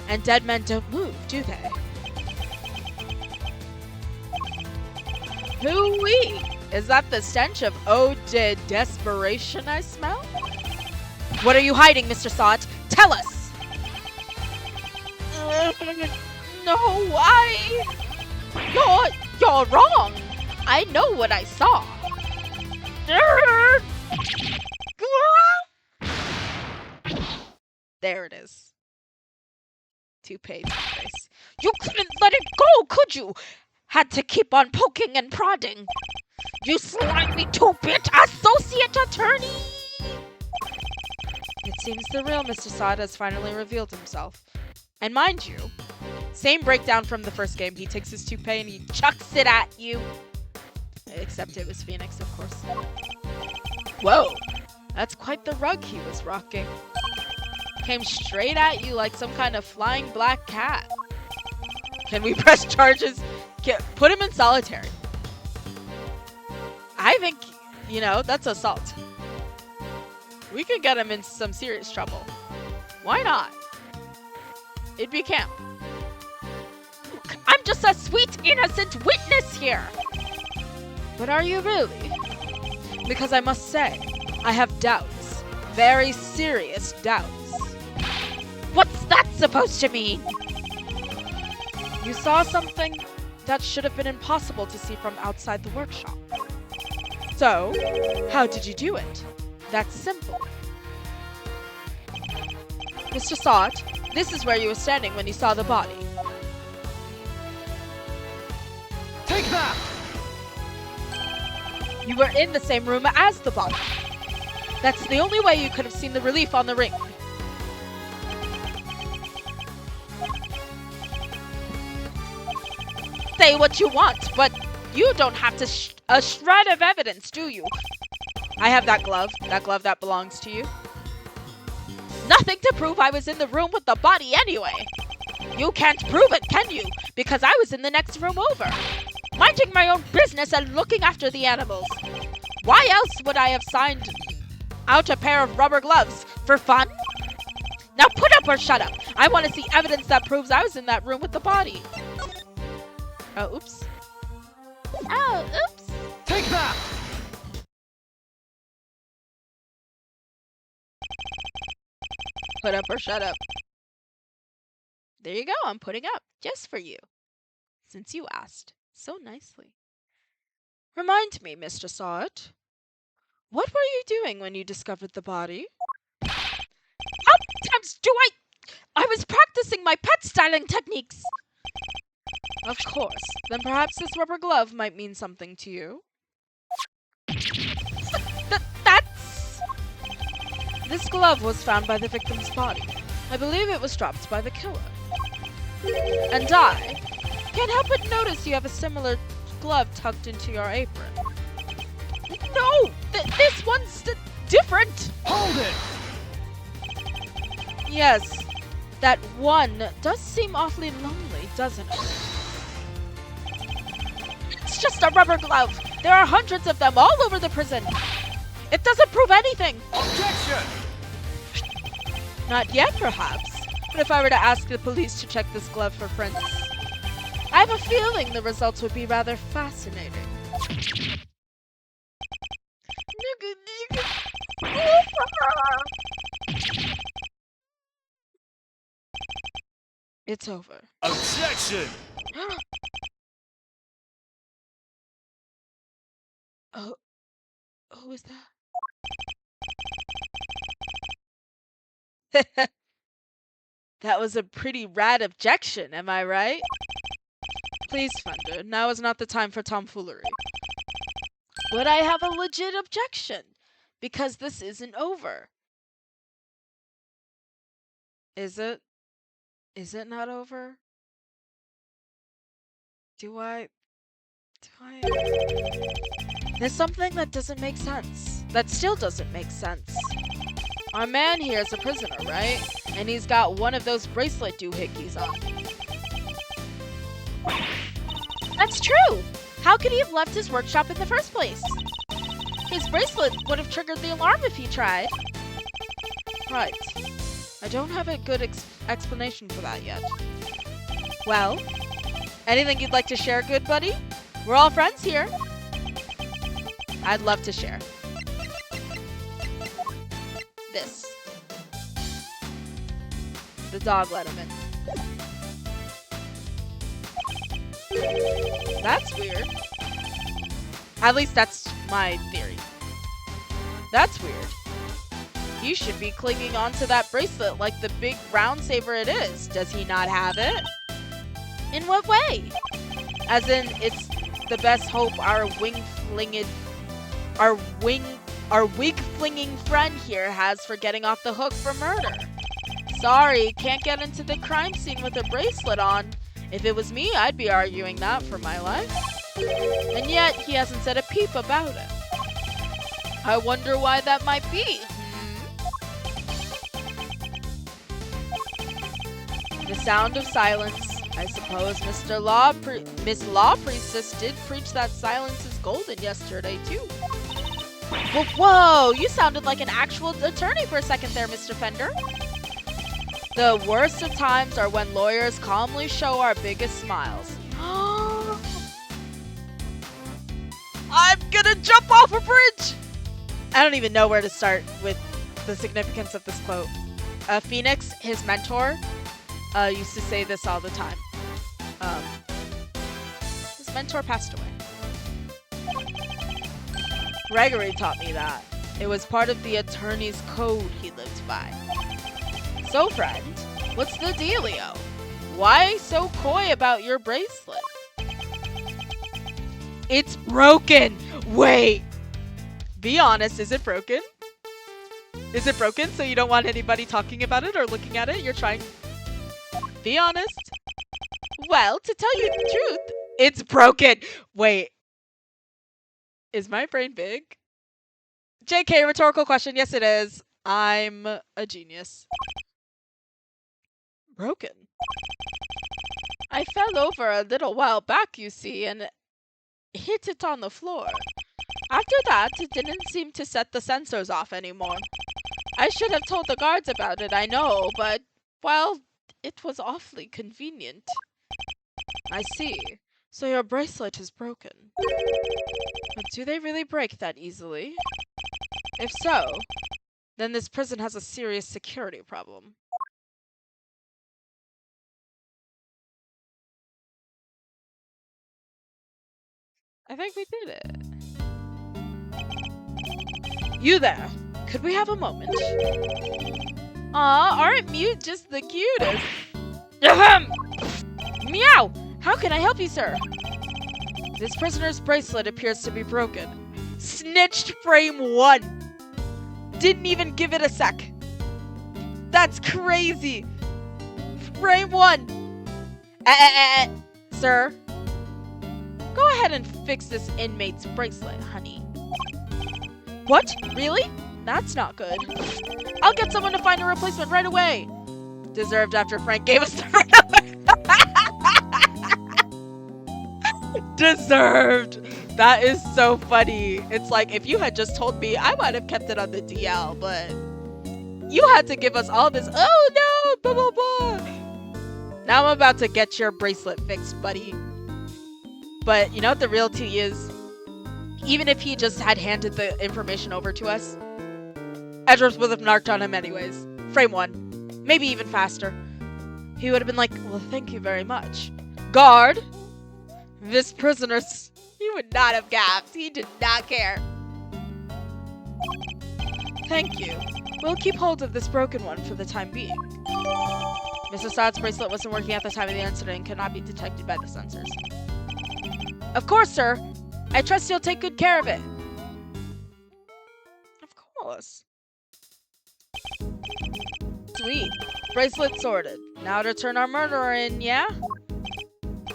And dead men don't move, do they? Hoo-wee! Is that the stench of desperation I smell? What are you hiding, Mr. Sot? Tell us! No, You're wrong! I know what I saw. There it is. Toupee face. You couldn't let it go, could you? Had to keep on poking and prodding. You slimy two-bit associate attorney! It seems the real Mr. Sod has finally revealed himself. And mind you, same breakdown from the first game. He takes his toupee and he chucks it at you. Except it was Phoenix, of course. Whoa! That's quite the rug he was rocking. Came straight at you like some kind of flying black cat. Can we press charges? Put him in solitary. I think, that's assault. We could get him in some serious trouble. Why not? It'd be camp. I'm just a sweet, innocent witness here. But are you really? Because I must say, I have doubts. Very serious doubts. What's that supposed to mean? You saw something that should have been impossible to see from outside the workshop. So, how did you do it? That's simple. Mr. Sot, this is where you were standing when you saw the body. Take that! You were in the same room as the body. That's the only way you could have seen the relief on the ring. Say what you want, but you don't have to a shred of evidence, do you? I have that glove that belongs to you. Nothing to prove I was in the room with the body anyway. You can't prove it, can you? Because I was in the next room over, minding my own business and looking after the animals. Why else would I have signed out a pair of rubber gloves? For fun? Now put up or shut up. I want to see evidence that proves I was in that room with the body. Oh, oops. Oh, oops. Take that! Put up or shut up. There you go. I'm putting up just for you. Since you asked so nicely. Remind me, Mr. Sard. What were you doing when you discovered the body? How many times do I was practicing my pet styling techniques. Of course. Then perhaps this rubber glove might mean something to you. That's... This glove was found by the victim's body. I believe it was dropped by the killer. And I can't help but notice you have a similar glove tucked into your apron. No! This one's different! Hold it! Yes, that one does seem awfully lonely, doesn't it? It's just a rubber glove. There are hundreds of them all over the prison. It doesn't prove anything. Objection! Not yet, perhaps. But if I were to ask the police to check this glove for prints, I have a feeling the results would be rather fascinating. It's over. Objection! Oh, who is that? That was a pretty rad objection, am I right? Please, Fender, now is not the time for tomfoolery. But I have a legit objection, because this isn't over. Is it? Is it not over? Do I? There's something that doesn't make sense. That still doesn't make sense. Our man here is a prisoner, right? And he's got one of those bracelet doohickeys on. That's true! How could he have left his workshop in the first place? His bracelet would have triggered the alarm if he tried. Right. I don't have a good explanation for that yet. Well, anything you'd like to share, good buddy? We're all friends here. I'd love to share. This. The dog let him in. That's weird. At least that's my theory. That's weird. He should be clinging onto that bracelet like the big round saver it is. Does he not have it? In what way? As in, it's the best hope our wig-flinging friend here has for getting off the hook for murder. Sorry, can't get into the crime scene with a bracelet on. If it was me, I'd be arguing that for my life. And yet, he hasn't said a peep about it. I wonder why that might be. The sound of silence. I suppose Miss Law Priestess did preach that silence is golden yesterday, too. Whoa, you sounded like an actual attorney for a second there, Mr. Fender. The worst of times are when lawyers calmly show our biggest smiles. I'm gonna jump off a bridge! I don't even know where to start with the significance of this quote. Phoenix, his mentor, used to say this all the time. His mentor passed away. Gregory taught me that. It was part of the attorney's code he lived by. So, friend, what's the dealio? Why so coy about your bracelet? It's broken! Wait! Be honest, is it broken? Is it broken so you don't want anybody talking about it or looking at it? You're trying... Be honest. Well, to tell you the truth, it's broken. Wait. Is my brain big? JK, rhetorical question. Yes, it is. I'm a genius. Broken. I fell over a little while back, you see, and hit it on the floor. After that, it didn't seem to set the sensors off anymore. I should have told the guards about it, I know, but, well, it was awfully convenient. I see. So your bracelet is broken. But do they really break that easily? If so, then this prison has a serious security problem. I think we did it. You there. Could we have a moment? Aw, aren't mute just the cutest? Ahem! Meow! How can I help you, sir? This prisoner's bracelet appears to be broken. Snitched frame 1. Didn't even give it a sec. That's crazy. Frame 1. Sir? Go ahead and fix this inmate's bracelet, honey. What? Really? That's not good. I'll get someone to find a replacement right away. Deserved after Frank gave us the Deserved. That is so funny. It's like, if you had just told me, I might have kept it on the DL, but you had to give us all this, oh no, blah, blah, blah. Now I'm about to get your bracelet fixed, buddy. But you know what the real tea is? Even if he just had handed the information over to us, Edwards would have narked on him anyways. Frame 1. Maybe even faster. He would have been like, well, thank you very much. Guard! This prisoner, he would not have gasped. He did not care. Thank you. We'll keep hold of this broken one for the time being. Mr. Saad's bracelet wasn't working at the time of the incident and cannot be detected by the sensors. Of course, sir. I trust you'll take good care of it. Of course. Sweet. Bracelet sorted. Now to turn our murderer in, yeah?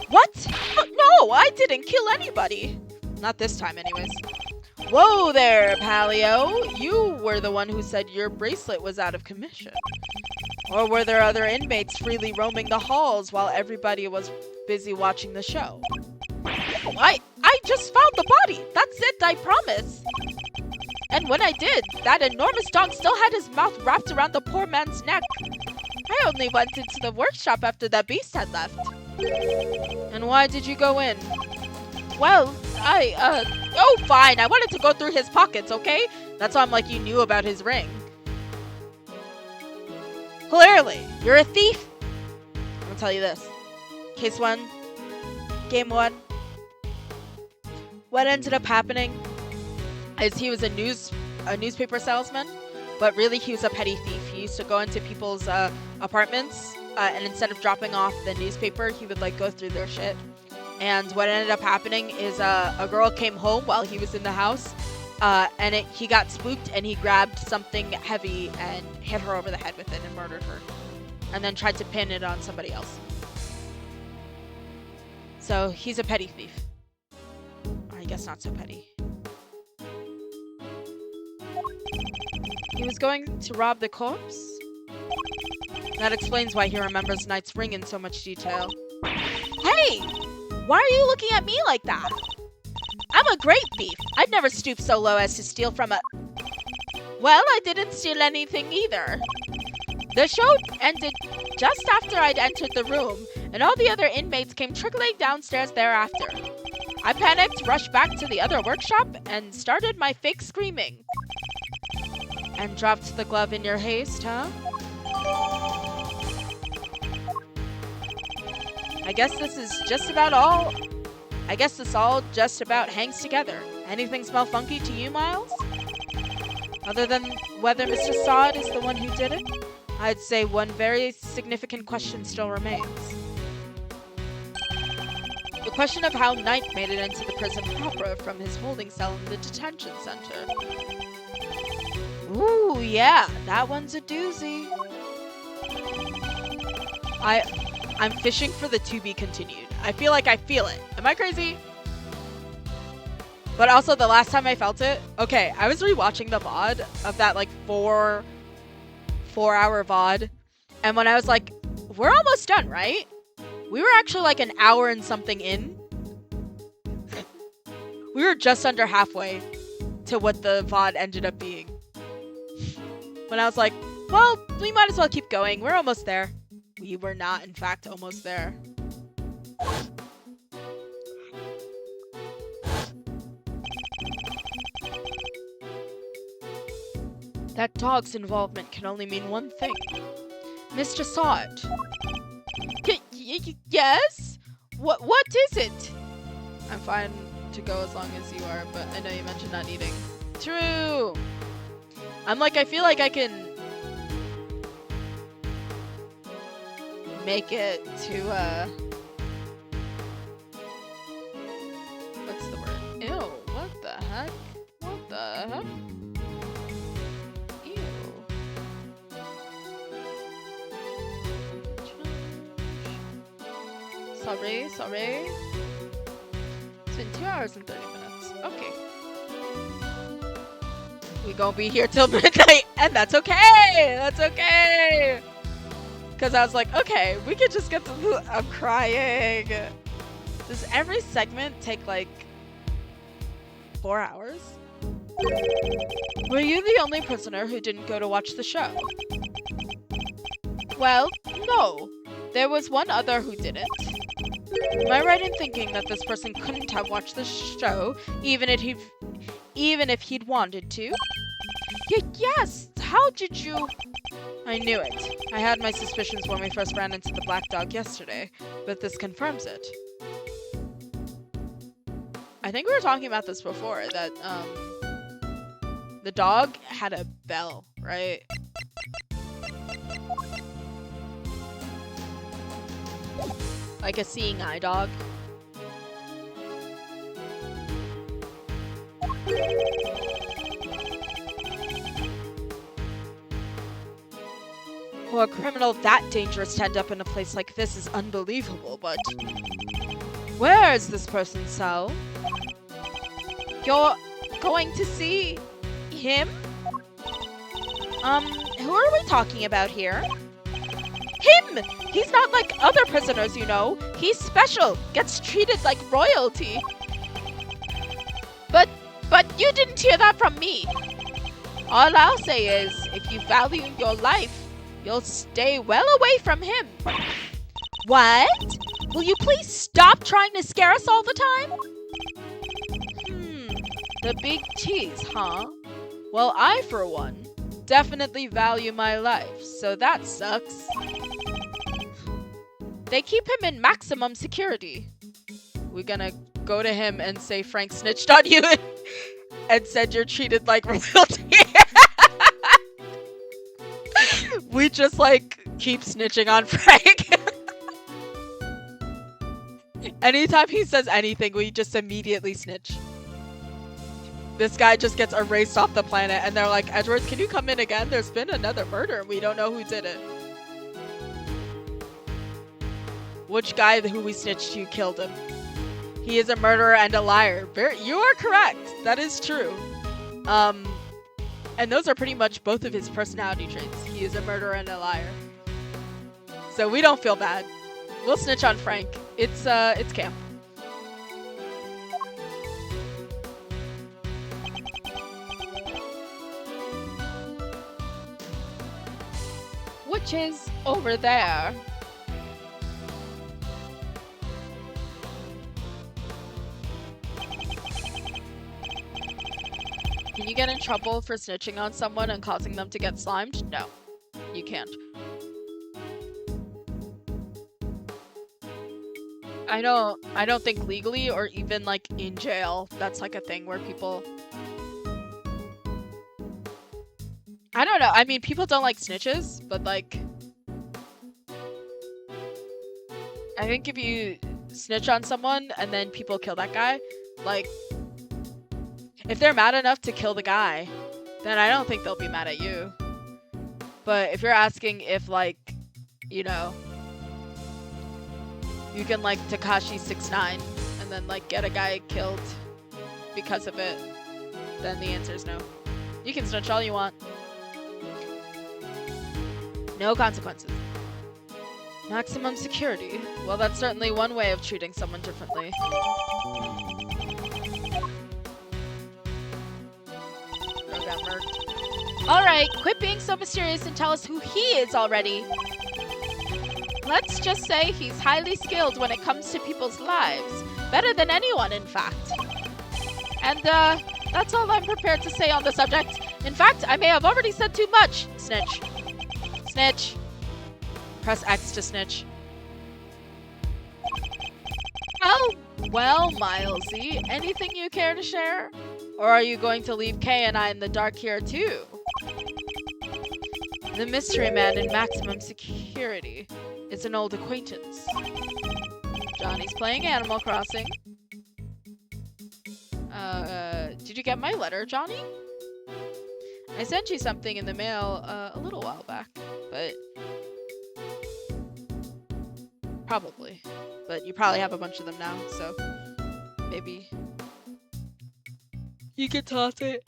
What? No, I didn't kill anybody. Not this time, anyways. Whoa there, Palio. You were the one who said your bracelet was out of commission. Or were there other inmates freely roaming the halls while everybody was busy watching the show? I just found the body. That's it, I promise. And when I did, that enormous dog still had his mouth wrapped around the poor man's neck. I only went into the workshop after that beast had left. And why did you go in? Well, oh, fine. I wanted to go through his pockets, okay? That's why I'm like, you knew about his ring. Clearly, you're a thief. I'm gonna tell you this. Case 1, game 1. What ended up happening is he was a newspaper salesman, but really he was a petty thief. He used to go into people's apartments, and instead of dropping off the newspaper, he would like go through their shit. And what ended up happening is a girl came home while he was in the house, and he got spooked and he grabbed something heavy and hit her over the head with it and murdered her, and then tried to pin it on somebody else. So he's a petty thief. I guess not so petty. He was going to rob the corpse? That explains why he remembers Knight's ring in so much detail. Hey! Why are you looking at me like that? I'm a great thief. I'd never stoop so low as to steal from a... Well, I didn't steal anything either. The show ended just after I'd entered the room, and all the other inmates came trickling downstairs thereafter. I panicked, rushed back to the other workshop, and started my fake screaming. And dropped the glove in your haste, huh? I guess this is just about all. I guess this all just about hangs together. Anything smell funky to you, Miles? Other than whether Mr. Saad is the one who did it, I'd say one very significant question still remains. The question of how Knight made it into the prison proper from his holding cell in the detention center. Ooh, yeah, that one's a doozy. I'm fishing for the to be continued. I feel like I feel it. Am I crazy? But also the last time I felt it, okay, I was rewatching the VOD of that like 4-hour VOD. And when I was like, we're almost done, right? We were actually like an hour and something in. We were just under halfway to what the VOD ended up being. when I was like, well, we might as well keep going. We're almost there. We were not, in fact, almost there. That dog's involvement can only mean one thing. Mr. saw it. Yes? What is it? I'm fine to go as long as you are, but I know you mentioned not eating. True! I'm like, I feel like I can make it to, what's the word? Ew, what the heck? What the heck? Ew. Sorry. It's been 2 hours and 30 minutes. Okay. We gonna be here till midnight, and that's okay! That's okay! Because I was like, okay, we could just get to... I'm crying. Does every segment take, like, 4 hours? Were you the only prisoner who didn't go to watch the show? Well, no. There was one other who didn't. Am I right in thinking that this person couldn't have watched the show, even if he'd wanted to? Yes! How did you... I knew it. I had my suspicions when we first ran into the black dog yesterday, but this confirms it. I think we were talking about this before, that, the dog had a bell, right? Like a seeing eye dog. For a criminal that dangerous to end up in a place like this is unbelievable, but... Where is this person's cell? You're going to see him? Who are we talking about here? Him! He's not like other prisoners, you know. He's special, gets treated like royalty. But you didn't hear that from me. All I'll say is, if you value your life, you'll stay well away from him. What? Will you please stop trying to scare us all the time? The big tease, huh? Well, I, for one, definitely value my life, so that sucks. They keep him in maximum security. We're gonna go to him and say Frank snitched on you and said you're treated like royalty. We just, like, keep snitching on Frank. Anytime he says anything, we just immediately snitch. This guy just gets erased off the planet, and they're like, Edwards, can you come in again? There's been another murder, and we don't know who did it. Which guy who we snitched to killed him? He is a murderer and a liar. You are correct. That is true. And those are pretty much both of his personality traits. He is a murderer and a liar. So we don't feel bad. We'll snitch on Frank. It's camp. Which is over there. Can you get in trouble for snitching on someone and causing them to get slimed? No, you can't. I don't think legally or even like in jail that's like a thing where people... I don't know. I mean, people don't like snitches, but like... I think if you snitch on someone and then people kill that guy, like... If they're mad enough to kill the guy, then I don't think they'll be mad at you. But if you're asking if, like, you know, you can, like, Tekashi 6ix9ine and then, like, get a guy killed because of it, then the answer is no. You can snitch all you want. No consequences. Maximum security. Well, that's certainly one way of treating someone differently. Got murked. Alright, quit being so mysterious and tell us who he is already. Let's just say he's highly skilled when it comes to people's lives. Better than anyone, in fact. And, that's all I'm prepared to say on the subject. In fact, I may have already said too much. Snitch. Snitch. Press X to snitch. Oh, well, Milesy, anything you care to share? Or are you going to leave Kay and I in the dark here, too? The mystery man in maximum security is an old acquaintance. Johnny's playing Animal Crossing. Did you get my letter, Johnny? I sent you something in the mail a little while back, but probably. But you probably have a bunch of them now, so maybe you can toss it.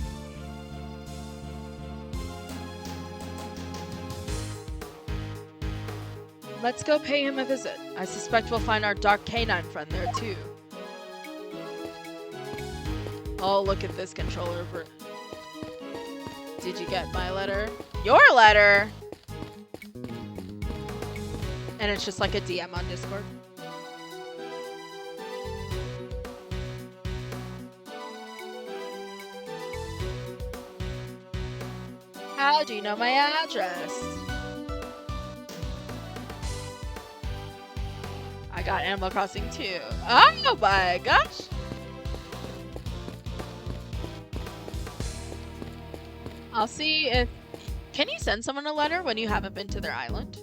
Let's go pay him a visit. I suspect we'll find our dark canine friend there too. Oh, look at this controller. Did you get my letter? Your letter? And it's just like a DM on Discord. How do you know my address? I got Animal Crossing too. Oh my gosh! I'll see if... Can you send someone a letter when you haven't been to their island?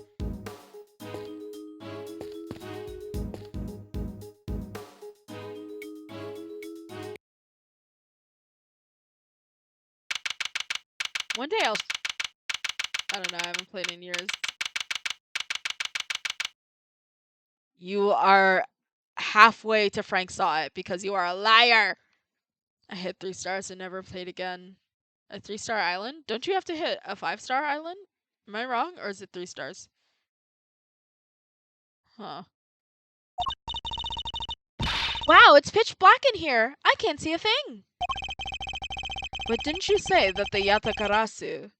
One day I'll... I don't know, I haven't played in years. You are halfway to Frank Saw It because you are a liar! I hit 3 stars and never played again. A 3-star island? Don't you have to hit a 5-star island? Am I wrong? Or is it 3 stars? Huh. Wow, it's pitch black in here! I can't see a thing! But didn't you say that the Yatakarasu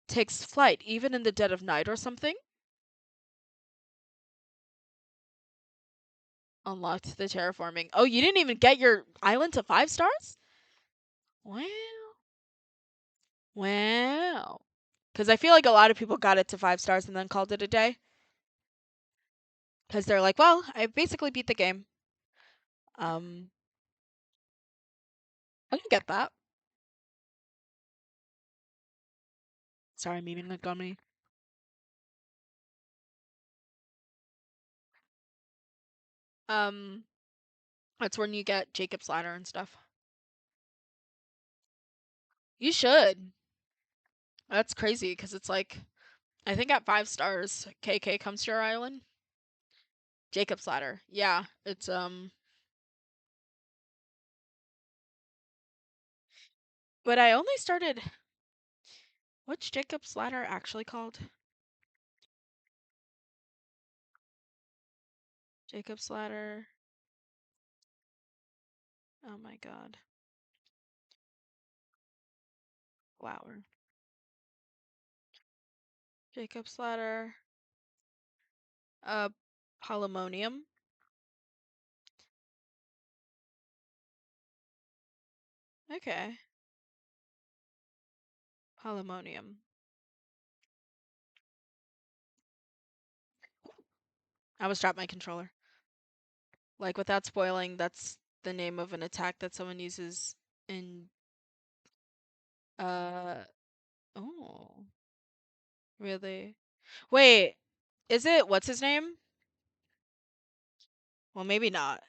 takes flight even in the dead of night or something? Unlocked the terraforming. Oh, you didn't even get your island to 5 stars? Wow. Wow. Because I feel like a lot of people got it to 5 stars and then called it a day. Because they're like, well, I basically beat the game. I can get that. Sorry, memeing like on me. That's when you get Jacob's ladder and stuff. You should. That's crazy because it's like, I think at 5 stars, KK comes to your island. Jacob's ladder. Yeah, it's but I only started. What's Jacob's ladder actually called? Jacob's ladder. Oh my god. Flower. Jacob's ladder. Uh, Polymonium. Okay. Polymonium. I almost dropped my controller. Like, without spoiling, that's the name of an attack that someone uses in, uh, oh, really? Wait, is it, what's his name? Well, maybe not.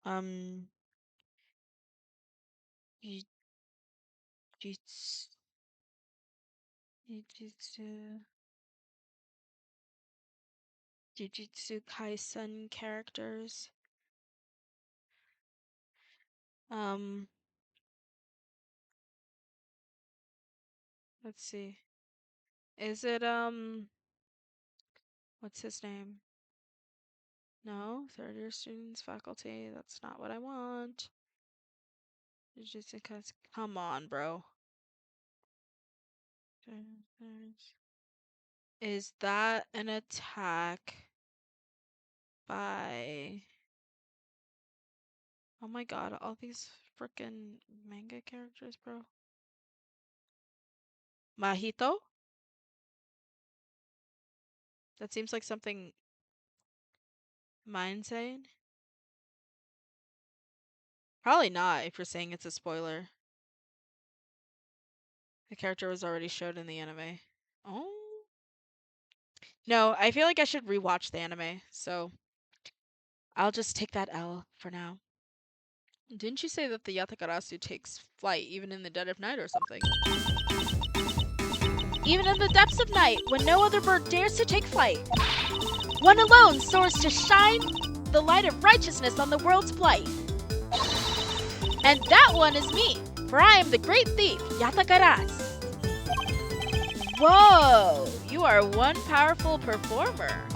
Um, Ju- Jujutsu, Jujutsu, Jujutsu Kaisen characters. Um, let's see. Is it, what's his name? No, third year students, faculty. That's not what I want. Jujutsu Kaisen. Come on, bro. Is that an attack by... Oh my god, all these frickin' manga characters, bro. Mahito? That seems like something mine's saying. Probably not if you're saying it's a spoiler. The character was already showed in the anime. Oh. No, I feel like I should rewatch the anime, so I'll just take that L for now. Didn't you say that the Yatakarasu takes flight even in the dead of night or something? Even in the depths of night, when no other bird dares to take flight, one alone soars to shine the light of righteousness on the world's plight. And that one is me, for I am the great thief, Yatakarasu. Whoa, you are one powerful performer.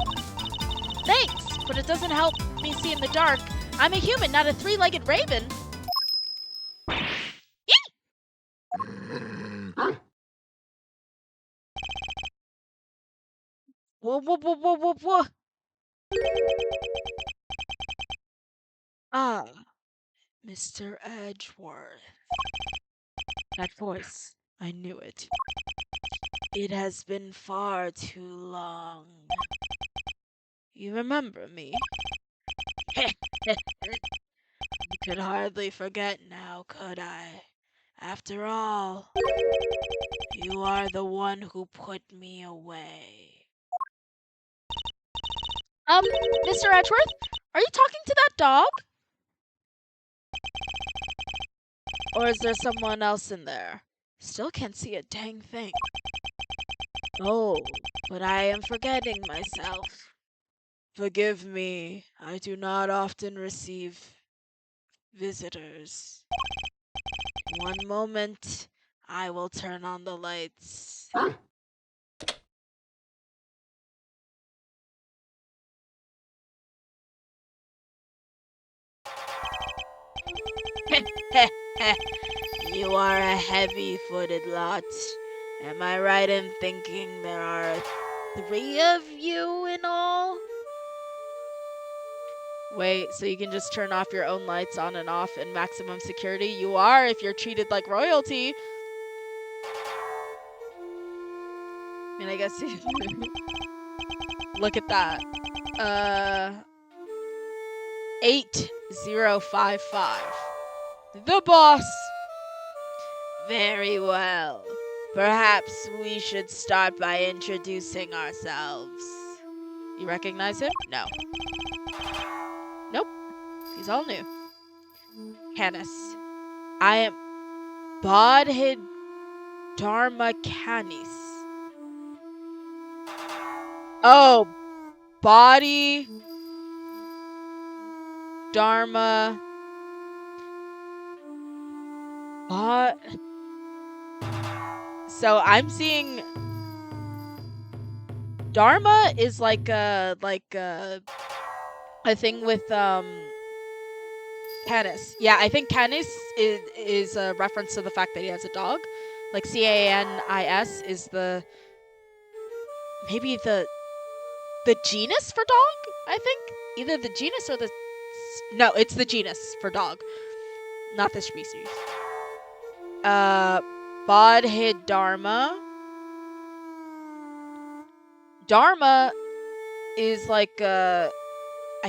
Thanks, but it doesn't help me see in the dark. I'm a human, not a three-legged raven. Whoa, whoa, whoa, whoa, whoa, whoa. Ah, Mr. Edgeworth. That voice, I knew it. It has been far too long. You remember me? You could hardly forget now, could I? After all, you are the one who put me away. Mr. Edgeworth, are you talking to that dog? Or is there someone else in there? Still can't see a dang thing. Oh, but I am forgetting myself. Forgive me, I do not often receive visitors. One moment, I will turn on the lights. You are a heavy-footed lot. Am I right in thinking there are 3 of you in all? Wait, so you can just turn off your own lights on and off in maximum security? You are if you're treated like royalty. I mean, I guess... Look at that. 8055. The boss! Very well. Perhaps we should start by introducing ourselves. You recognize him? No. Nope. He's all new. Canis. I am Bodhid Dharma Canis. Oh, body Dharma. So I'm seeing Dharma is like a thing with Canis. Yeah, I think Canis is a reference to the fact that he has a dog. Like Canis is the maybe the genus for dog, I think. Either the genus or the no, it's the genus for dog, not the species. Bodhid Dharma. Dharma is like I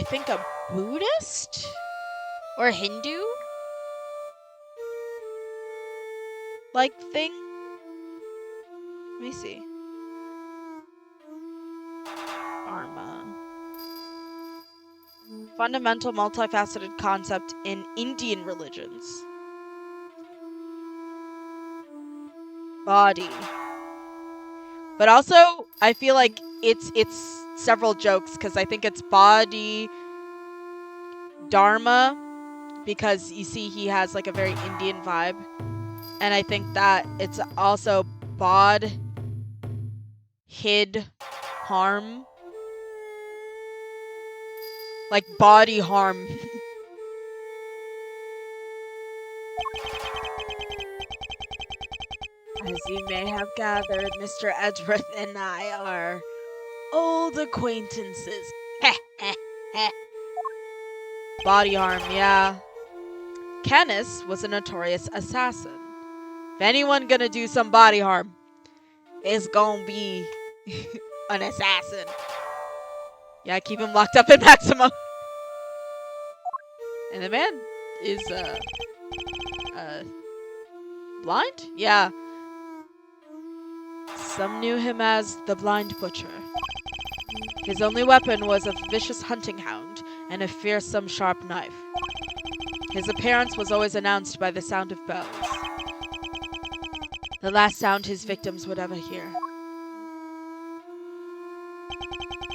think a Buddhist or Hindu like thing. Let me see. Dharma. Fundamental multifaceted concept in Indian religions. Body. But also, I feel like it's several jokes because I think it's body Dharma because you see he has like a very Indian vibe. And I think that it's also bod hid harm. Like body harm. As you may have gathered, Mr. Edgeworth and I are old acquaintances. Body harm, yeah. Canis was a notorious assassin. If anyone gonna do some body harm, it's gonna be an assassin. Yeah, keep him locked up in Maximo. And the man is, blind? Yeah. Some knew him as the Blind Butcher. His only weapon was a vicious hunting hound and a fearsome sharp knife. His appearance was always announced by the sound of bells, the last sound his victims would ever hear.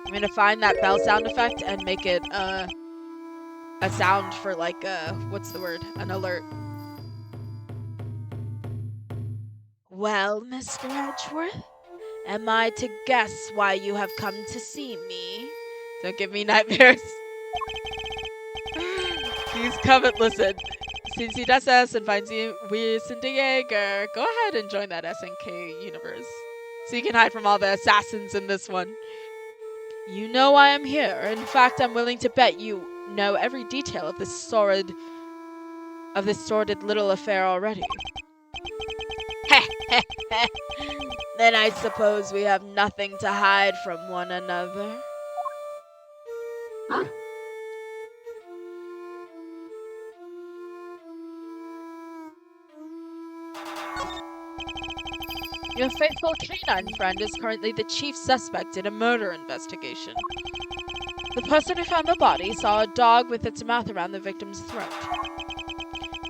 I'm gonna find that bell sound effect and make it, a sound for, like, what's the word? An alert. Well, Mr. Edgeworth, am I to guess why you have come to see me? Don't give me nightmares. He's coming. Listen, since he does us and finds you we're Jaeger, go ahead and join that SNK universe. So you can hide from all the assassins in this one. You know I am here. In fact, I'm willing to bet you know every detail of this sordid little affair already. Then I suppose we have nothing to hide from one another. Your faithful canine friend is currently the chief suspect in a murder investigation. The person who found the body saw a dog with its mouth around the victim's throat.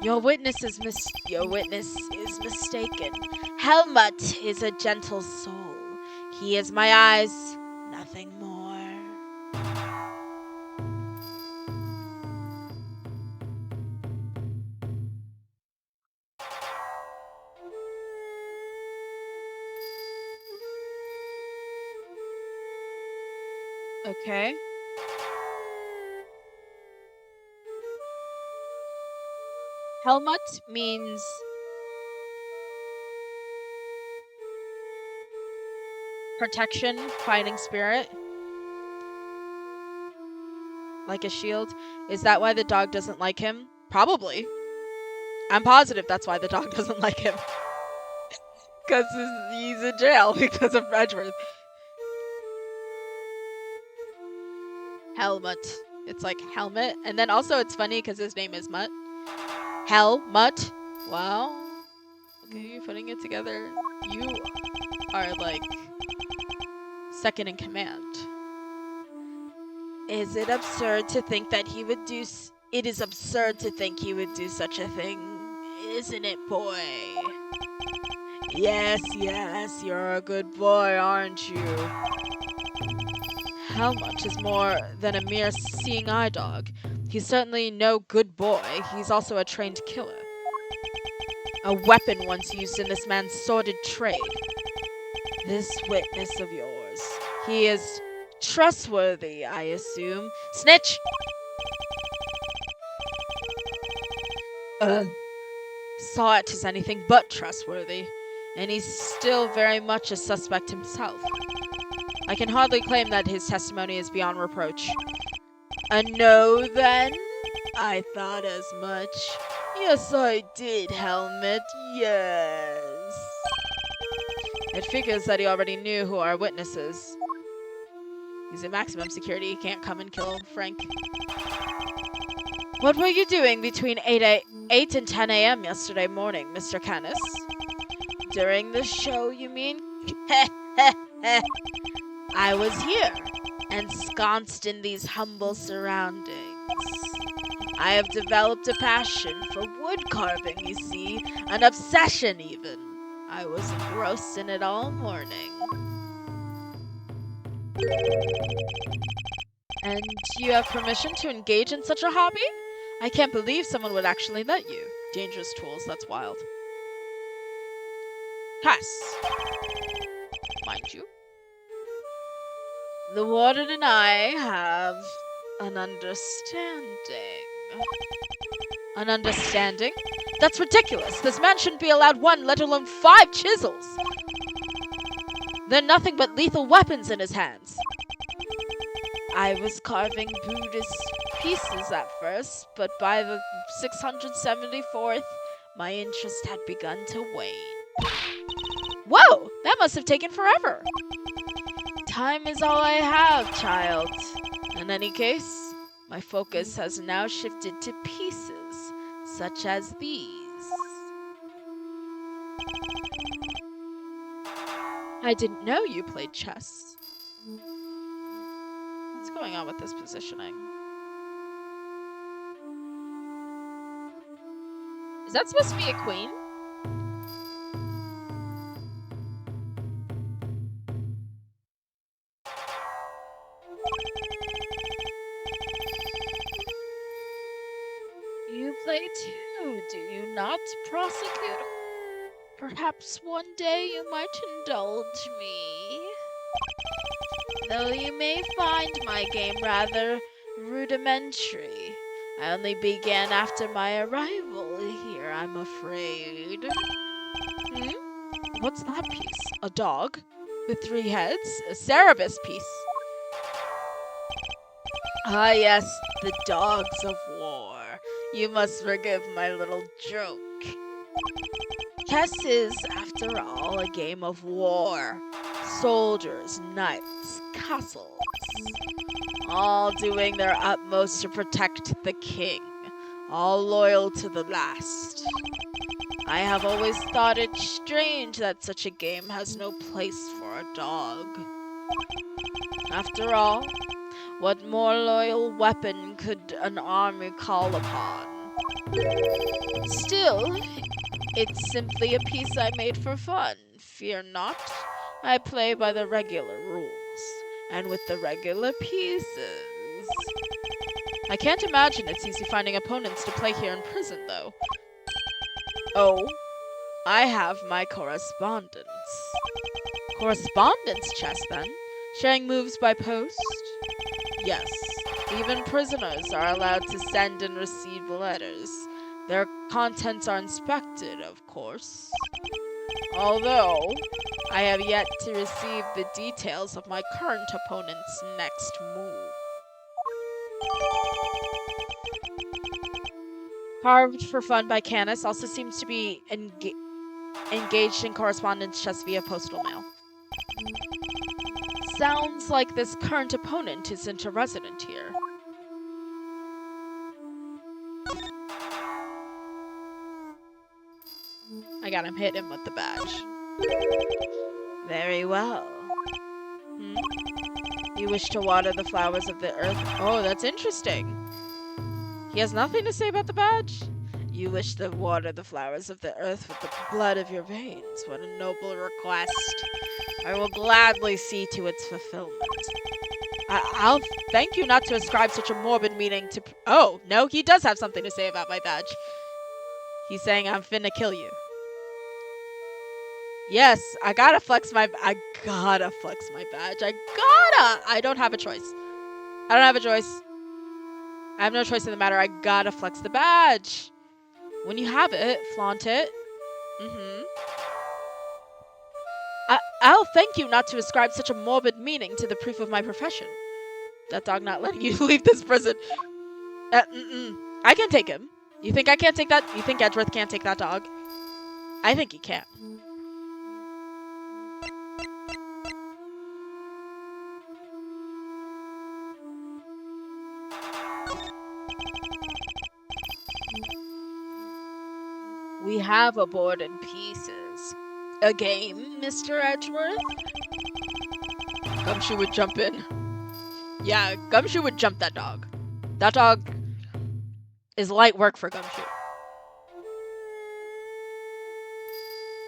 Your witness is mistaken. Helmut is a gentle soul. He is my eyes, nothing more. Okay. Helmut means protection, fighting spirit. Like a shield. Is that why the dog doesn't like him? Probably. I'm positive that's why the dog doesn't like him. Because he's in jail because of Edgeworth. Helmut. It's like helmet. And then also it's funny because his name is Mutt. Helmut. Wow. Okay, you're putting it together. You are like second in command. Is it absurd to think that he would do... It is absurd to think he would do such a thing, isn't it, boy? Yes, yes, you're a good boy, aren't you? Helmut is more than a mere seeing eye dog. He's certainly no good boy. He's also a trained killer. A weapon once used in this man's sordid trade. This witness of yours, he is trustworthy, I assume. Snitch! Sot is anything but trustworthy, and he's still very much a suspect himself. I can hardly claim that his testimony is beyond reproach. A no, then? I thought as much. Yes, I did, Helmut. Yes. It figures that he already knew who our witness is. He's in maximum security. He can't come and kill Frank. What were you doing between 8 and 10 a.m. yesterday morning, Mr. Canis? During the show, you mean? I was here, ensconced in these humble surroundings. I have developed a passion for wood carving, you see, an obsession even. I was engrossed in it all morning. And you have permission to engage in such a hobby? I can't believe someone would actually let you. Dangerous tools, that's wild. Pass. Mind you. The warden and I have an understanding. An understanding? That's ridiculous. This man shouldn't be allowed 1, let alone 5 chisels. They're nothing but lethal weapons in his hands. I was carving Buddhist pieces at first, but by the 674th, my interest had begun to wane. Whoa! That must have taken forever. Time is all I have, child. In any case, my focus has now shifted to pieces, such as these. I didn't know you played chess. What's going on with this positioning? Is that supposed to be a queen? You play too, do you not, prosecutor? Perhaps one day you might indulge me. Though you may find my game rather rudimentary. I only began after my arrival here, I'm afraid. What's that piece? A dog? With 3 heads? A Cerebus piece. Ah yes, the dogs of war. You must forgive my little joke. Chess is, after all, a game of war. Soldiers, knights, castles, all doing their utmost to protect the king, all loyal to the last. I have always thought it strange that such a game has no place for a dog. After all, what more loyal weapon could an army call upon? Still, it's simply a piece I made for fun. Fear not. I play by the regular rules, and with the regular pieces. I can't imagine it's easy finding opponents to play here in prison, though. Oh, I have my correspondence. Correspondence chess, then? Sharing moves by post? Yes, even prisoners are allowed to send and receive letters. Their contents are inspected, of course. Although, I have yet to receive the details of my current opponent's next move. Carved for fun by Canis also seems to be engaged in correspondence chess via postal mail. Sounds like this current opponent isn't a resident here. I got him hit him with the badge. Very well. You wish to water the flowers of the earth? Oh, that's interesting. He has nothing to say about the badge? You wish to water the flowers of the earth with the blood of your veins. What a noble request. I will gladly see to its fulfillment. I'll thank you not to ascribe such a morbid meaning to... Oh, no, he does have something to say about my badge. He's saying I'm finna kill you. Yes, I gotta flex my badge. I don't have a choice. I don't have a choice. I have no choice in the matter. I gotta flex the badge. When you have it, flaunt it. I'll thank you not to ascribe such a morbid meaning to the proof of my profession. That dog not letting you leave this prison. I can take him. You think I can't take that? You think Edgeworth can't take that dog? I think he can. We have a board in pieces. A game, Mr. Edgeworth? Gumshoe would jump in. Yeah, Gumshoe would jump that dog. That dog is light work for Gumshoe.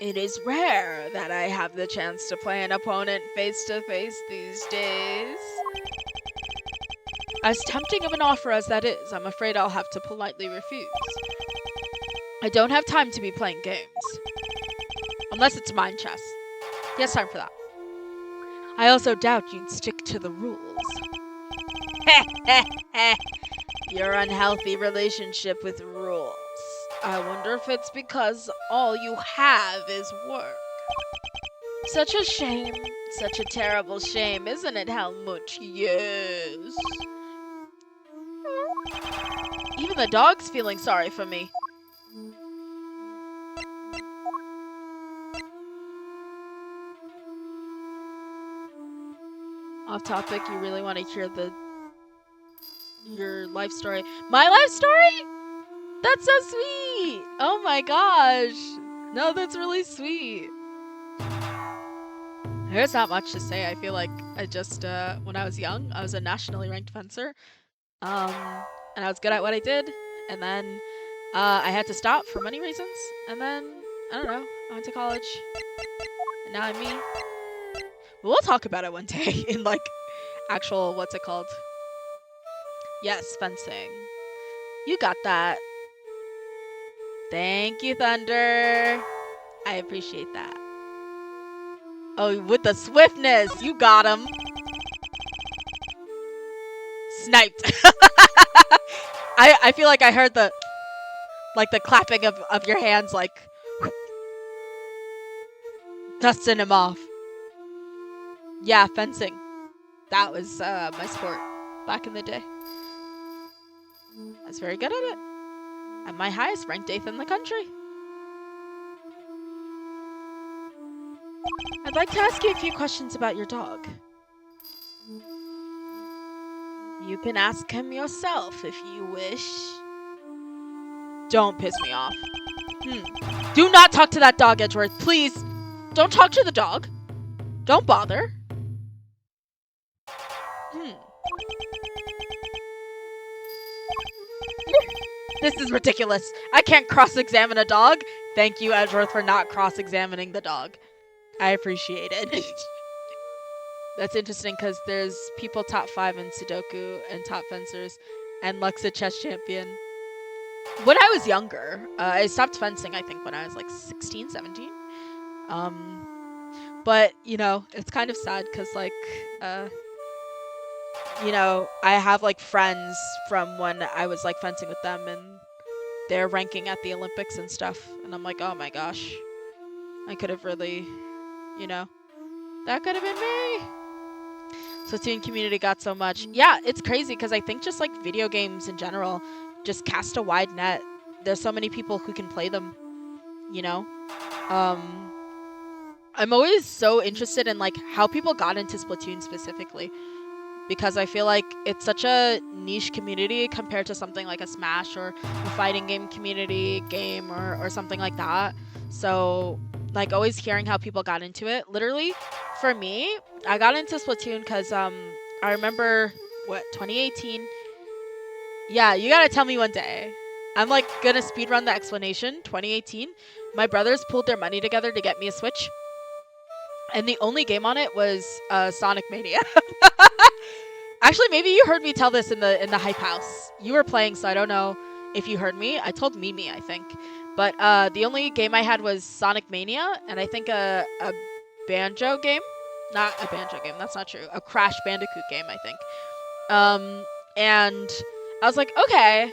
It is rare that I have the chance to play an opponent face to face these days. As tempting of an offer as that is, I'm afraid I'll have to politely refuse. I don't have time to be playing games. Unless it's mind chess. He has time for that. I also doubt you'd stick to the rules. Your unhealthy relationship with rules. I wonder if it's because all you have is work. Such a shame. Such a terrible shame, isn't it, Helmut? Yes. Even the dog's feeling sorry for me. Off topic, you really want to hear your life story? My life story? That's so sweet! Oh my gosh! No, that's really sweet. There's not much to say. I feel like I just, when I was young, I was a nationally ranked fencer. Um, and I was good at what I did. And then, I had to stop for money reasons. And then, I don't know, I went to college. And now I'm me. But we'll talk about it one day in, like, actual, what's it called? Yes, fencing. You got that. Thank you, Thunder. I appreciate that. Oh, with the swiftness, you got him. Sniped. I feel like I heard the clapping of your hands, like dusting him off. Yeah, fencing. That was my sport back in the day. I was very good at it. I'm my highest, ranked 8th in the country. I'd like to ask you a few questions about your dog. You can ask him yourself if you wish. Don't piss me off. Do not talk to that dog, Edgeworth. Please. Don't talk to the dog. Don't bother. This is ridiculous. I can't cross-examine a dog. Thank you, Edgeworth, for not cross-examining the dog. I appreciate it. That's interesting because there's people top 5 in Sudoku and top fencers, and Luck's a chess champion. When I was younger, I stopped fencing, I think, when I was like 16, 17. But, you know, it's kind of sad because, like, you know, I have, like, friends from when I was, like, fencing with them, and they're ranking at the Olympics and stuff. And I'm like, oh my gosh. I could have really, you know, that could have been me. Splatoon community got so much. Yeah, it's crazy because I think just, like, video games in general just cast a wide net. There's so many people who can play them, you know? I'm always so interested in, like, how people got into Splatoon specifically, because I feel like it's such a niche community compared to something like a Smash or a fighting game community game or something like that. So, like, always hearing how people got into it. Literally, for me, I got into Splatoon because I remember, 2018? Yeah, you gotta tell me one day. I'm, like, gonna speedrun the explanation. 2018, my brothers pulled their money together to get me a Switch. And the only game on it was Sonic Mania. Actually, maybe you heard me tell this in the hype house. You were playing, so I don't know if you heard me. I told Mimi, I think. But the only game I had was Sonic Mania, and I think a Banjo game. Not a Banjo game, that's not true. A Crash Bandicoot game, I think. And I was like, okay.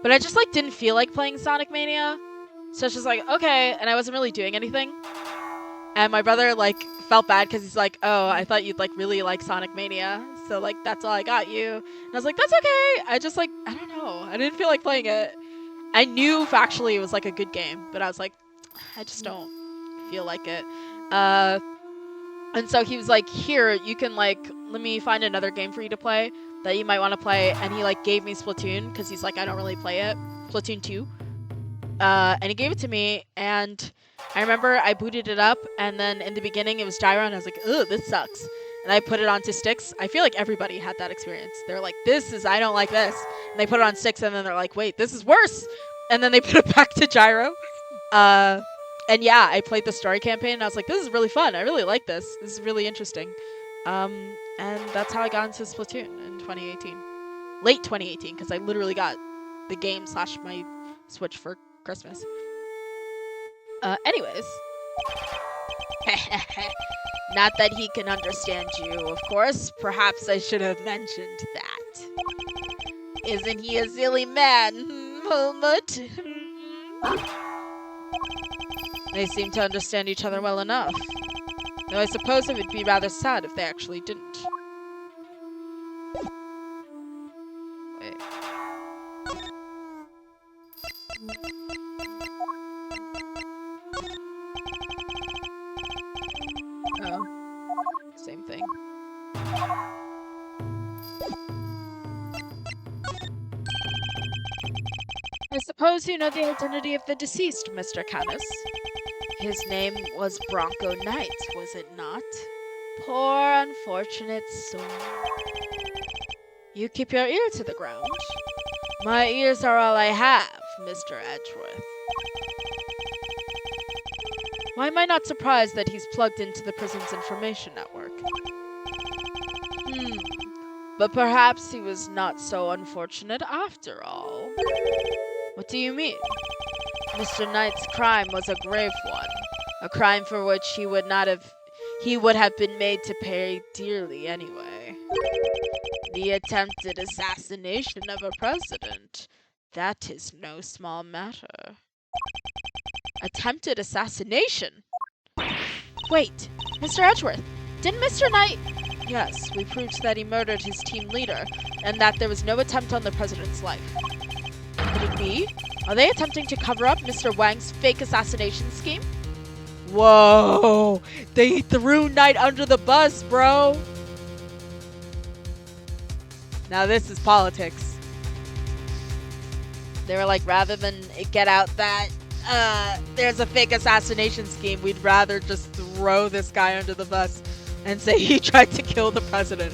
But I just, like, didn't feel like playing Sonic Mania. So it's just like, okay. And I wasn't really doing anything. And my brother, like, felt bad because he's like, oh, I thought you'd, like, really like Sonic Mania. So, like, that's all I got you. And I was like, that's okay. I just, like, I don't know. I didn't feel like playing it. I knew factually it was, like, a good game. But I was like, I just don't feel like it. And so he was like, here, you can, like, let me find another game for you to play that you might want to play. And he, like, gave me Splatoon because he's like, I don't really play it. Splatoon 2. And he gave it to me, and I remember I booted it up, and then in the beginning it was gyro, and I was like, ugh, this sucks. And I put it onto sticks. I feel like everybody had that experience. They're like, I don't like this. And they put it on sticks, and then they're like, wait, this is worse. And then they put it back to gyro. And yeah, I played the story campaign, and I was like, this is really fun. I really like this. This is really interesting. And that's how I got into Splatoon in 2018. Late 2018, because I literally got the game / my Switch for Christmas. Anyways. Not that he can understand you, of course. Perhaps I should have mentioned that. Isn't he a silly man, Helmut? They seem to understand each other well enough. Though I suppose it would be rather sad if they actually didn't. Wait. Oh. Same thing. I suppose you know the identity of the deceased, Mr. Canis. His name was Bronco Knight, was it not? Poor unfortunate soul. You keep your ear to the ground. My ears are all I have, Mr. Edgeworth. Why am I not surprised that he's plugged into the prison's information network? But perhaps he was not so unfortunate after all. What do you mean? Mr. Knight's crime was a grave one, a crime for which he would have been made to pay dearly anyway. The attempted assassination of a president, that is no small matter. Attempted assassination? Wait, Mr. Edgeworth, didn't Mr. Knight... Yes, we proved that he murdered his team leader, and that there was no attempt on the president's life. Could it be? Are they attempting to cover up Mr. Wang's fake assassination scheme? Whoa! They threw Knight under the bus, bro! Now this is politics. They were like, rather than get out that there's a fake assassination scheme, we'd rather just throw this guy under the bus and say he tried to kill the president.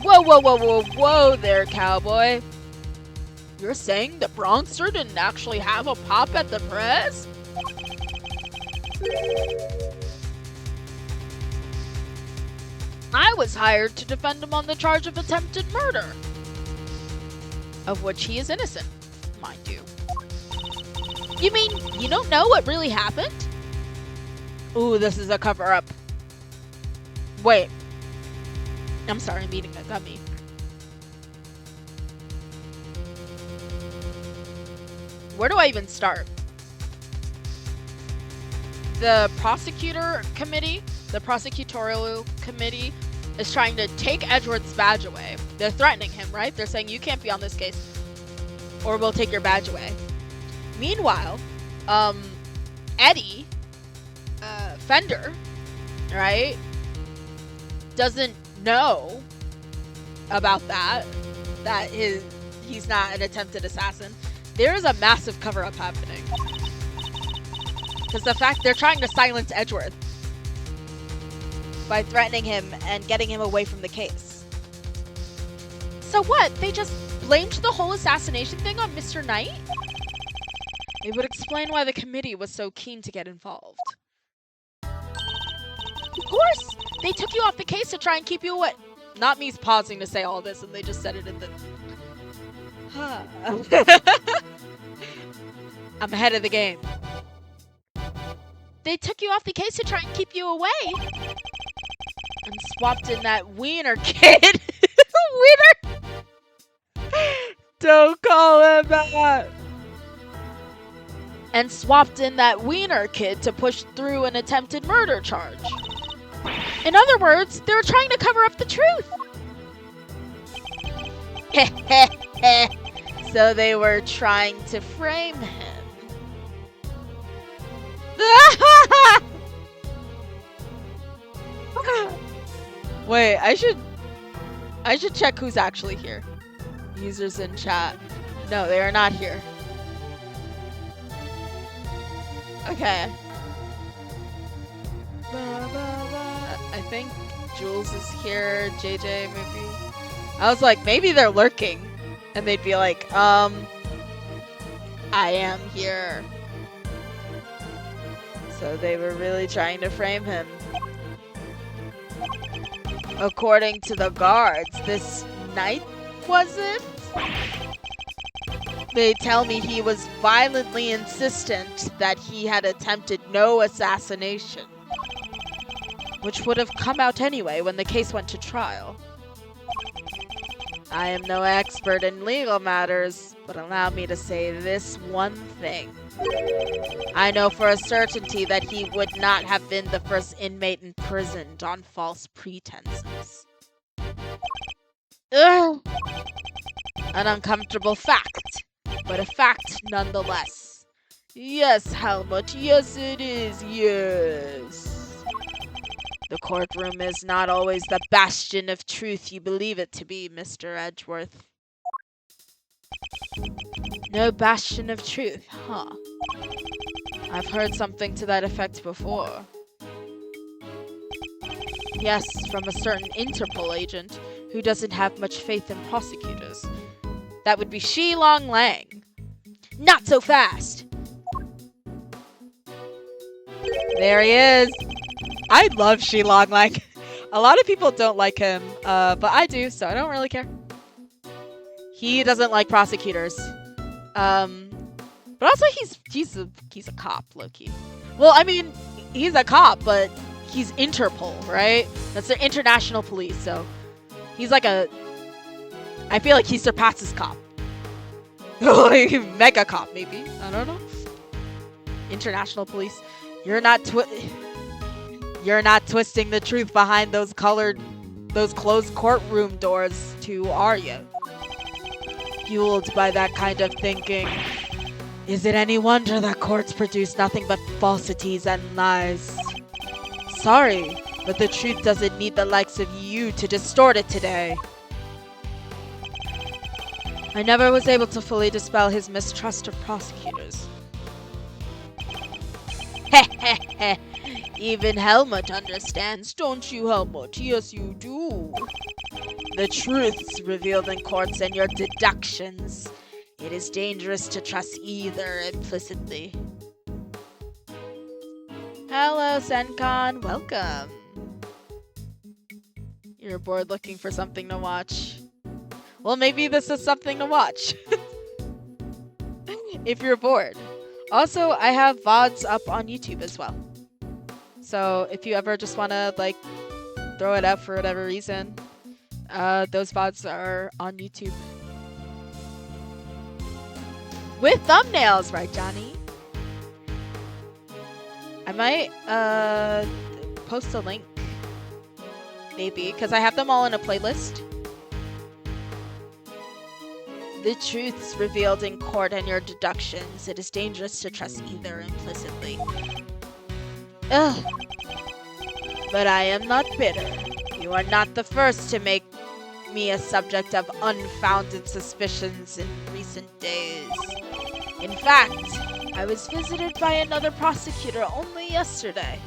Whoa, whoa, whoa, whoa, whoa there, cowboy. You're saying the Bronxer didn't actually have a pop at the press? I was hired to defend him on the charge of attempted murder, of which he is innocent, mind you. You mean you don't know what really happened? Ooh, this is a cover-up. Wait. I'm sorry, I'm eating a gummy. Where do I even start? The prosecutorial committee is trying to take Edgeworth's badge away. They're threatening him, right? They're saying you can't be on this case or we'll take your badge away. Meanwhile, Eddie, Fender, right, doesn't know about that he's not an attempted assassin. There is a massive cover-up happening. Because the fact they're trying to silence Edgeworth by threatening him and getting him away from the case. So what? They just blamed the whole assassination thing on Mr. Knight? It would explain why the committee was so keen to get involved. Of course! They took you off the case to try and keep you away. Not me pausing to say all this and they just said it in the... I'm ahead of the game. They took you off the case to try and keep you away. And swapped in that wiener kid. Wiener? Don't call him that. And swapped in that wiener kid to push through an attempted murder charge. In other words, they were trying to cover up the truth. So they were trying to frame him. Wait, I should check who's actually here. Users in chat. No, they are not here. Okay. I think Jules is here, JJ maybe. I was like, maybe they're lurking. And they'd be like, I am here. So they were really trying to frame him. According to the guards, this night, was it? They tell me he was violently insistent that he had attempted no assassination. Which would have come out anyway when the case went to trial. I am no expert in legal matters, but allow me to say this one thing. I know for a certainty that he would not have been the first inmate imprisoned on false pretenses. Ugh! An uncomfortable fact, but a fact nonetheless. Yes, Helmut, yes it is, yes. The courtroom is not always the bastion of truth you believe it to be, Mr. Edgeworth. No bastion of truth, huh? I've heard something to that effect before. Yes, from a certain Interpol agent who doesn't have much faith in prosecutors. That would be Shilong Lang. Not so fast! There he is. I love Shilong Lang. A lot of people don't like him, but I do, so I don't really care. He doesn't like prosecutors. But also he's a cop, low-key. Well, I mean, he's a cop, but he's Interpol, right? That's the international police, so he's like a... I feel like he surpasses cop. Mega cop, maybe. I don't know. International police. You're not twisting the truth behind those closed courtroom doors, too, are you? Fueled by that kind of thinking. Is it any wonder that courts produce nothing but falsities and lies? Sorry, but the truth doesn't need the likes of you to distort it today. I never was able to fully dispel his mistrust of prosecutors. Heh heh heh. Even Helmut understands, don't you, Helmut? Yes, you do. The truths revealed in courts and your deductions. It is dangerous to trust either implicitly. Hello, Senkan. Welcome. You're bored looking for something to watch. Well, maybe this is something to watch. If you're bored. Also, I have VODs up on YouTube as well. So if you ever just want to, like, throw it up for whatever reason, those VODs are on YouTube. With thumbnails, right, Johnny? I might post a link, maybe, because I have them all in a playlist. The truths revealed in court and your deductions. It is dangerous to trust either implicitly. Ugh. But I am not bitter. You are not the first to make me a subject of unfounded suspicions in recent days. In fact, I was visited by another prosecutor only yesterday.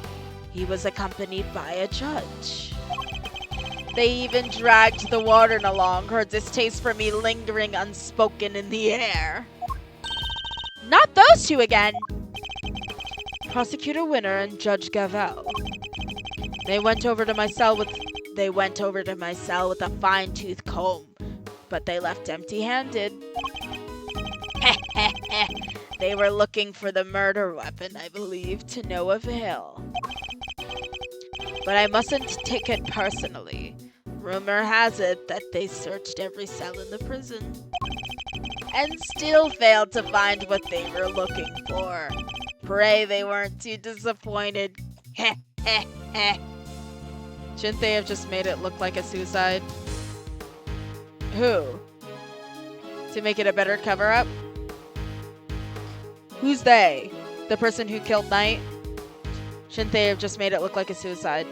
He was accompanied by a judge. They even dragged the warden along, her distaste for me lingering unspoken in the air. Not those two again! Prosecutor Winner and Judge Gavel. They went over to my cell with a fine-tooth comb, but they left empty-handed. They were looking for the murder weapon, I believe, to no avail. But I mustn't take it personally. Rumor has it that they searched every cell in the prison and still failed to find what they were looking for. Pray they weren't too disappointed. Shouldn't they have just made it look like a suicide? Who? To make it a better cover-up? Who's they? The person who killed Knight? Shouldn't they have just made it look like a suicide?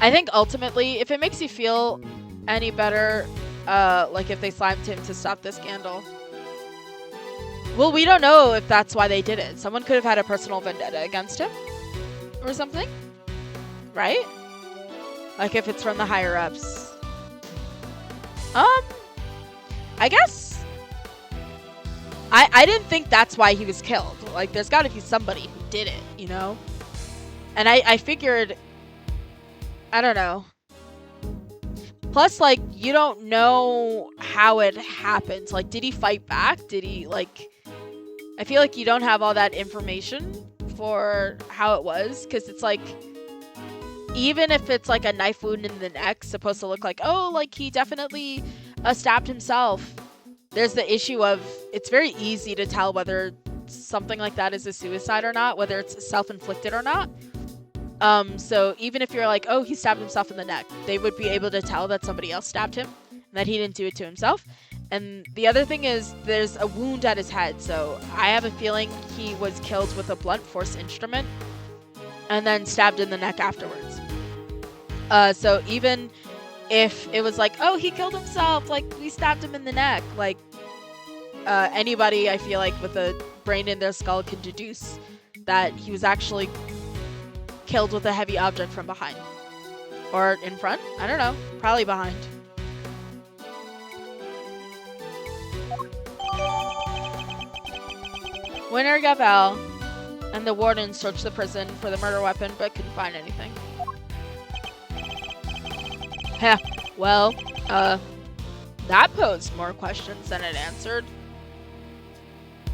I think ultimately, if it makes you feel any better, like if they slimed him to stop the scandal. Well, we don't know if that's why they did it. Someone could have had a personal vendetta against him or something, right? Like if it's from the higher ups. I guess I didn't think that's why he was killed. Like there's got to be somebody who did it, you know? And I figured, I don't know. Plus, like, you don't know how it happened. Like, did he fight back? Did he, like... I feel like you don't have all that information for how it was. Because it's like... even if it's like a knife wound in the neck, supposed to look like, oh, like he definitely stabbed himself. There's the issue of it's very easy to tell whether something like that is a suicide or not, whether it's self-inflicted or not. So even if you're like, oh, he stabbed himself in the neck, they would be able to tell that somebody else stabbed him, and that he didn't do it to himself. And the other thing is there's a wound at his head, so I have a feeling he was killed with a blunt force instrument and then stabbed in the neck afterwards. So even if it was like, oh, he killed himself, like we stabbed him in the neck, like anybody I feel like with a brain in their skull can deduce that he was actually killed with a heavy object from behind. Or in front? I don't know. Probably behind. Winter Gavel and the warden searched the prison for the murder weapon but couldn't find anything. Heh. Well, that posed more questions than it answered.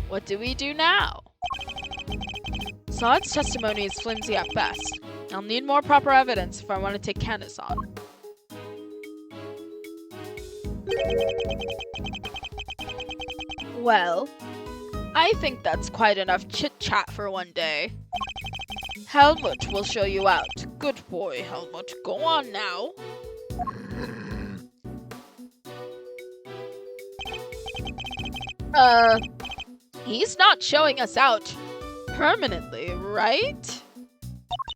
What do we do now? Saad's testimony is flimsy at best. I'll need more proper evidence if I want to take Candace on. Well, I think that's quite enough chit-chat for one day. Helmut will show you out. Good boy, Helmut. Go on now. He's not showing us out permanently, right?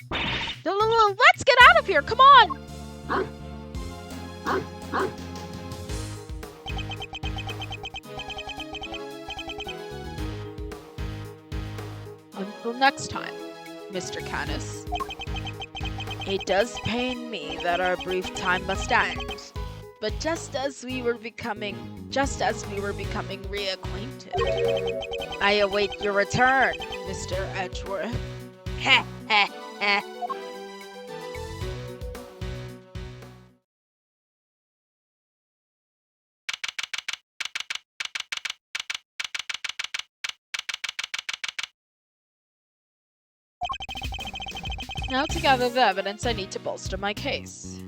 Let's get out of here, come on! Until next time, Mr. Canis. It does pain me that our brief time must end. But just as we were becoming reacquainted, I await your return, Mr. Edgeworth. Heh heh heh. Now to gather the evidence I need to bolster my case.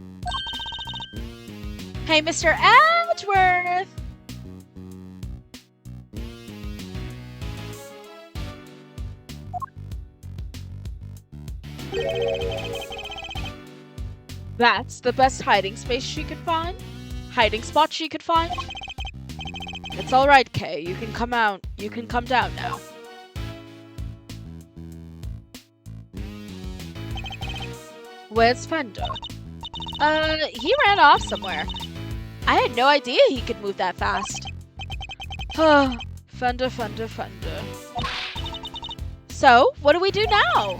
Hey, Mr. Edgeworth! That's the best hiding space she could find? Hiding spot she could find? It's alright, Kay. You can come out. You can come down now. Where's Fender? He ran off somewhere. I had no idea he could move that fast. Fender. So, what do we do now?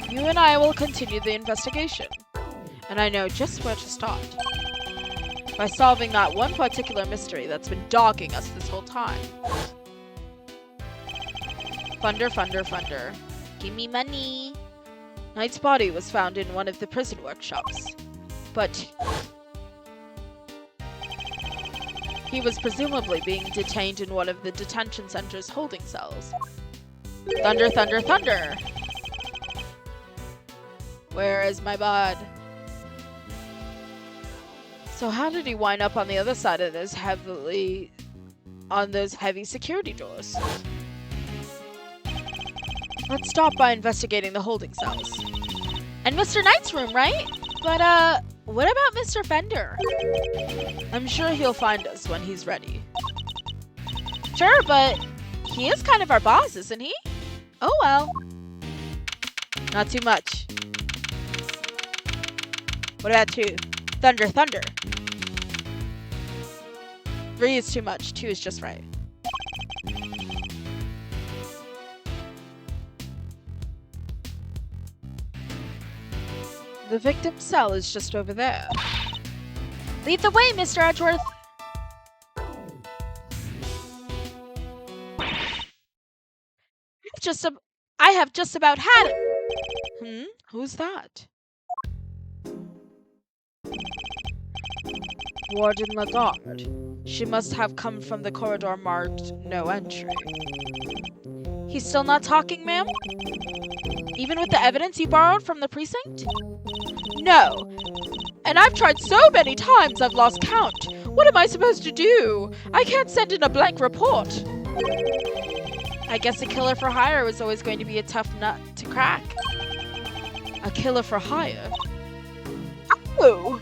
You and I will continue the investigation. And I know just where to start. By solving that one particular mystery that's been dogging us this whole time. Funder. Give me money. Knight's body was found in one of the prison workshops. But he was presumably being detained in one of the detention center's holding cells. Thunder. Where is my bod? So how did he wind up on the other side of those heavy security doors? Let's start by investigating the holding cells. And Mr. Knight's room, right? But, what about Mr. Fender? I'm sure he'll find us when he's ready. Sure, but he is kind of our boss, isn't he? Oh well. Not too much. What about 2? Thunder. 3 is too much. 2 is just right. The victim's cell is just over there. Lead the way, Mr. Edgeworth! I have just about had it! Who's that? Warden Lagarde. She must have come from the corridor marked no entry. He's still not talking, ma'am? Even with the evidence you borrowed from the precinct? No. And I've tried so many times I've lost count. What am I supposed to do? I can't send in a blank report. I guess a killer for hire was always going to be a tough nut to crack. A killer for hire? Oh!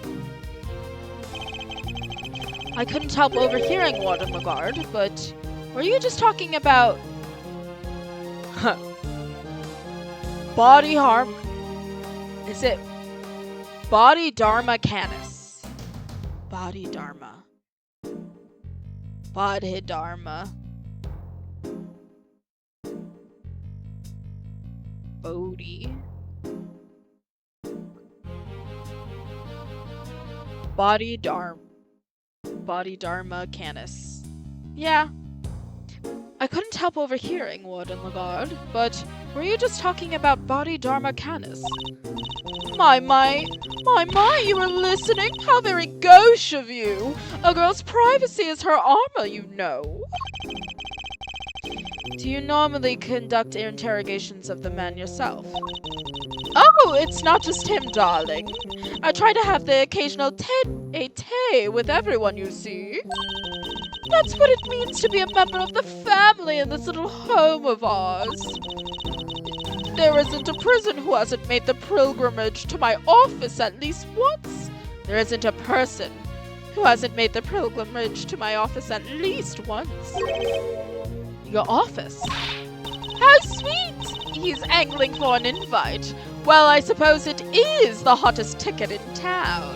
I couldn't help overhearing Warden Lagarde, but were you just talking about... body harm? Is it body dharma canis? Body dharma. Body dharma. Bodhi. Body dharma. Body dharma canis. Yeah. I couldn't help overhearing, Warden Lagarde, but were you just talking about body dharma canis? My, you were listening? How very gauche of you! A girl's privacy is her armor, you know. Do you normally conduct interrogations of the man yourself? Oh, it's not just him, darling. I try to have the occasional tete-a-tete with everyone, you see. That's what it means to be a member of the family in this little home of ours. There isn't a person who hasn't made the pilgrimage to my office at least once. There isn't a person who hasn't made the pilgrimage to my office at least once. Your office? How sweet! He's angling for an invite. Well, I suppose it is the hottest ticket in town.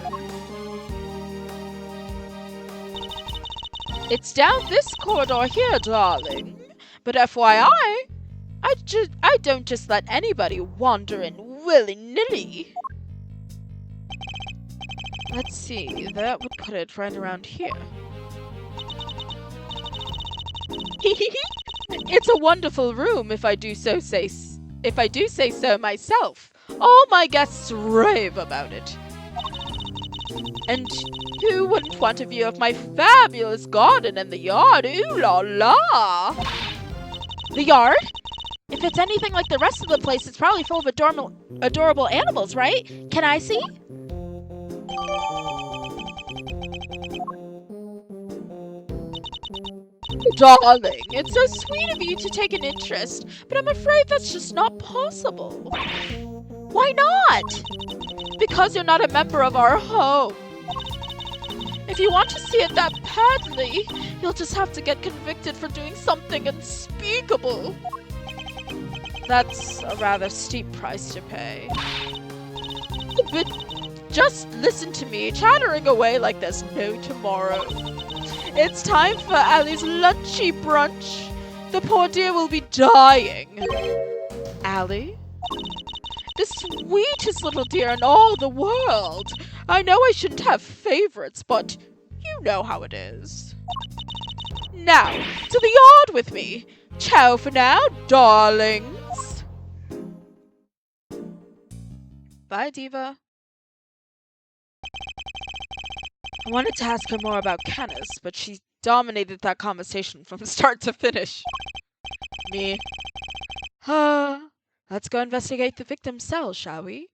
It's down this corridor here, darling. But FYI, I don't just let anybody wander in willy-nilly. Let's see, that would put it right around here. It's a wonderful room, if I do say so myself. All my guests rave about it. And who wouldn't want a view of my fabulous garden and the yard? Ooh la la! The yard? If it's anything like the rest of the place, it's probably full of adorable animals, right? Can I see? Darling, it's so sweet of you to take an interest, but I'm afraid that's just not possible. Why not? Because you're not a member of our home. If you want to see it that badly, you'll just have to get convicted for doing something unspeakable. That's a rather steep price to pay. But just listen to me, chattering away like there's no tomorrow. It's time for Allie's lunchy brunch. The poor dear will be dying. Allie? The sweetest little dear in all the world. I know I shouldn't have favorites, but you know how it is. Now, to the yard with me. Ciao for now, darlings. Bye, Diva. I wanted to ask her more about Canis, but she dominated that conversation from start to finish. Me. Let's go investigate the victim's cell, shall we?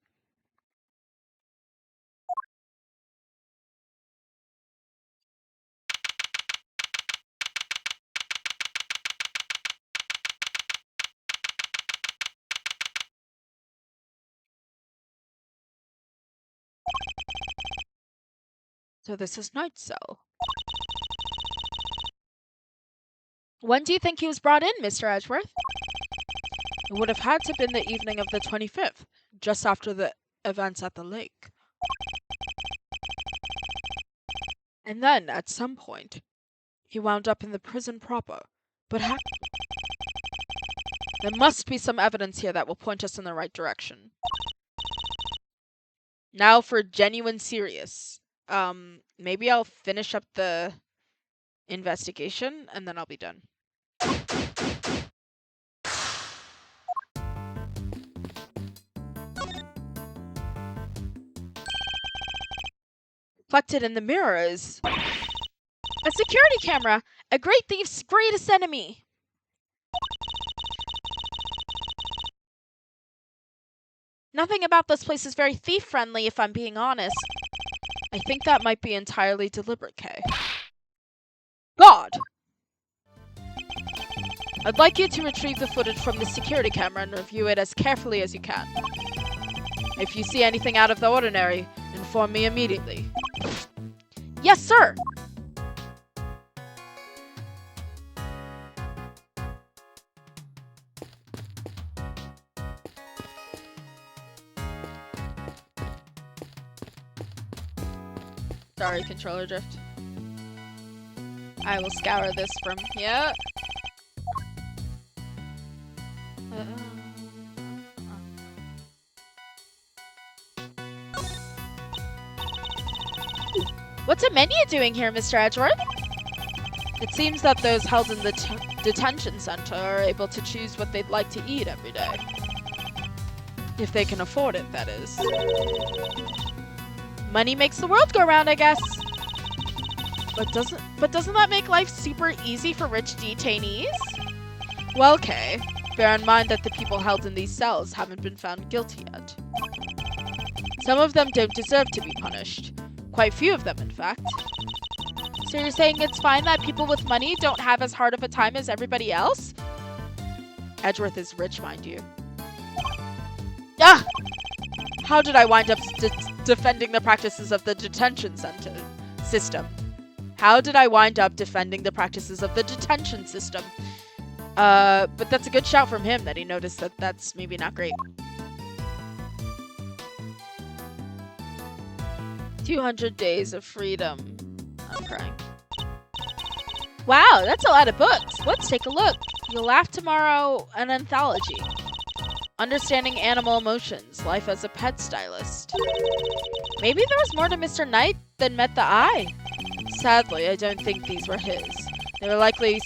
So this is Knight's cell. When do you think he was brought in, Mr. Edgeworth? It would have had to have been the evening of the 25th, just after the events at the lake. And then, at some point, he wound up in the prison proper. But how? There must be some evidence here that will point us in the right direction. Now for genuine serious. Maybe I'll finish up the investigation and then I'll be done. Reflected in the mirror is a security camera, a great thief's greatest enemy. Nothing about this place is very thief-friendly, if I'm being honest. I think that might be entirely deliberate, Kay. God! I'd like you to retrieve the footage from the security camera and review it as carefully as you can. If you see anything out of the ordinary, inform me immediately. Yes, sir! Sorry, controller drift. I will scour this from here. What's a menu doing here, Mr. Edgeworth? It seems that those held in the detention center are able to choose what they'd like to eat every day. If they can afford it, that is. Money makes the world go round, I guess. But doesn't that make life super easy for rich detainees? Well, okay. Bear in mind that the people held in these cells haven't been found guilty yet. Some of them don't deserve to be punished. Quite few of them, in fact. So you're saying it's fine that people with money don't have as hard of a time as everybody else? Edgeworth is rich, mind you. Ah! How did I wind up defending the practices of the detention center system? How did I wind up defending the practices of the detention system? But that's a good shout from him that he noticed that that's maybe not great. 200 days of freedom. I'm crying. Wow, that's a lot of books. Let's take a look. You'll Laugh Tomorrow, an anthology. Understanding Animal Emotions, Life as a Pet Stylist. Maybe there was more to Mr. Knight than met the eye. Sadly, I don't think these were his. They were likely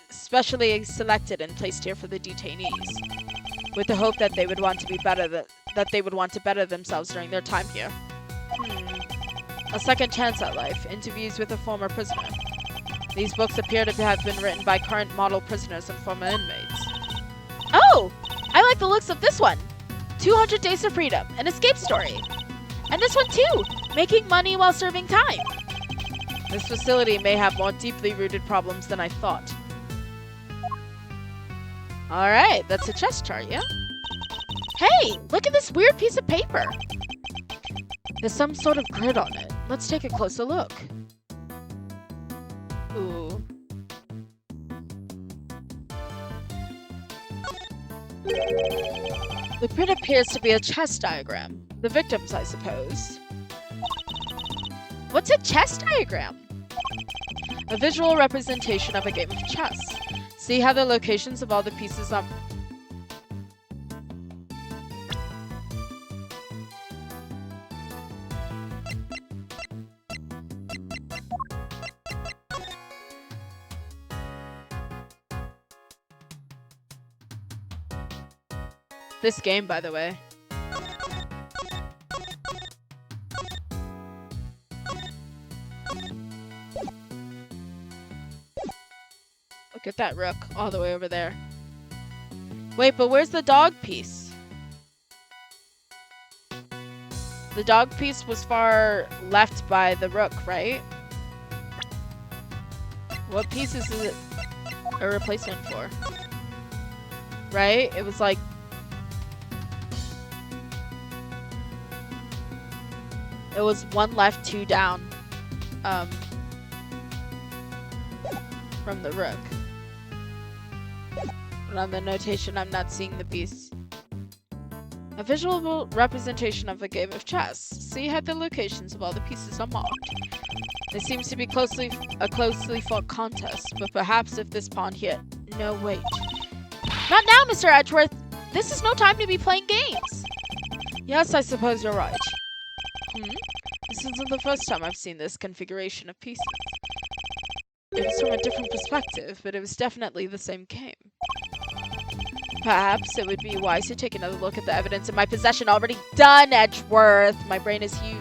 specially selected and placed here for the detainees, with the hope that they would want to be better that they would want to better themselves during their time here. A second chance at life. Interviews with a former prisoner. These books appear to have been written by current model prisoners and former inmates. Oh! I like the looks of this one! 200 Days of Freedom, an escape story. And this one too! Making money while serving time. This facility may have more deeply rooted problems than I thought. Alright, that's a chest chart, yeah? Hey! Look at this weird piece of paper! There's some sort of grid on it. Let's take a closer look. Ooh. The grid appears to be a chess diagram. The victims, I suppose. What's a chess diagram? A visual representation of a game of chess. See how the locations of all the pieces are... This game, by the way. Look at that rook all the way over there. Wait, but where's the dog piece? The dog piece was far left by the rook, right? What pieces is it a replacement for? Right? It was like... It was one left, two down. From the rook. But on the notation, I'm not seeing the piece. A visual representation of a game of chess. See how the locations of all the pieces are marked. It seems to be a closely fought contest, but perhaps if this pawn here... No, wait. Not now, Mr. Edgeworth! This is no time to be playing games! Yes, I suppose you're right. This isn't the first time I've seen this configuration of pieces. It was from a different perspective, but it was definitely the same game. Perhaps it would be wise to take another look at the evidence in my possession. Already done, Edgeworth! My brain is huge.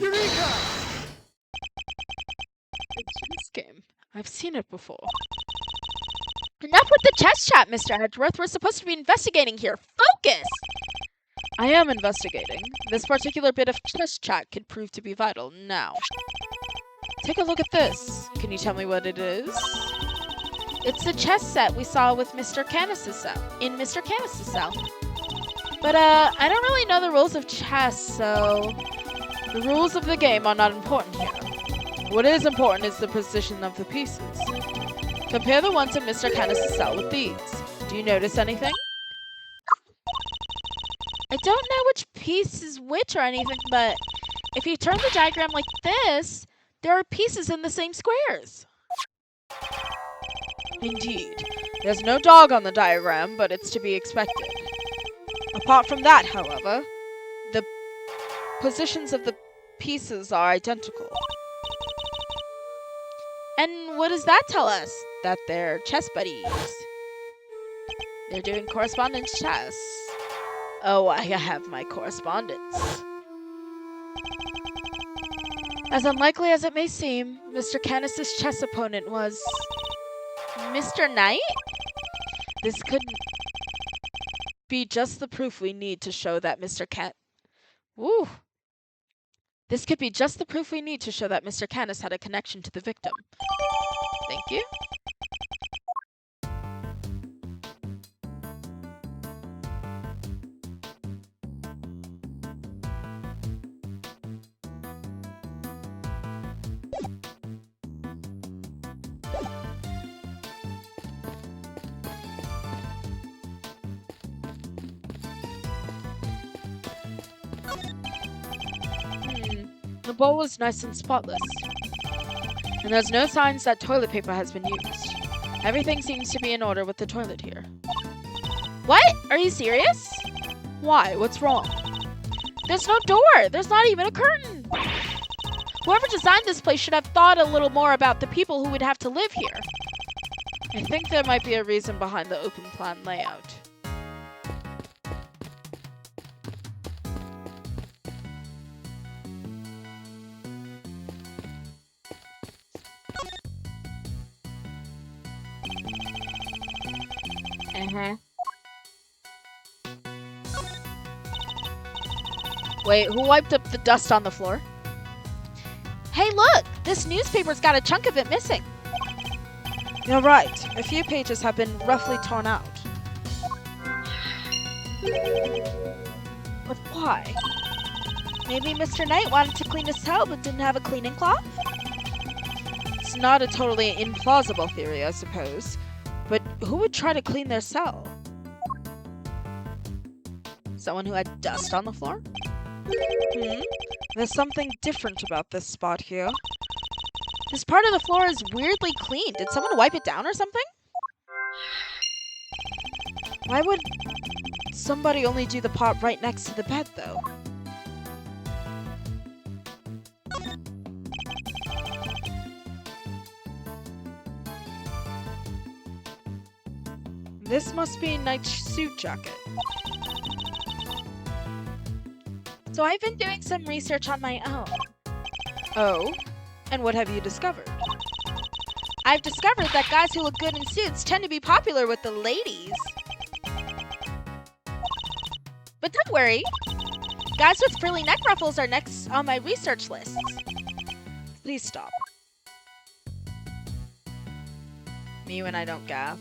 Eureka! This game. I've seen it before. Enough with the chess chat, Mr. Edgeworth. We're supposed to be investigating here. Focus! I am investigating. This particular bit of chess chat could prove to be vital. Now, take a look at this. Can you tell me what it is? It's the chess set we saw with Mr. Canis's cell. In Mr. Canis's cell. But, I don't really know the rules of chess, so... The rules of the game are not important here. What is important is the position of the pieces. Compare the ones in Mr. Canis's cell with these. Do you notice anything? I don't know which piece is which or anything, but if you turn the diagram like this, there are pieces in the same squares. Indeed. There's no dog on the diagram, but it's to be expected. Apart from that, however, the positions of the pieces are identical. And what does that tell us? That they're chess buddies. They're doing correspondence chess. Oh, I have my correspondence. As unlikely as it may seem, Mr. Canis's chess opponent was... Mr. Knight? This could be just the proof we need to show that Mr. Woo! This could be just the proof we need to show that Mr. Canis had a connection to the victim. Thank you. The bowl was nice and spotless. And there's no signs that toilet paper has been used. Everything seems to be in order with the toilet here. What? Are you serious? Why? What's wrong? There's no door! There's not even a curtain! Whoever designed this place should have thought a little more about the people who would have to live here. I think there might be a reason behind the open plan layout. Wait, who wiped up the dust on the floor? Hey, look! This newspaper's got a chunk of it missing. You're right. A few pages have been roughly torn out. But why? Maybe Mr. Knight wanted to clean his cell but didn't have a cleaning cloth? It's not a totally implausible theory, I suppose. But who would try to clean their cell? Someone who had dust on the floor? There's something different about this spot here. This part of the floor is weirdly clean. Did someone wipe it down or something? Why would somebody only do the part right next to the bed, though? This must be Knight's suit jacket. So I've been doing some research on my own. Oh? And what have you discovered? I've discovered that guys who look good in suits tend to be popular with the ladies. But don't worry. Guys with frilly neck ruffles are next on my research list. Please stop. Me when I don't gaff.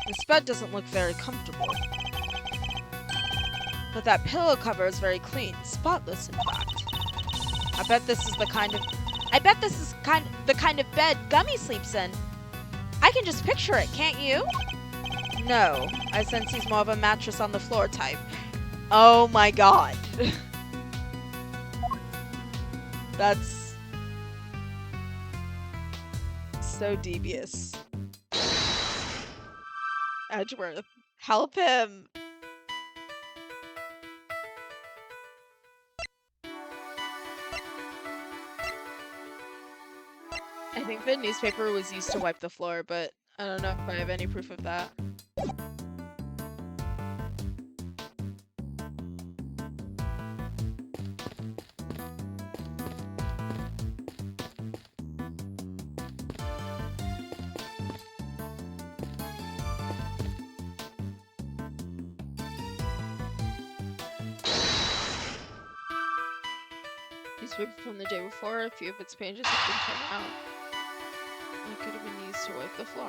This bed doesn't look very comfortable. But that pillow cover is very clean, spotless in fact. I bet this is the kind of bed Gummy sleeps in. I can just picture it, can't you? No, I sense he's more of a mattress on the floor type. Oh my god. That's so devious. Edgeworth, help him. I think the newspaper was used to wipe the floor, but I don't know if I have any proof of that. Sweep from the day before. A few of its pages have been torn out. It could have been used to wipe the floor.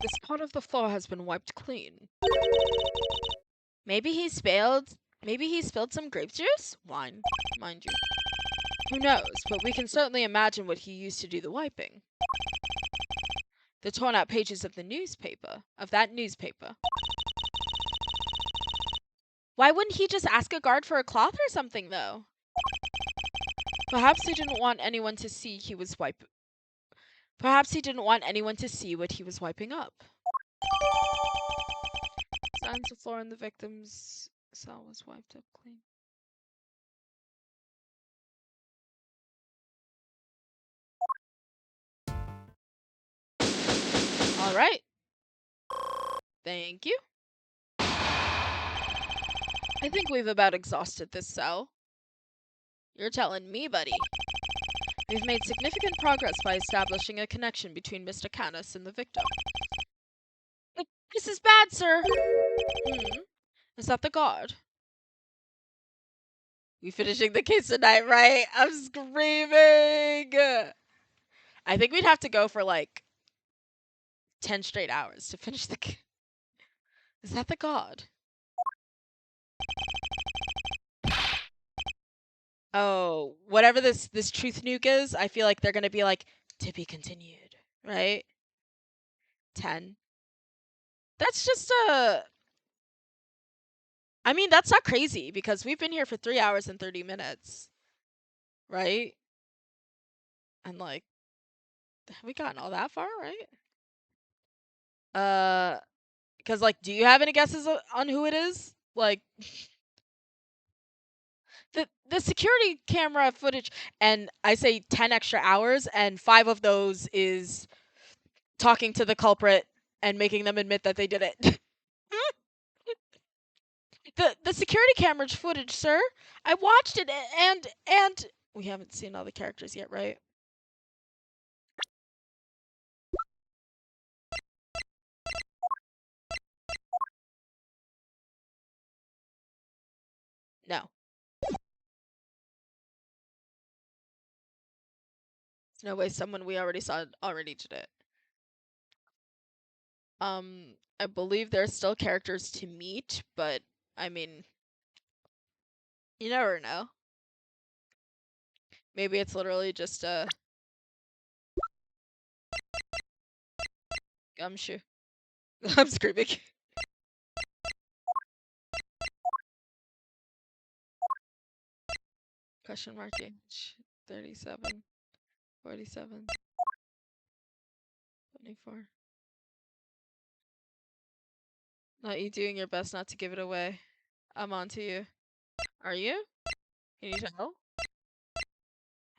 This part of the floor has been wiped clean. Maybe he spilled some grape juice? Wine, mind you. Who knows, but we can certainly imagine what he used to do the wiping. The torn out pages of that newspaper. Why wouldn't he just ask a guard for a cloth or something, though? Perhaps he didn't want anyone to see Perhaps he didn't want anyone to see what he was wiping up. Signs of floor in the victim's cell was wiped up clean. All right. Thank you. I think we've about exhausted this cell. You're telling me, buddy. We've made significant progress by establishing a connection between Mr. Canis and the victim. This is bad, sir. Is that the guard? We finishing the case tonight, right? I'm screaming. I think we'd have to go for like 10 straight hours to finish the case. Is that the guard? Oh, whatever this truth nuke is, I feel like they're gonna be like, to be continued, right? 10. That's just I mean, that's not crazy because we've been here for 3 hours and 30 minutes, right? And like, have we gotten all that far, right? Because like, do you have any guesses on who it is? Like, the security camera footage, and I say 10 extra hours, and 5 of those is talking to the culprit and making them admit that they did it. The security camera footage, sir. I watched it, and we haven't seen all the characters yet, right? No. There's no way someone we already saw already did it. I believe there's still characters to meet, but I mean, you never know. Maybe it's literally just a gumshoe. I'm screaming. Question mark age 37, 47, 24. Not you doing your best not to give it away. I'm on to you. Are you? Can you tell?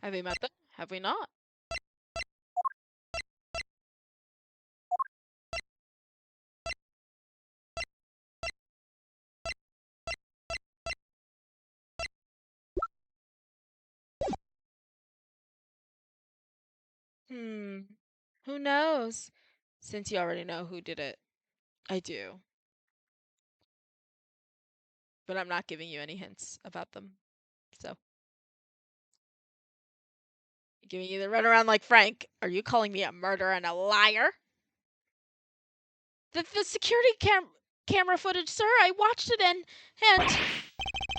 Have we met them? Have we not? Who knows? Since you already know who did it. I do. But I'm not giving you any hints about them. So. Giving you the runaround like Frank. Are you calling me a murderer and a liar? The security camera footage, sir. I watched it and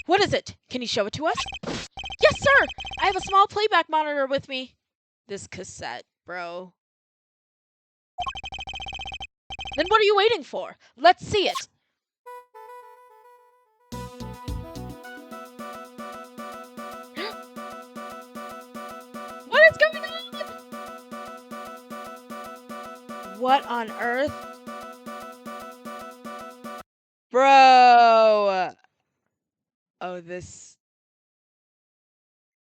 what is it? Can you show it to us? Yes, sir. I have a small playback monitor with me. This cassette, bro. Then what are you waiting for? Let's see it. What is going on? What on earth? Bro. Oh, this.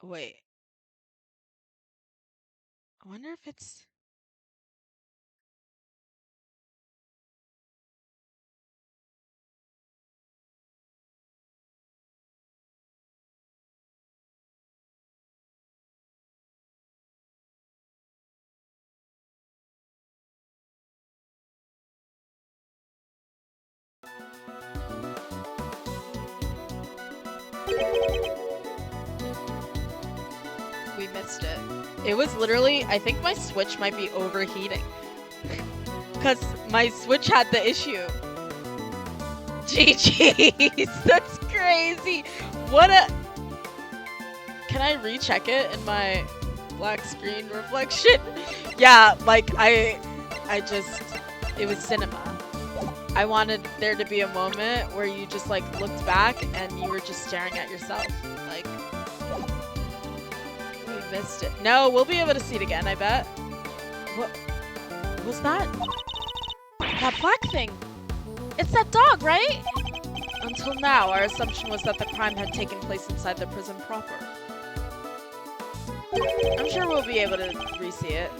Wait. I wonder if it's. It was literally, I think my Switch might be overheating. Because my Switch had the issue. GG's, that's crazy. What a... Can I recheck it in my black screen reflection? Yeah, like it was cinema. I wanted there to be a moment where you just like looked back and you were just staring at yourself. Like, we missed it. No, we'll be able to see it again, I bet. What was that? That black thing. It's that dog, right? Until now, our assumption was that the crime had taken place inside the prison proper. I'm sure we'll be able to re-see it,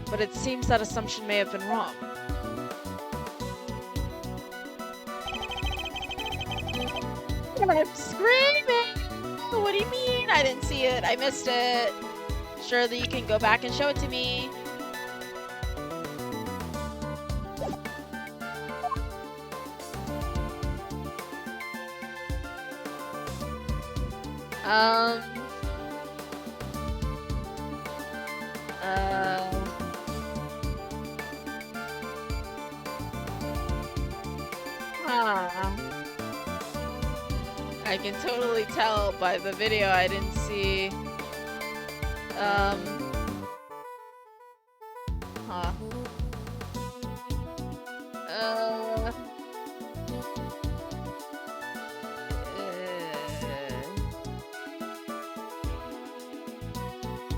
but it seems that assumption may have been wrong. I'm screaming! What do you mean? I didn't see it. I missed it. Surely you can go back and show it to me. I can totally tell by the video I didn't see,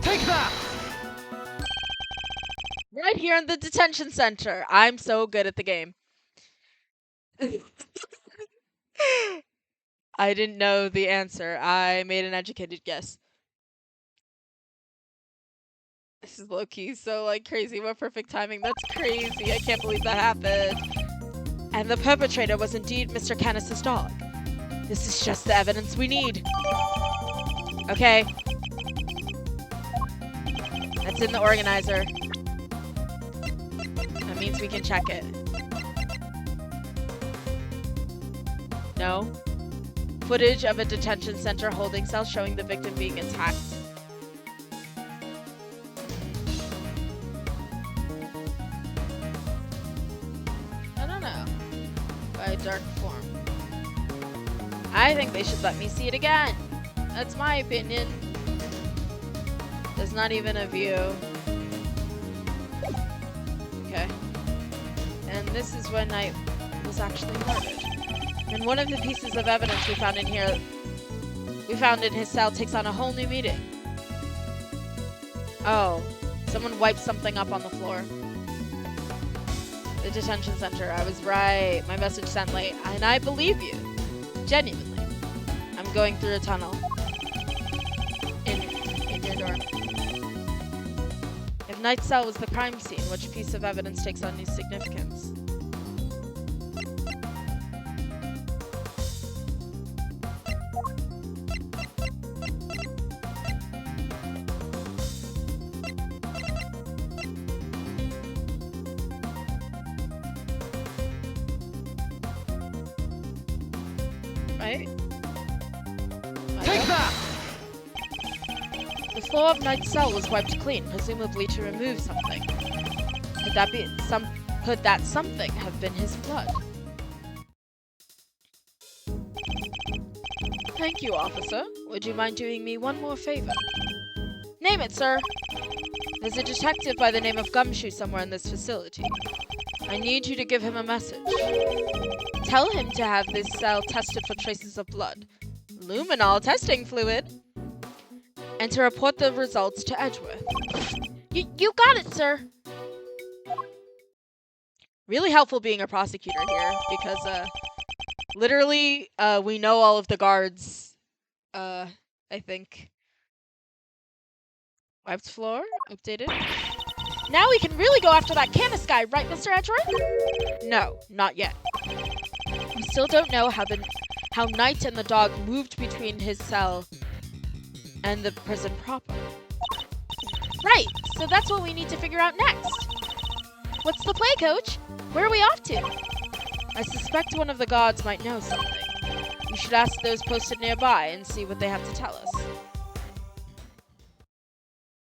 Take that! Right here in the detention center. I'm so good at the game. I didn't know the answer. I made an educated guess. This is low-key so, like, crazy. What perfect timing. That's crazy. I can't believe that happened. And the perpetrator was indeed Mr. Canis's dog. This is just the evidence we need. Okay. That's in the organizer. That means we can check it. No. Footage of a detention center holding cell showing the victim being attacked. I don't know. By dark form. I think they should let me see it again. That's my opinion. There's not even a view. Okay. And this is when I was actually murdered. And one of the pieces of evidence we found in his cell takes on a whole new meaning. Oh, someone wiped something up on the floor. The detention center, I was right. My message sent late, and I believe you. Genuinely. I'm going through a tunnel. In your dorm. If Knight's cell was the crime scene, which piece of evidence takes on new significance? Right? Take that! The floor of Knight's cell was wiped clean, presumably to remove something. Could that something have been his blood? Thank you, officer. Would you mind doing me one more favor? Name it, sir. There's a detective by the name of Gumshoe somewhere in this facility. I need you to give him a message. Tell him to have this cell tested for traces of blood. Luminol testing fluid. And to report the results to Edgeworth. You got it, sir. Really helpful being a prosecutor here, because, literally, we know all of the guards, I think. Wiped floor, updated. Now we can really go after that Canis guy, right, Mr. Edgeworth? No, not yet. We still don't know how Knight and the dog moved between his cell and the prison proper. Right, so that's what we need to figure out next. What's the play, Coach? Where are we off to? I suspect one of the guards might know something. We should ask those posted nearby and see what they have to tell us.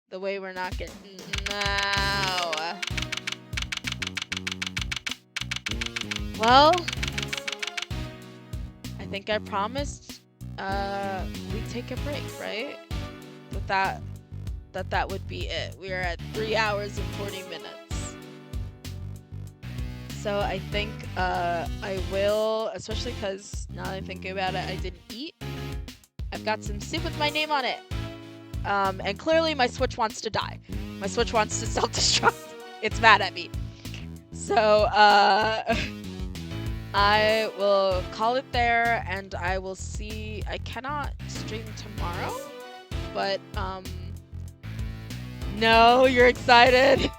The way we're not getting... No. Well, I think I promised we'd take a break, right? That would be it. We are at 3 hours and 40 minutes. So I think I will, especially because now that I'm thinking about it, I didn't eat. I've got some soup with my name on it. And clearly my Switch wants to die. My Switch wants to self-destruct. It's mad at me. So I will call it there, and I will see. I cannot stream tomorrow, but no, you're excited.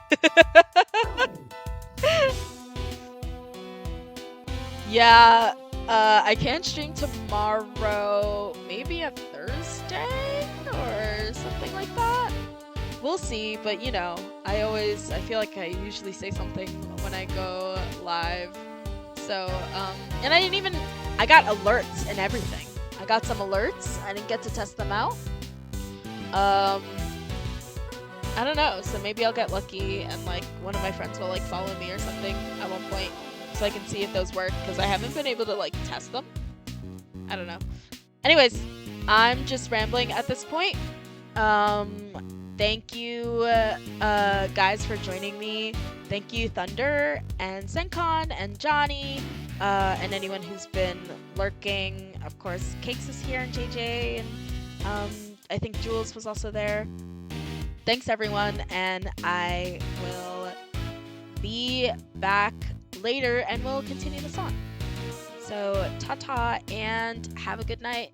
Yeah, I can stream tomorrow, maybe a Thursday or something like that. We'll see, but you know, I feel like I usually say something when I go live. So, and I got alerts and everything. I got some alerts. I didn't get to test them out. I don't know, so maybe I'll get lucky and like one of my friends will like follow me or something at one point so I can see if those work, because I haven't been able to like test them. I don't know. Anyways, I'm just rambling at this point. Thank you guys for joining me. Thank you Thunder and Sencon and Johnny and anyone who's been lurking. Of course, Cakes is here and JJ, and I think Jules was also there. Thanks everyone, and I will be back later and we'll continue the song. So ta-ta and have a good night.